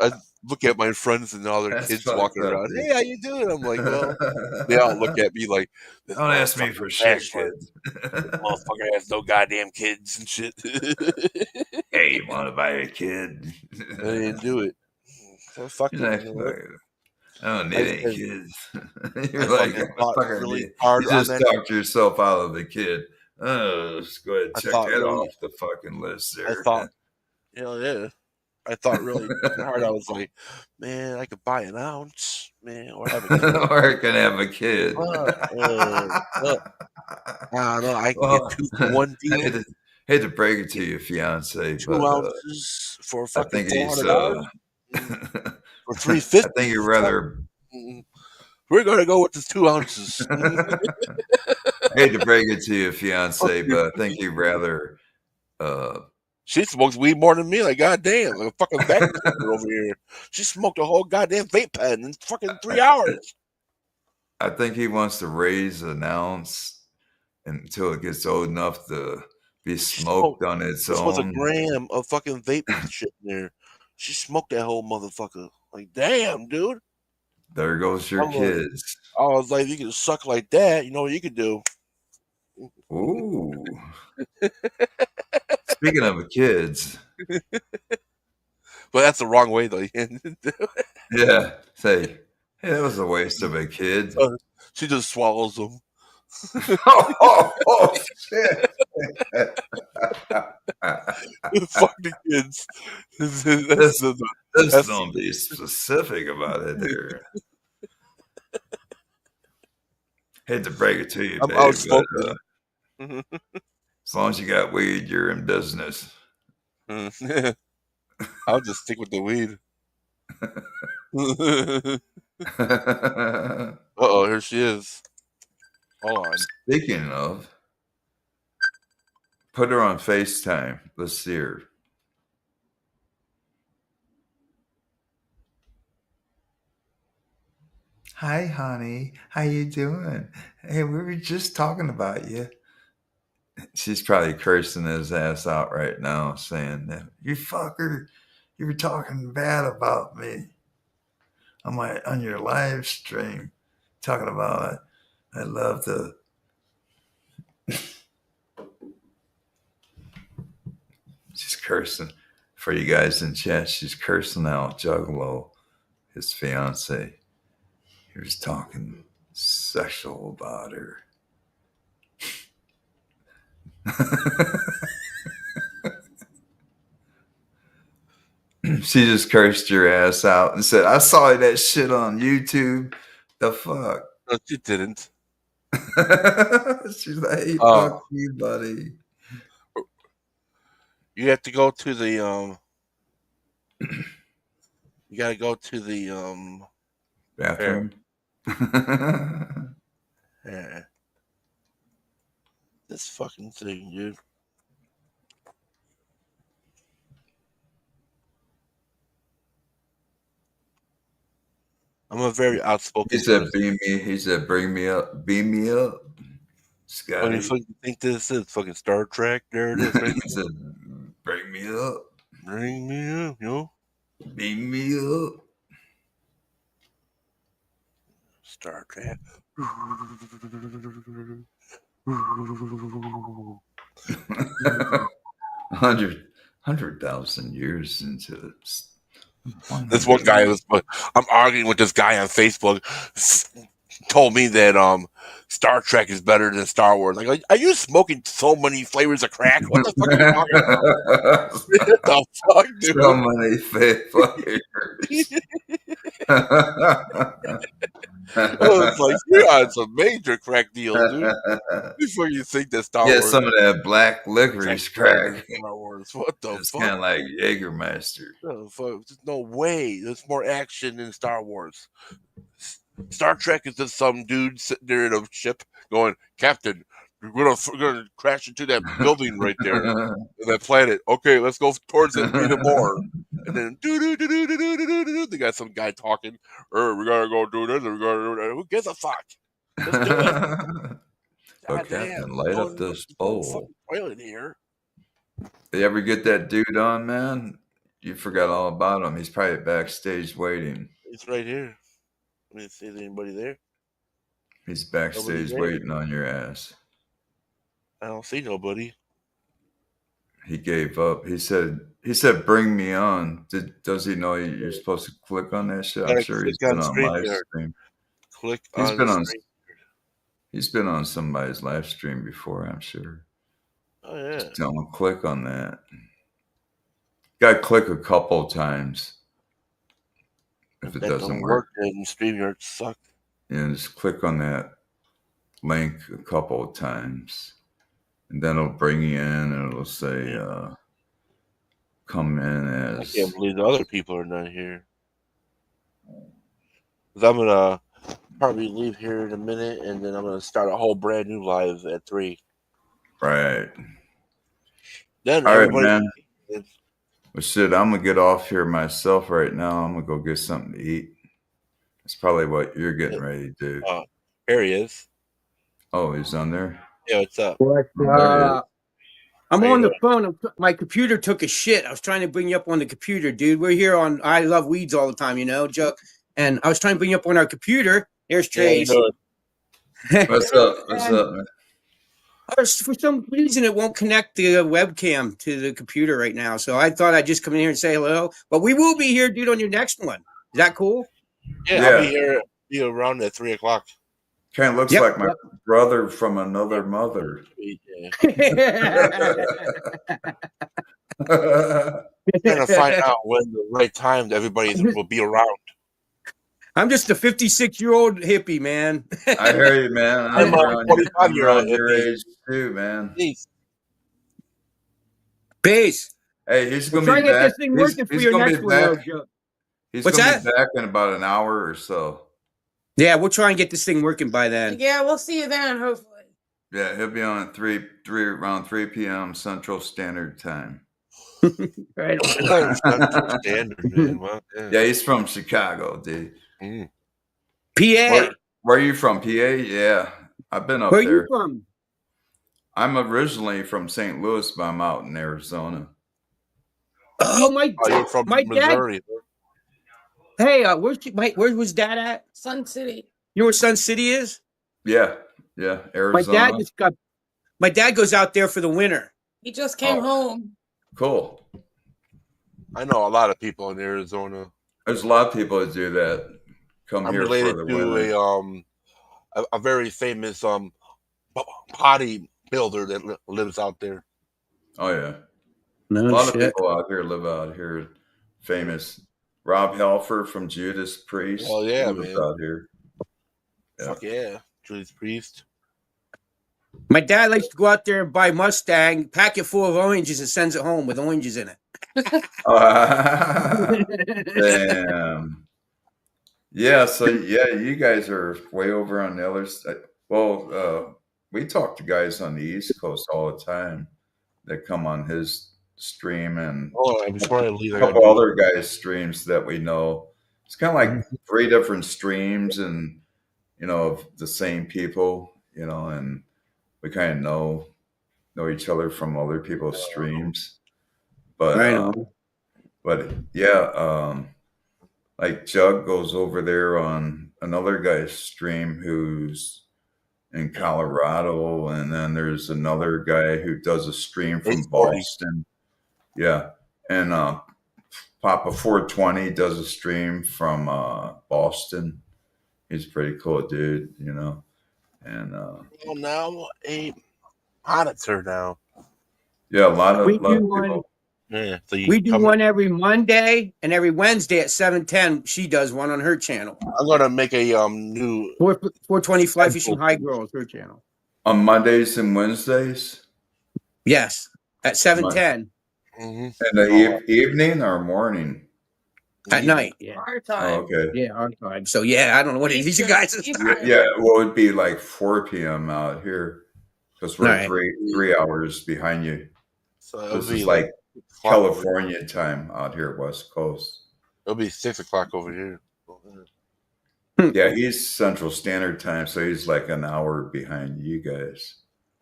I look at my friends and all their kids walking around. Hey, how you doing? I'm like, well, they all look at me like, don't ask me for shit, kid. Motherfucker has no goddamn kids and shit. Hey, you want to buy a kid? I didn't do it. So fuck it. I don't need any kids. You're like, really hard. You just talked yourself out of the kid. Oh, let's go ahead and check that off the fucking list there. I thought really hard. I was like, man, I could buy an ounce, man, or have a kid. Or I can have a kid. I don't know. I can get 2 for 1 deal. Hate to break it to you, fiance, 2 but ounces for fucking $400. For $350. I think you'd rather. We're gonna go with the 2 ounces. I hate to break it to you, fiance, but I think you'd rather. She smokes weed more than me. Like, goddamn, like a fucking vacuum over here. She smoked a whole goddamn vape pen in fucking 3 hours. I think he wants to raise an ounce until it gets old enough to be smoked on its own. This was a gram of fucking vape shit in there. She smoked that whole motherfucker. Like, damn, dude. There goes your kids. I was like, you can suck like that. You know what you could do? Ooh. Speaking of kids. But that's the wrong way, though. Yeah. Say, hey, that was a waste of a kid. She just swallows them. oh, shit. Fuck the kids. Let's don't be specific about it there. Hate to break it to you, I'm babe, outspoken. As long as you got weed, you're in business. I'll just stick with the weed. Uh-oh, here she is. Hold on. Speaking of, put her on FaceTime. Let's see her. Hi, honey. How you doing? Hey, we were just talking about you. She's probably cursing his ass out right now, saying that you fucker, you were talking bad about me on your live stream, talking about I love the. She's cursing for you guys in chat. She's cursing out Juggalo, his fiance. He was talking sexual about her. She just cursed your ass out and said, I saw that shit on YouTube. The fuck? No, she didn't. She's like, hey, fuck you, buddy. You have to go to the you gotta go to the bathroom. Yeah. This fucking thing, dude. I'm a very outspoken. He said, "Beam me." He said, "Bring me up, beam me up." Scotty. What do you fucking think this is? Fucking Star Trek? There it is. Right. He said, "Bring me up, bring me up, yo. Beam me up." Star Trek. 100,000 years into this. This one guy was. I'm arguing with this guy on Facebook. Told me that Star Trek is better than Star Wars. Like, are you smoking so many flavors of crack? What the fuck are you talking about? What the fuck, dude? So many flavors. I was like, you're on some major crack deals, dude. Before you think that Star Wars. Yeah, some of that black licorice crack. Star Wars. What the it's fuck? It's kind of like Jägermeister. There's no way. There's more action in Star Wars. Star Trek is just some dude sitting there in a ship going, Captain, we're gonna crash into that building right there, that planet. Okay, let's go towards it even more. And then they got some guy talking. We gotta go do this. We gotta do that. Who gives a fuck? Let's do it. Oh, Captain, light up this bowl. Toilet here. Did you ever get that dude on, man? You forgot all about him. He's probably backstage waiting. He's right here. Let me see if anybody there. He's backstage waiting on your ass. I don't see nobody. He gave up. He said, bring me on. Does he know you're supposed to click on that shit? I'm sure he's been on live stream. Click on stream. He's been on somebody's live stream before, I'm sure. Oh, yeah. Just tell him, click on that. Got to click a couple times. If it doesn't work, then StreamYard sucks. Yeah, just click on that link a couple of times. And then it'll bring you in and it'll say, come in as. I can't believe the other people are not here. Because I'm going to probably leave here in a minute and then I'm going to start a whole brand new live at 3. Right. Then all right, man. Well, shit, I'm going to get off here myself right now. I'm going to go get something to eat. That's probably what you're getting ready to do. Here he is. Oh, he's on there? Yeah, what's up? I'm on the phone. My computer took a shit. I was trying to bring you up on the computer, dude. We're here on I Love Weeds all the time, you know, Chuck. And I was trying to bring you up on our computer. There's Trace. What's up? What's up, man? For some reason, it won't connect the webcam to the computer right now. So I thought I'd just come in here and say hello. But we will be here, dude, on your next one. Is that cool? Yeah. I'll be here. Be around at 3 o'clock. Kind of looks like my brother from another mother. Yeah. Trying to find out when the right time everybody will be around. I'm just a 56-year-old hippie, man. I hear you, man. I'm a 45-year-old your age too, man. Base. Hey, he's going to be back. This thing working for your next one, Joe. He's going to be back in about an hour or so. Yeah, we'll try and get this thing working by then. Yeah, we'll see you then, hopefully. Yeah, he'll be on at around 3 p.m. Central Standard Time. Right. Central Standard, man. Well, yeah, he's from Chicago, dude. PA. Where are you from? PA? Yeah, I've been up Where are there. you from? I'm originally from St. Louis, but I'm out in Arizona. Oh, you're from my Missouri. Dad. Hey, where was Dad at? Sun City. You know where Sun City is? Yeah, Arizona. My dad goes out there for the winter. He just came home. Cool. I know a lot of people in Arizona. There's a lot of people that do that. I'm here related for the to winter. a very famous potty builder that lives out there. Oh yeah, No a lot shit. of people out here live out here. Famous Rob Halford from Judas Priest. Oh yeah, he lives man. out here. Yeah. Fuck yeah, Judas Priest. My dad likes to go out there and buy Mustang, pack it full of oranges, and sends it home with oranges in it. Damn. Yeah, so yeah, you guys are way over on the other side. Well, we talk to guys on the East Coast all the time that come on his stream and Before I leave, a couple other guys' streams that we know. It's kind of like 3 different streams and, of the same people, and we kind of know each other from other people's streams. But, yeah, like Jug goes over there on another guy's stream who's in Colorado, and then there's another guy who does a stream from Boston. Yeah, and Papa 420 does a stream from Boston. He's a pretty cool dude, And now a monitor now. Yeah, a lot of people. Yeah, so we do one every Monday and every Wednesday at 7:10. She does one on her channel. I'm gonna make a new 420 Fly Fishing High Girls, her channel. On Mondays and Wednesdays? Yes, at 7:10. In the evening or morning? At night. Yeah. Our time. Oh, okay. Yeah, our time. So yeah, I don't know what it is. You guys. Yeah, well, it'd be like 4 p.m. out here because we're 3 hours behind you. So this is like California time out here, West Coast. It'll be 6 o'clock over here. Yeah, he's Central Standard Time, so he's like an hour behind you guys.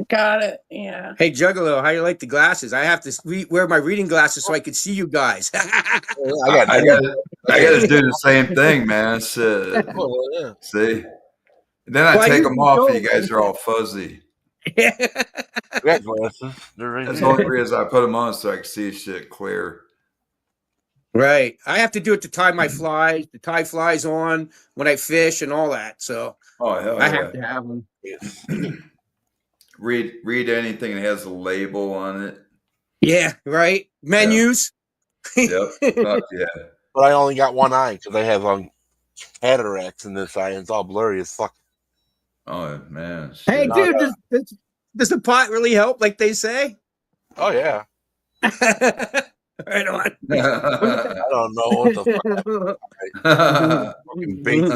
Got it. Yeah. Hey, Juggalo, how you like the glasses? I have to wear my reading glasses so I can see you guys. I got to do the same thing, man. See? And then I take them off, and you guys are all fuzzy. Got glasses. That's the only reason I put them on so I can see shit clear. Right. I have to do it to tie my flies, to tie flies on when I fish and all that. So I have to have them. Read anything that has a label on it. Yeah, right. Menus. Yeah. Yep. Yeah. But I only got one eye because I have cataracts in this eye and it's all blurry as fuck. Oh man. Shit. Hey dude, does the pot really help like they say? Oh yeah. Right on. I don't know what the fuck. Fucking bait.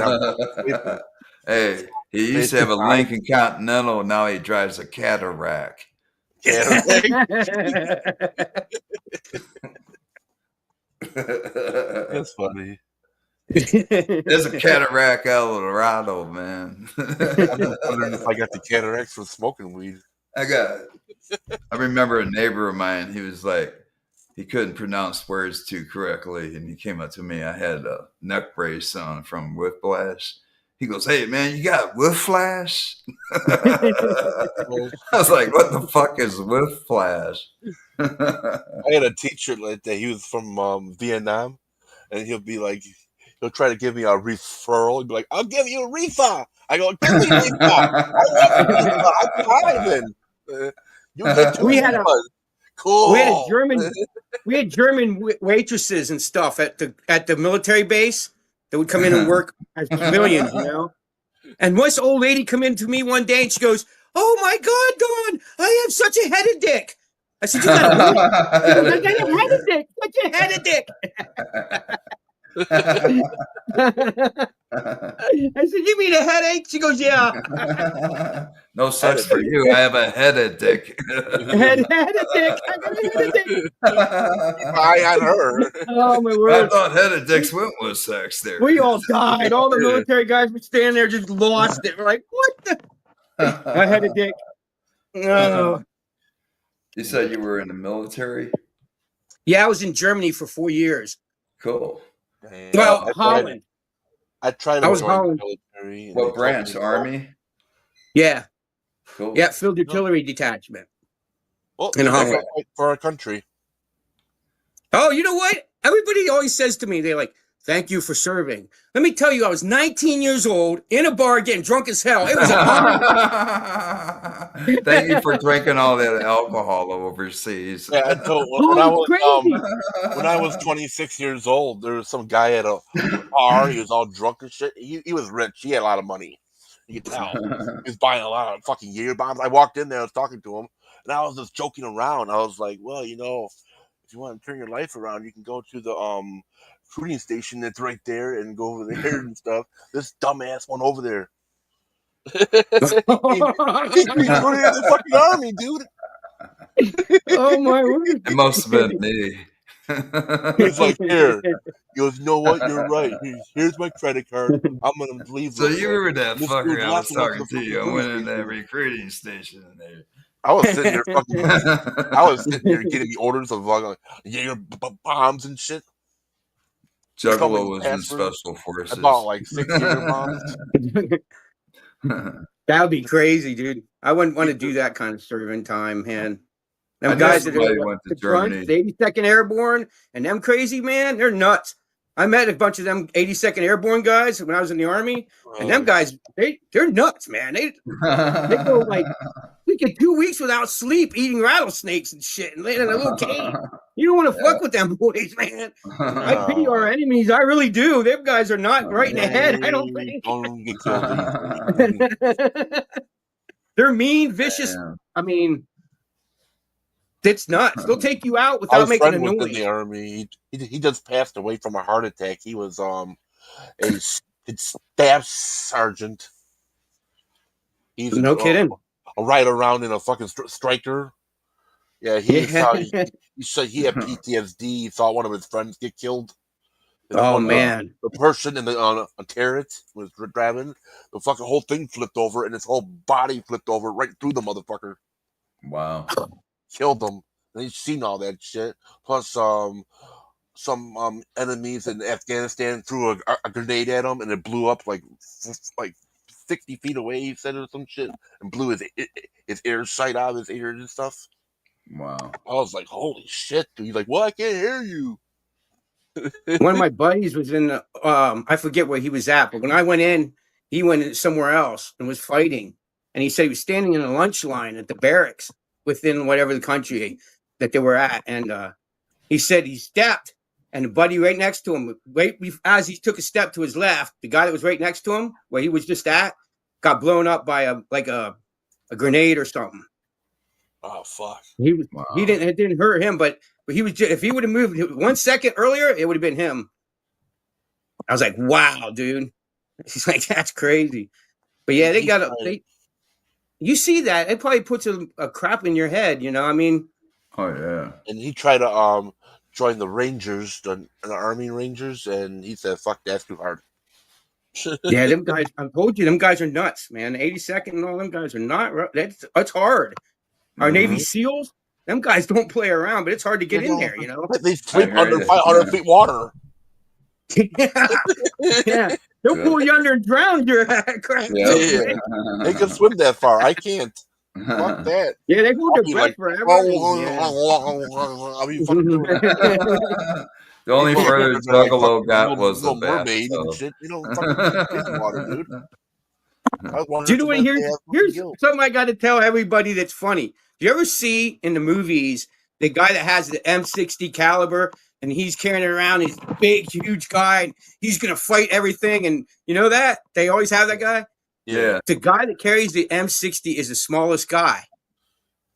Hey, he used to have a Lincoln Continental. Now he drives a Cadillac. That's funny. There's a Cadillac Eldorado, man. I'm wondering if I got the cataracts from smoking weed. I remember a neighbor of mine. He was like, he couldn't pronounce words too correctly, and he came up to me. I had a neck brace on from Whiplash. He goes, "Hey man, you got Whiplash?" I was like, "What the fuck is Whiplash?" I had a teacher like that. He was from Vietnam, and he'll be like, he'll try to give me a referral. He'll be like, "I'll give you a reefer." I go, "Give me a reefer." I'm driving. You get two cool. We had German waitresses and stuff at the military base that would come in and work as civilians, And this old lady come in to me one day and she goes, "Oh my God, Dawn, I have such a head of dick." I said, "You got a what?" She goes, "I got a head of dick, such a head of dick." I said, "You mean a headache?" She goes, "Yeah." No sex for you. I have a headed dick. Head a dick. I got a head a dick. Eye on her. Oh my I word! thought headed dicks went with sex there. We all died. All the military guys were standing there, just lost it. We're like, what the? I had a dick. No. You said you were in the military? Yeah, I was in Germany for 4 years. Cool. Well, Holland. I tried to I was join Holland. the military. What branch? Army? Yeah. Cool. Yeah, field artillery detachment. Well, in Holland. for our country. Oh, you know what? Everybody always says to me, they're like, thank you for serving. Let me tell you, I was 19 years old in a bar getting drunk as hell. It was an honor. Thank you for drinking all that alcohol overseas. Yeah, when I was 26 years old, there was some guy at a bar. He was all drunk and shit. He was rich. He had a lot of money. You could tell. He was buying a lot of fucking Jaeger bombs. I walked in there. I was talking to him, and I was just joking around. I was like, well, you know, if you want to turn your life around, you can go to the shooting station that's right there and go over there and stuff. This dumbass went over there. He's recruited in the fucking army, dude. Oh my word! It must have been me. He's like, here. He goes, you know what? You're right. Here's my credit card. I'm gonna leave. So you were that This fucker dude's I was laughing up talking the to you. I fucking went in police that recruiting station and they. I was sitting there fucking. I was sitting there getting the orders of Jaeger bombs and shit. Juggalo was in special forces. I bought like 6 Jaeger bombs. That would be crazy, dude. I wouldn't want to do that kind of serving time, man. Them guys that went to Germany. The 82nd Airborne and them crazy, man, they're nuts. I met a bunch of them 82nd Airborne guys when I was in the Army, and them guys, they're nuts, man. They go like we get 2 weeks without sleep, eating rattlesnakes and shit, and laying in a little cave. You don't want to fuck with them boys, man. I pity our enemies. I really do. Them guys are not right in the head. I don't think. They're mean, vicious. I mean, it's nuts. They'll take you out without making a noise. In the army, he just passed away from a heart attack. He was a staff sergeant. He's no kidding. A ride around in a fucking striker. Yeah, he said he had PTSD. He saw one of his friends get killed. Oh man! The person in the a carrot was driving. The fucking whole thing flipped over, and his whole body flipped over right through the motherfucker. Wow! Killed them. And he's seen all that shit. Plus, some enemies in Afghanistan threw a grenade at him, and it blew up like 60 feet away. He said or some shit, and blew his ear sight out of his ears and stuff. Wow! I was like, holy shit, dude. He's like, well, I can't hear you. One of my buddies was in I forget where he was at, but when I went in, he went somewhere else and was fighting. And he said he was standing in a lunch line at the barracks within whatever the country that they were at. And he said he stepped, and the buddy right next to him, as he took a step to his left, the guy that was right next to him, where he was just at, got blown up by a grenade or something. Oh fuck! It didn't hurt him, but he was if he would have moved 1 second earlier, it would have been him. I was like, wow, dude. He's like, that's crazy. But yeah, you see that it probably puts a crap in your head, you know. I mean, oh yeah. And he tried to join the Rangers, the Army Rangers, and he said, "Fuck, that's too hard." Yeah, them guys. I told you, them guys are nuts, man. 82nd and all them guys are not. That's hard. Our Navy SEALs, them guys don't play around, but it's hard to get in there, you know. They sleep under 500 feet water. Yeah. They'll pull you under and drown your crap. Yeah. They can swim that far. I can't. Fuck that. Yeah, they hold their breath forever. I'll be fucking the only further Juggalo got was the mermaid and shit. You know, fucking water, dude. Do you know what? Here's something I got to tell everybody that's funny. Do you ever see in the movies the guy that has the M60 caliber and he's carrying it around? He's a big, huge guy. And he's gonna fight everything, and you know that they always have that guy. Yeah, the guy that carries the M60 is the smallest guy.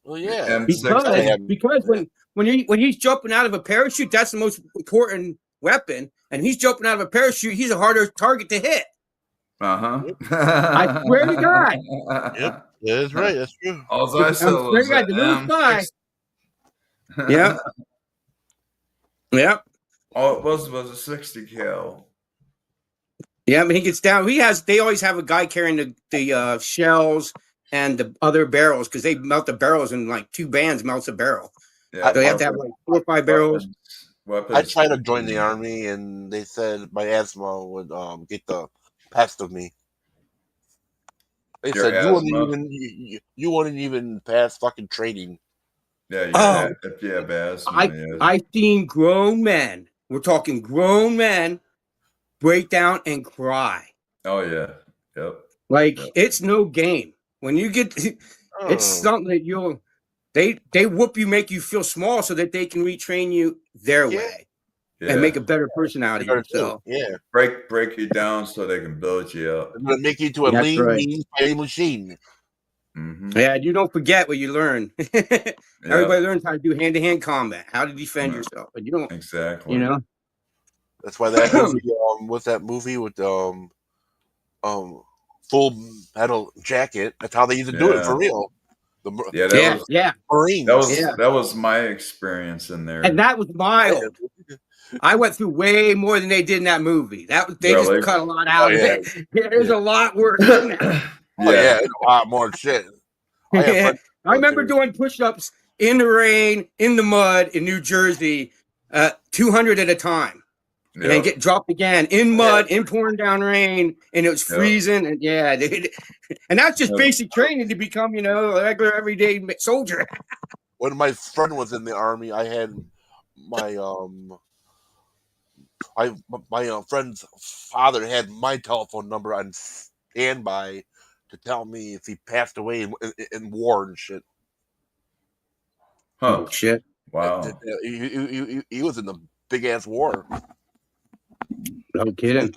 Well, yeah, because when he's jumping out of a parachute, that's the most important weapon. And he's jumping out of a parachute. He's a harder target to hit. I swear to God. Yep, that's right. That's true. All I said I'm swear was to God, the little guy. M60. Yep. Yep. All it was a 60 cal. Yeah, but he gets down. They always have a guy carrying the shells and the other barrels because they melt the barrels in like 2 bands melts a barrel. Yeah, They have to have like 4 or 5 barrels. I tried to join the army, and they said my asthma would get the best of me. They said you wouldn't even pass fucking training. Yeah, if you have asthma. I've seen grown men. We're talking grown men break down and cry. Oh yeah, yep. Like it's no game. When you get, it's something that they whoop you, make you feel small, so that they can retrain you their way and make a better person out of yourself. Yeah, break you down so they can build you up. They're gonna make you into a lean fighting machine. Yeah, you don't forget what you learn. Everybody learns how to do hand-to-hand combat, how to defend yourself, but you don't exactly. You know, that's why that movie. What's that movie with Full Metal Jacket? That's how they used to do it for real. Marines. That was my experience in there, and that was mild. I went through way more than they did in that movie. They just cut a lot out of it. There's a lot worse than that. A lot more shit. I remember doing push-ups in the rain, in the mud, in New Jersey, 200 at a time. And then get dropped again in mud, in pouring down rain, and it was freezing. And and that's just basic training to become, a regular everyday soldier. When my friend was in the army, I had my friend's father had my telephone number on standby to tell me if he passed away in war and shit. Oh shit! Wow. He was in the big ass war. No kidding.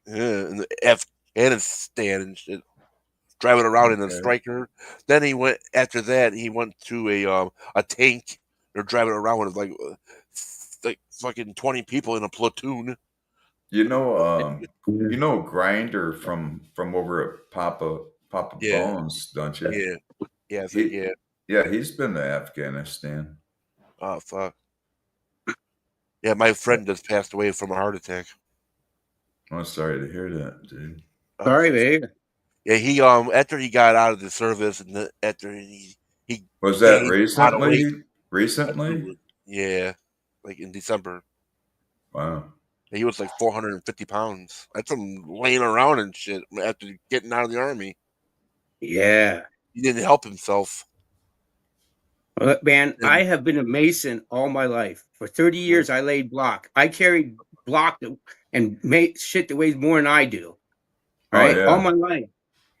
In the Afghanistan and shit, driving around in a striker. Then he went. After that, he went to a tank. They're driving around with like fucking 20 people in a platoon. Grinder from over at Papa Bones, don't you? Yeah. Yeah, he's been to Afghanistan. Oh fuck. Yeah, my friend just passed away from a heart attack. I'm sorry to hear that, dude. Sorry, babe. Yeah, he after he got out of the service and after he was that recently? Recently? Yeah, like in December. Wow. He was like 450 pounds. That's him laying around and shit after getting out of the army. Yeah. He didn't help himself. Man, I have been a Mason all my life. For 30 years, I laid block. I carried block and made shit that weighs more than I do. Right? All my life.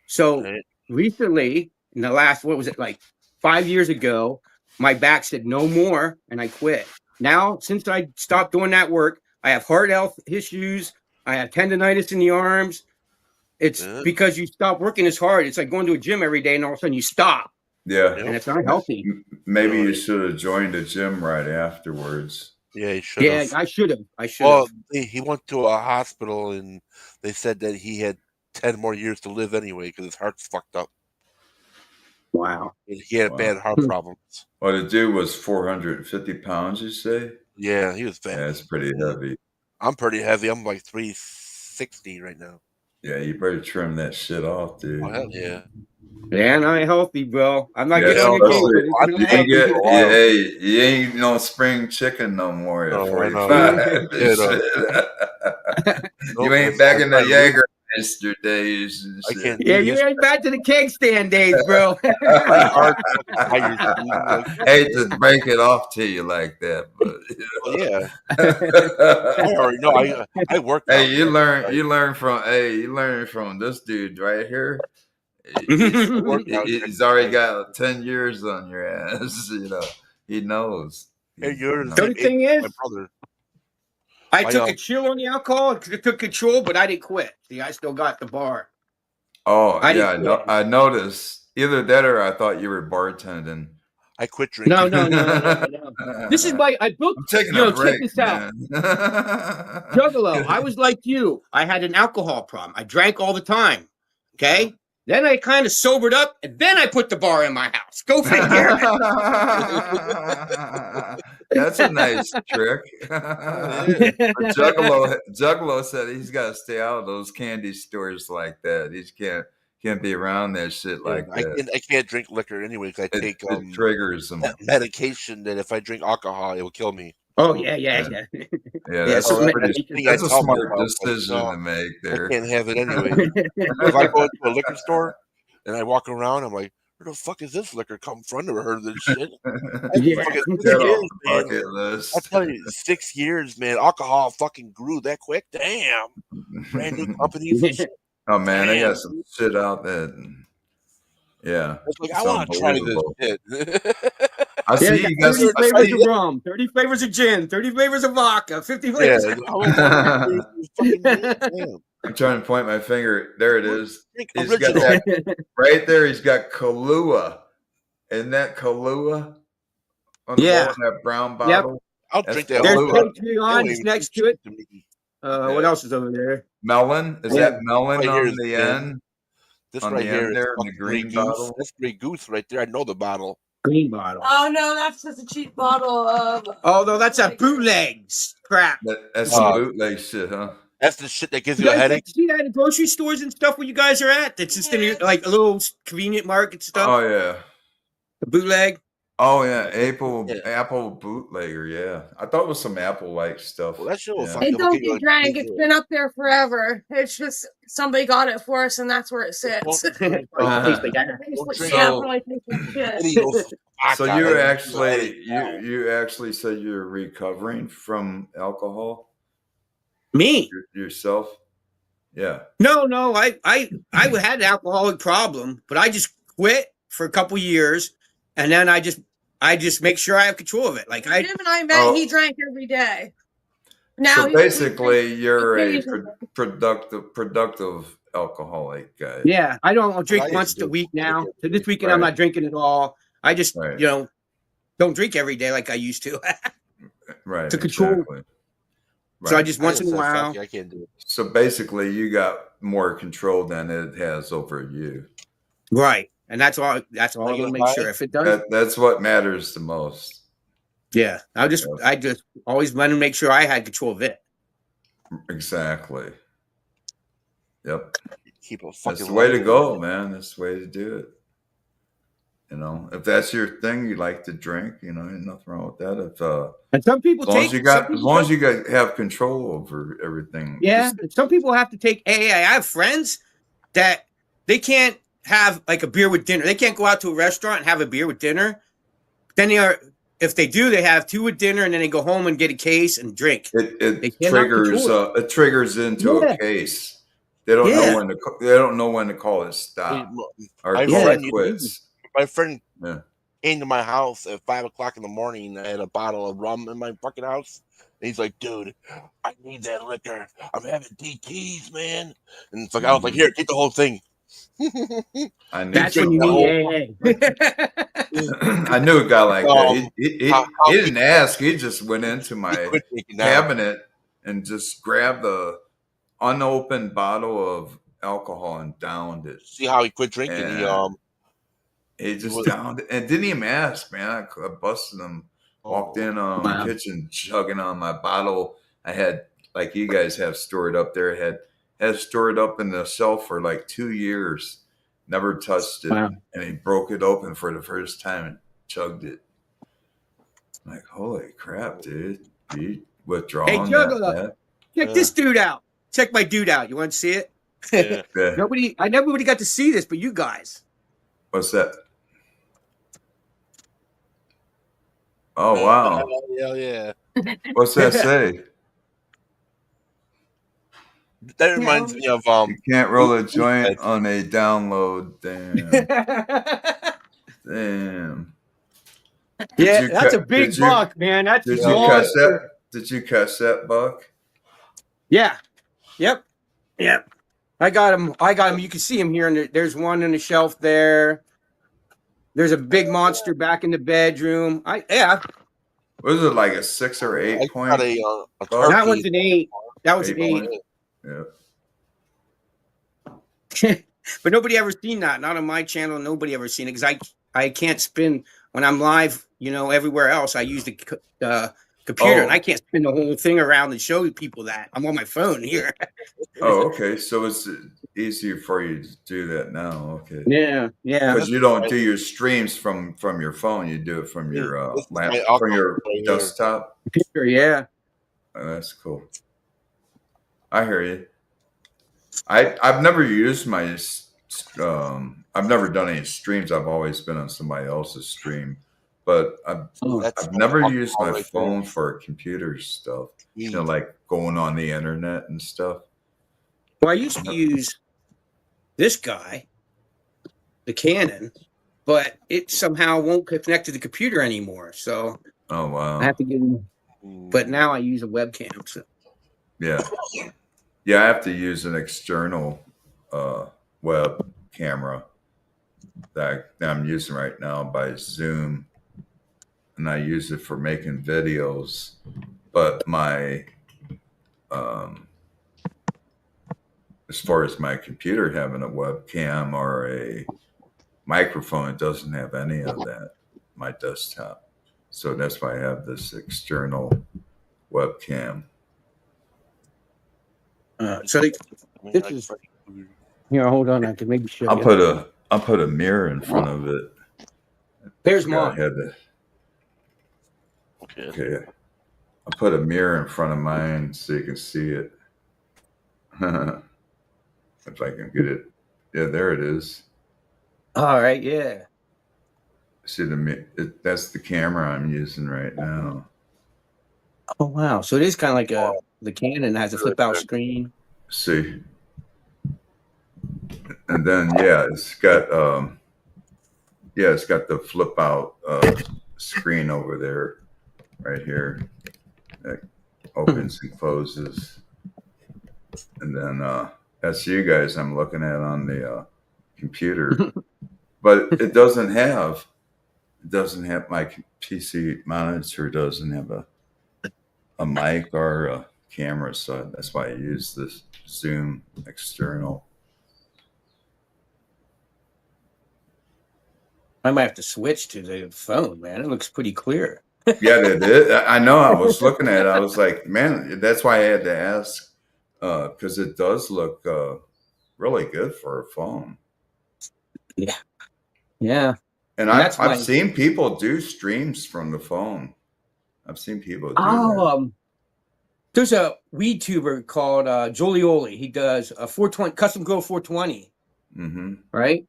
So recently, in the last, like 5 years ago, my back said no more and I quit. Now, since I stopped doing that work, I have heart health issues. I have tendonitis in the arms. It's because you stop working as hard. It's like going to a gym every day and all of a sudden you stop. Yeah. And it's not healthy. Maybe you should have joined a gym right afterwards. Yeah, he should have. Yeah, I should have. Well, he went to a hospital and they said that he had 10 more years to live anyway because his heart's fucked up. Wow. He had bad heart problems. Well, the dude was 450 pounds, you say? Yeah, he was fat. Yeah, it's pretty heavy. I'm pretty heavy. I'm like 360 right now. Yeah, you better trim that shit off, dude. Oh, hell yeah. Man, I'm healthy, bro. I'm not getting on your game. You ain't no spring chicken no more at 45. You ain't back in the Jaeger days. And shit. Yeah, you ain't back to the keg stand days, bro. Hate to break it off to you like that, but I already know. I worked. Hey, you learn from this dude right here. He's already got 10 years on your ass. He knows. Hey, the only thing is, my brother. I took a chill on the alcohol. I took control, but I didn't quit. See, I still got the bar. Oh, I noticed. Either that or I thought you were bartending. I quit drinking. No. This is I built. I'm taking a break, check this out. man. Juggalo, I was like you. I had an alcohol problem. I drank all the time. Okay. Then I kind of sobered up, and then I put the bar in my house. Go figure. That's a nice trick. Juggalo said he's got to stay out of those candy stores like that. He can't be around that shit like that. I can't drink liquor anyway because I take it triggers him. medication that if I drink alcohol, it will kill me. Oh yeah. Yeah, that's a smart decision to make there. I can't have it anyway. If I go into a liquor store and I walk around, I'm like, where the fuck is this liquor come from? Never heard of this shit. I tell you, 6 years, man. Alcohol fucking grew that quick. Damn. Brand new companies and shit. Oh man, I got some shit out there. Yeah, it's like I want to try this shit. I see you got 30 flavors of rum, 30 flavors of gin, 30 flavors of vodka, 50 flavors. I'm trying to point my finger. There it is. He's got that right there. He's got Kahlua. Isn't that Kahlua? On the bottom of that brown bottle. Yep. I'll drink that. There's Patreon next to it. What else is over there? Melon? Is that melon right on the end? This on right the here end there is in the green bottle. That's Grey Goose right there. I know the bottle. Green bottle. Oh no, that's just a cheap bottle of. Oh no, that's a bootlegs crap. That's some bootleg shit, huh? That's the shit that gives you a headache. See that in grocery stores and stuff where you guys are at? That's just in like a little convenient market stuff. Oh yeah, the bootleg. Oh yeah, Apple bootlegger. Yeah, I thought it was some Apple-like stuff. Well, that shit will It don't get drank. It's been up there forever. It's just somebody got it for us, and that's where it sits. So you actually said you're recovering from alcohol? Me? Yourself? Yeah. No. I had an alcoholic problem, but I just quit for a couple years, and then I just make sure I have control of it. Like Jim and I met, he drank every day. Now so basically, you're a productive alcoholic guy. Yeah, I don't drink once a week now. So this weekend I'm not drinking at all. I just don't drink every day like I used to. Right. To control. Exactly. So I just once in a while. I can't do it. So basically, you got more control than it has over you. Right. And that's all I'm gonna make sure. If it does, that's what matters the most. Yeah, I just always want to make sure I had control of it. Exactly. Yep. That's the way to go, man. That's the way to do it. You know, if that's your thing, you like to drink. You know, ain't nothing wrong with that. And some people as long as you have control over everything. Yeah, some people have to take AA. I have friends that they can't have like a beer with dinner. They can't go out to a restaurant and have a beer with dinner. Then if they do, they have two with dinner and then they go home and get a case and drink. It triggers into a case. They don't know when to call it stop or call it quits. My friend came to my house at 5 o'clock in the morning. I had a bottle of rum in my fucking house. And he's like, dude, I need that liquor. I'm having DTs, man. And it's like, I was like, here, get the whole thing. That's when you need I knew a guy like that. He didn't ask. He just went into my cabinet and just grabbed the unopened bottle of alcohol and downed it. See how he quit drinking? And he just downed it and didn't even ask, man. I busted him. Walked in the kitchen, chugging on my bottle. I had, like you guys have stored up there, had stored up in the shelf for like 2 years, never touched it. Wow. And he broke it open for the first time and chugged it. I'm like, holy crap, dude. You withdrawing? Hey, Juggalo, check this dude out. Check my dude out. You want to see it? Yeah. I never got to see this, but you guys. What's that? Oh, wow. Yeah. What's that say? That reminds me of you can't roll a joint on a download. Damn. Yeah, that's a big buck, man. That's did you catch that? Did you catch that buck? Yeah. Yep. I got him. You can see him here, and there's one on the shelf there. There's a big monster back in the bedroom. Yeah. What is it, like a 6 or 8 I point? got a That turkey. one's an 8. That was 8 an 8. point? Yeah. But nobody ever seen that. Not on my channel. Nobody ever seen it because I can't spin when I'm live. You know, everywhere else I use the computer, and I can't spin the whole thing around and show people that. I'm on my phone here. Oh, okay. So it's easier for you to do that now. Okay. Yeah. Because you don't do your streams from your phone. You do it from your from your desktop. Computer, yeah. Oh, that's cool. I hear you. I've never used my I've never done any streams. I've always been on somebody else's stream, but I've never used my phone for computer stuff. You know, like going on the internet and stuff. Well, I used to use this guy, the Canon, but it somehow won't connect to the computer anymore. So wow, I have to get. But now I use a webcam. So. Yeah, I have to use an external web camera that I'm using right now by Zoom, and I use it for making videos. But my as far as my computer having a webcam or a microphone, it doesn't have any of that, my desktop. So that's why I have this external webcam. So this is here. Hold on, I can maybe show I'll you. put a mirror in front of it. There's mine. Okay. I'll put a mirror in front of mine so you can see it. If I can get it. Yeah, there it is. All right, yeah. See that's the camera I'm using right now. Oh wow! So it is kind of like the Canon has a flip out screen. See, and then it's got the flip out screen over there, right here, that opens and closes, and then that's you guys I'm looking at on the computer, but it doesn't have my PC monitor doesn't have a mic or a camera, so that's why I use this Zoom external. I might have to switch to the phone, man. It looks pretty clear. Yeah, it is. I know. I was looking at it. I was like, man, that's why I had to ask, because it does look really good for a phone. Yeah. And I've seen people do streams from the phone. I've seen people do that. There's a weed tuber called Jolioli. He does a 420 custom grow 420. Right?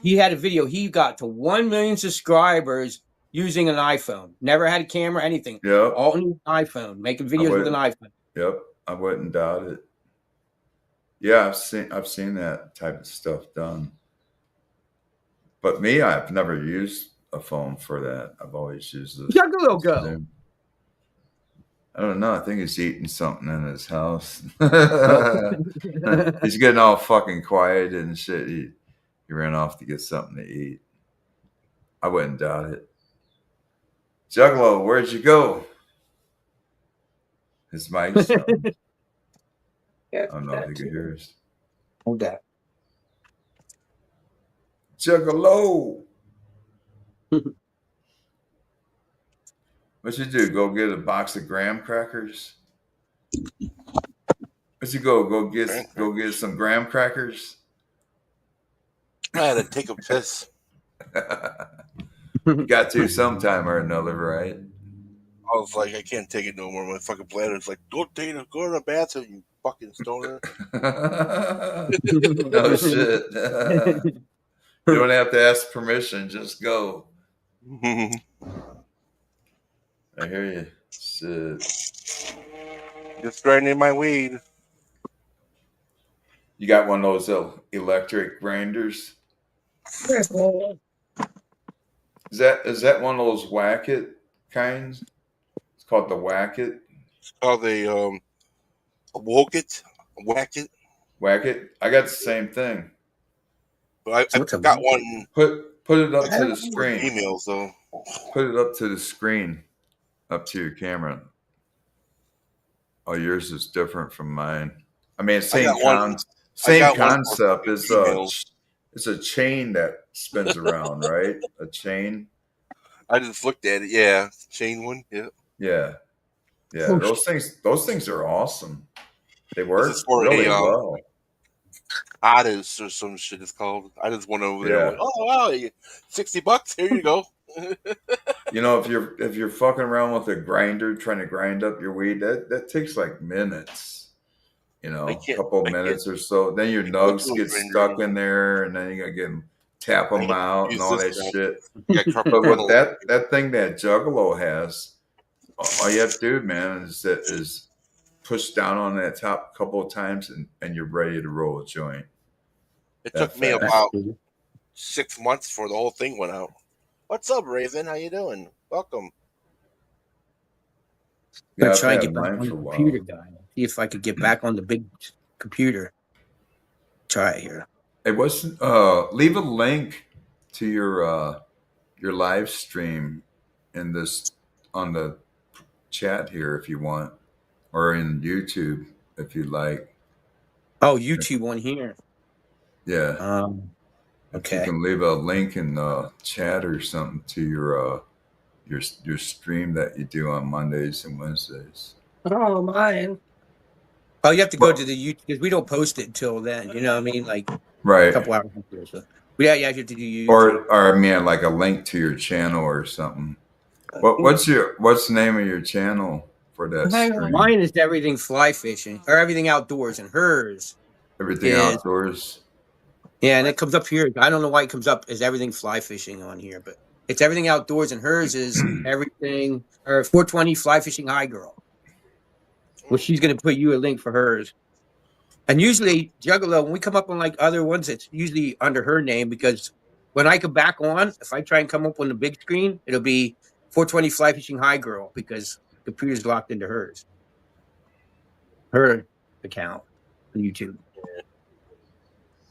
He had a video. He got to 1 million subscribers using an iPhone. Never had a camera, anything. Yep. All on iPhone, making videos with an iPhone. Yep. I wouldn't doubt it. Yeah, I've seen that type of stuff done. But me, I've never used a phone for that. I've always used this. Juggalo go. I don't know. I think he's eating something in his house. He's getting all fucking quiet and shit. He ran off to get something to eat. I wouldn't doubt it. Juggalo, where'd you go? His mic's on. I don't know if you can hear us. Hold that. Juggalo. What you do? Go get a box of graham crackers? What you go get some graham crackers? I had to take a piss. You got to sometime or another, right? I was like, I can't take it no more. My fucking bladder's like, go to the bathroom, you fucking stoner. No shit. You don't have to ask permission. Just go. I hear you. Shit. Just grinding my weed. You got one of those electric grinders? Is that one of those whack it kinds? It's called the whack it. It's called the whack it. Whack it. I got the same thing. But I've got one. Put it up I to got the screen. emails though. Put it up to the screen, up to your camera. Oh, yours is different from mine. I mean, same concept. It's a chain that spins around, right? A chain. I just looked at it. Yeah, chain one. Yeah. Yeah. Yeah. Those things are awesome. They work This is for really well. Otis or some shit it's called. I just went over there. Like, oh wow, $60. Here you go. You know, if you're fucking around with a grinder trying to grind up your weed, that takes like minutes. You know, a couple minutes or so. Then your nugs get stuck in there, and then you gotta tap them out and all that shit. But with that thing that Juggalo has, all you have to do, man, is push down on that top couple of times, and you're ready to roll a joint. It took me about 6 months before the whole thing went out. What's up, Raven? How you doing? Welcome. I'm gonna try to get back on the computer, guy. See if I could get back on the big computer. Try it here. It was leave a link to your live stream in this on the chat here if you want, or in YouTube if you like. Oh, YouTube on here. Yeah. Okay. If you can leave a link in the chat or something to your stream that you do on Mondays and Wednesdays. Oh, mine. Oh, you have to go to the YouTube because we don't post it until then. You know what I mean? Like right. A couple hours before. So. Yeah, you have to do YouTube. Or I mean, like a link to your channel or something. What's the name of your channel for that stream? Mine is everything fly fishing or everything outdoors, and hers everything outdoors. Yeah, and it comes up here. I don't know why it comes up as everything fly fishing on here, but it's everything outdoors, and hers is everything or 420 fly fishing high girl. Well, she's gonna put you a link for hers. And usually Juggalo, when we come up on like other ones, it's usually under her name because when I come back on, if I try and come up on the big screen, it'll be 420 fly fishing high girl because the computer's locked into hers. Her account on YouTube.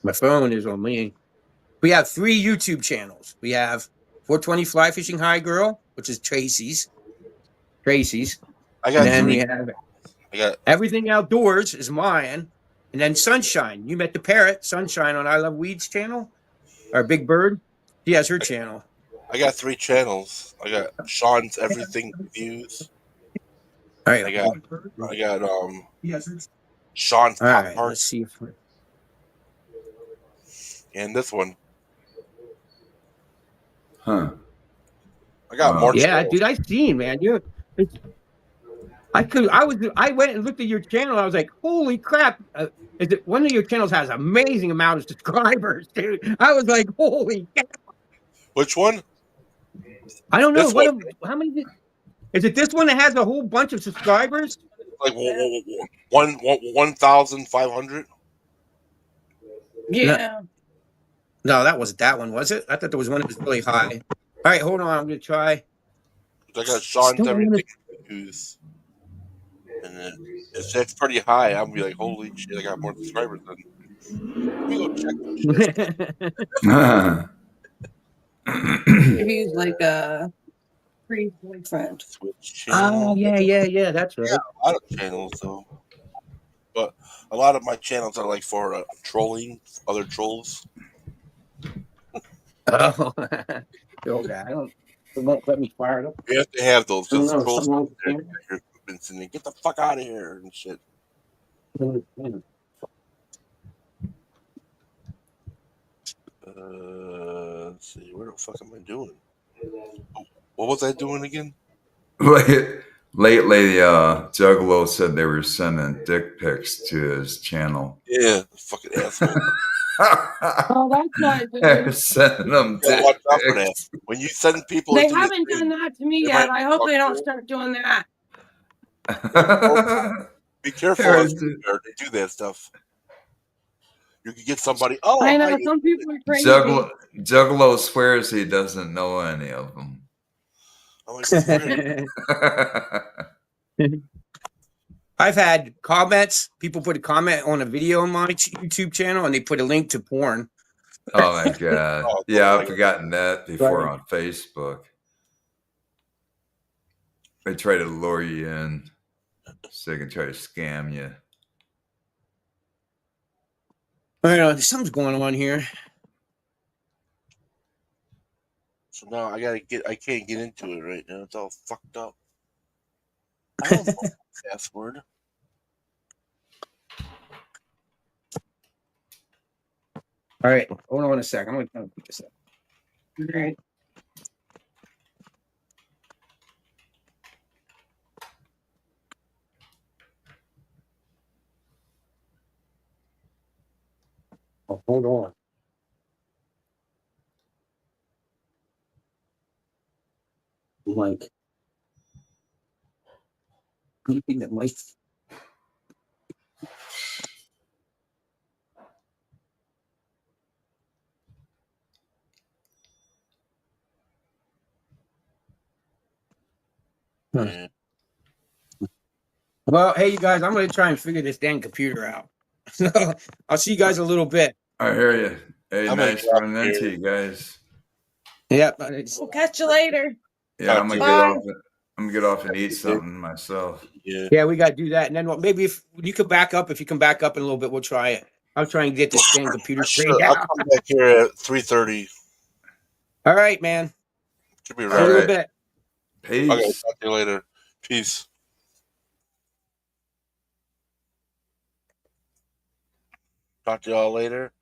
My phone is on me. We have 3 YouTube channels. We have 420 Fly Fishing High Girl, which is Tracy's. I got and then 3. we have Everything Outdoors is mine. And then Sunshine. You met the parrot, Sunshine, on I Love Weeds channel. Our Big Bird. She has her channel. I got 3 channels. I got Sean's Everything Reviews. All right. I got Sean's Pop Art. Let's see if and this one. Huh. I got more. Yeah, dude, I seen, man. I went and looked at your channel. I was like, holy crap. One of your channels has an amazing amount of subscribers, dude. I was like, holy cow. Which one? I don't know. How many? Is it this one that has a whole bunch of subscribers? Like 1,500. Yeah. No, that wasn't that one, was it? I thought there was one that was really high. All right, hold on. I'm going to try. I got Sean's Everything Reviews. And then if that's pretty high, I'm going to be like, holy shit, I got more subscribers than. Let me go check that shit. He's like a pre-boyfriend. Oh, yeah. That's right. Yeah, a lot of channels, though. But a lot of my channels are like for trolling other trolls. Oh, it won't let me fire it up. You have to have those. Those trolls saying, get the fuck out of here and shit. Let's see. Where the fuck am I doing? What was I doing again? Lately, Juggalo said they were sending dick pics to his channel. Yeah, fucking asshole. Oh, that's not good. Sending them dick pics. When you send people, They haven't done that to me yet. I hope they don't start doing that. Be careful as they do that stuff. You could get somebody. Oh, I know some people are crazy. Juggalo swears he doesn't know any of them. I've had comments. People put a comment on a video on my YouTube channel, and they put a link to porn. Oh my god. Oh, Yeah, my I've forgotten that before Right. on Facebook. They try to lure you in so they can try to scam you. I know something's going on here. So now I can't get into it right now. It's all fucked up. I don't know the password. All right, hold on a sec. I'm gonna put this up. All right. Oh, hold on. Mike. Anything that Mike. Huh. Yeah. Well, hey, you guys, I'm gonna try and figure this dang computer out. So I'll see you guys a little bit. I hear you. Hey, I'm gonna nice get off running here. into you guys. Yeah. We'll catch you later. Yeah, I'm gonna get Bye. off. I'm gonna get off and eat something myself. Yeah. Yeah, we gotta do that. And then maybe if you could back up, if you come back up in a little bit, we'll try it. I'll try and get this dang computer straight I'll out. come back here at 3:30. All right, man. Should be See you right. in a little right. bit. Peace. Okay, talk to you later. Peace. Talk to y'all later.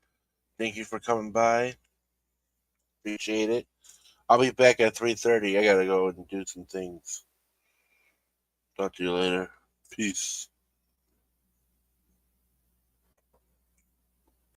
Thank you for coming by. Appreciate it. I'll be back at 3:30. I gotta go and do some things. Talk to you later. Peace.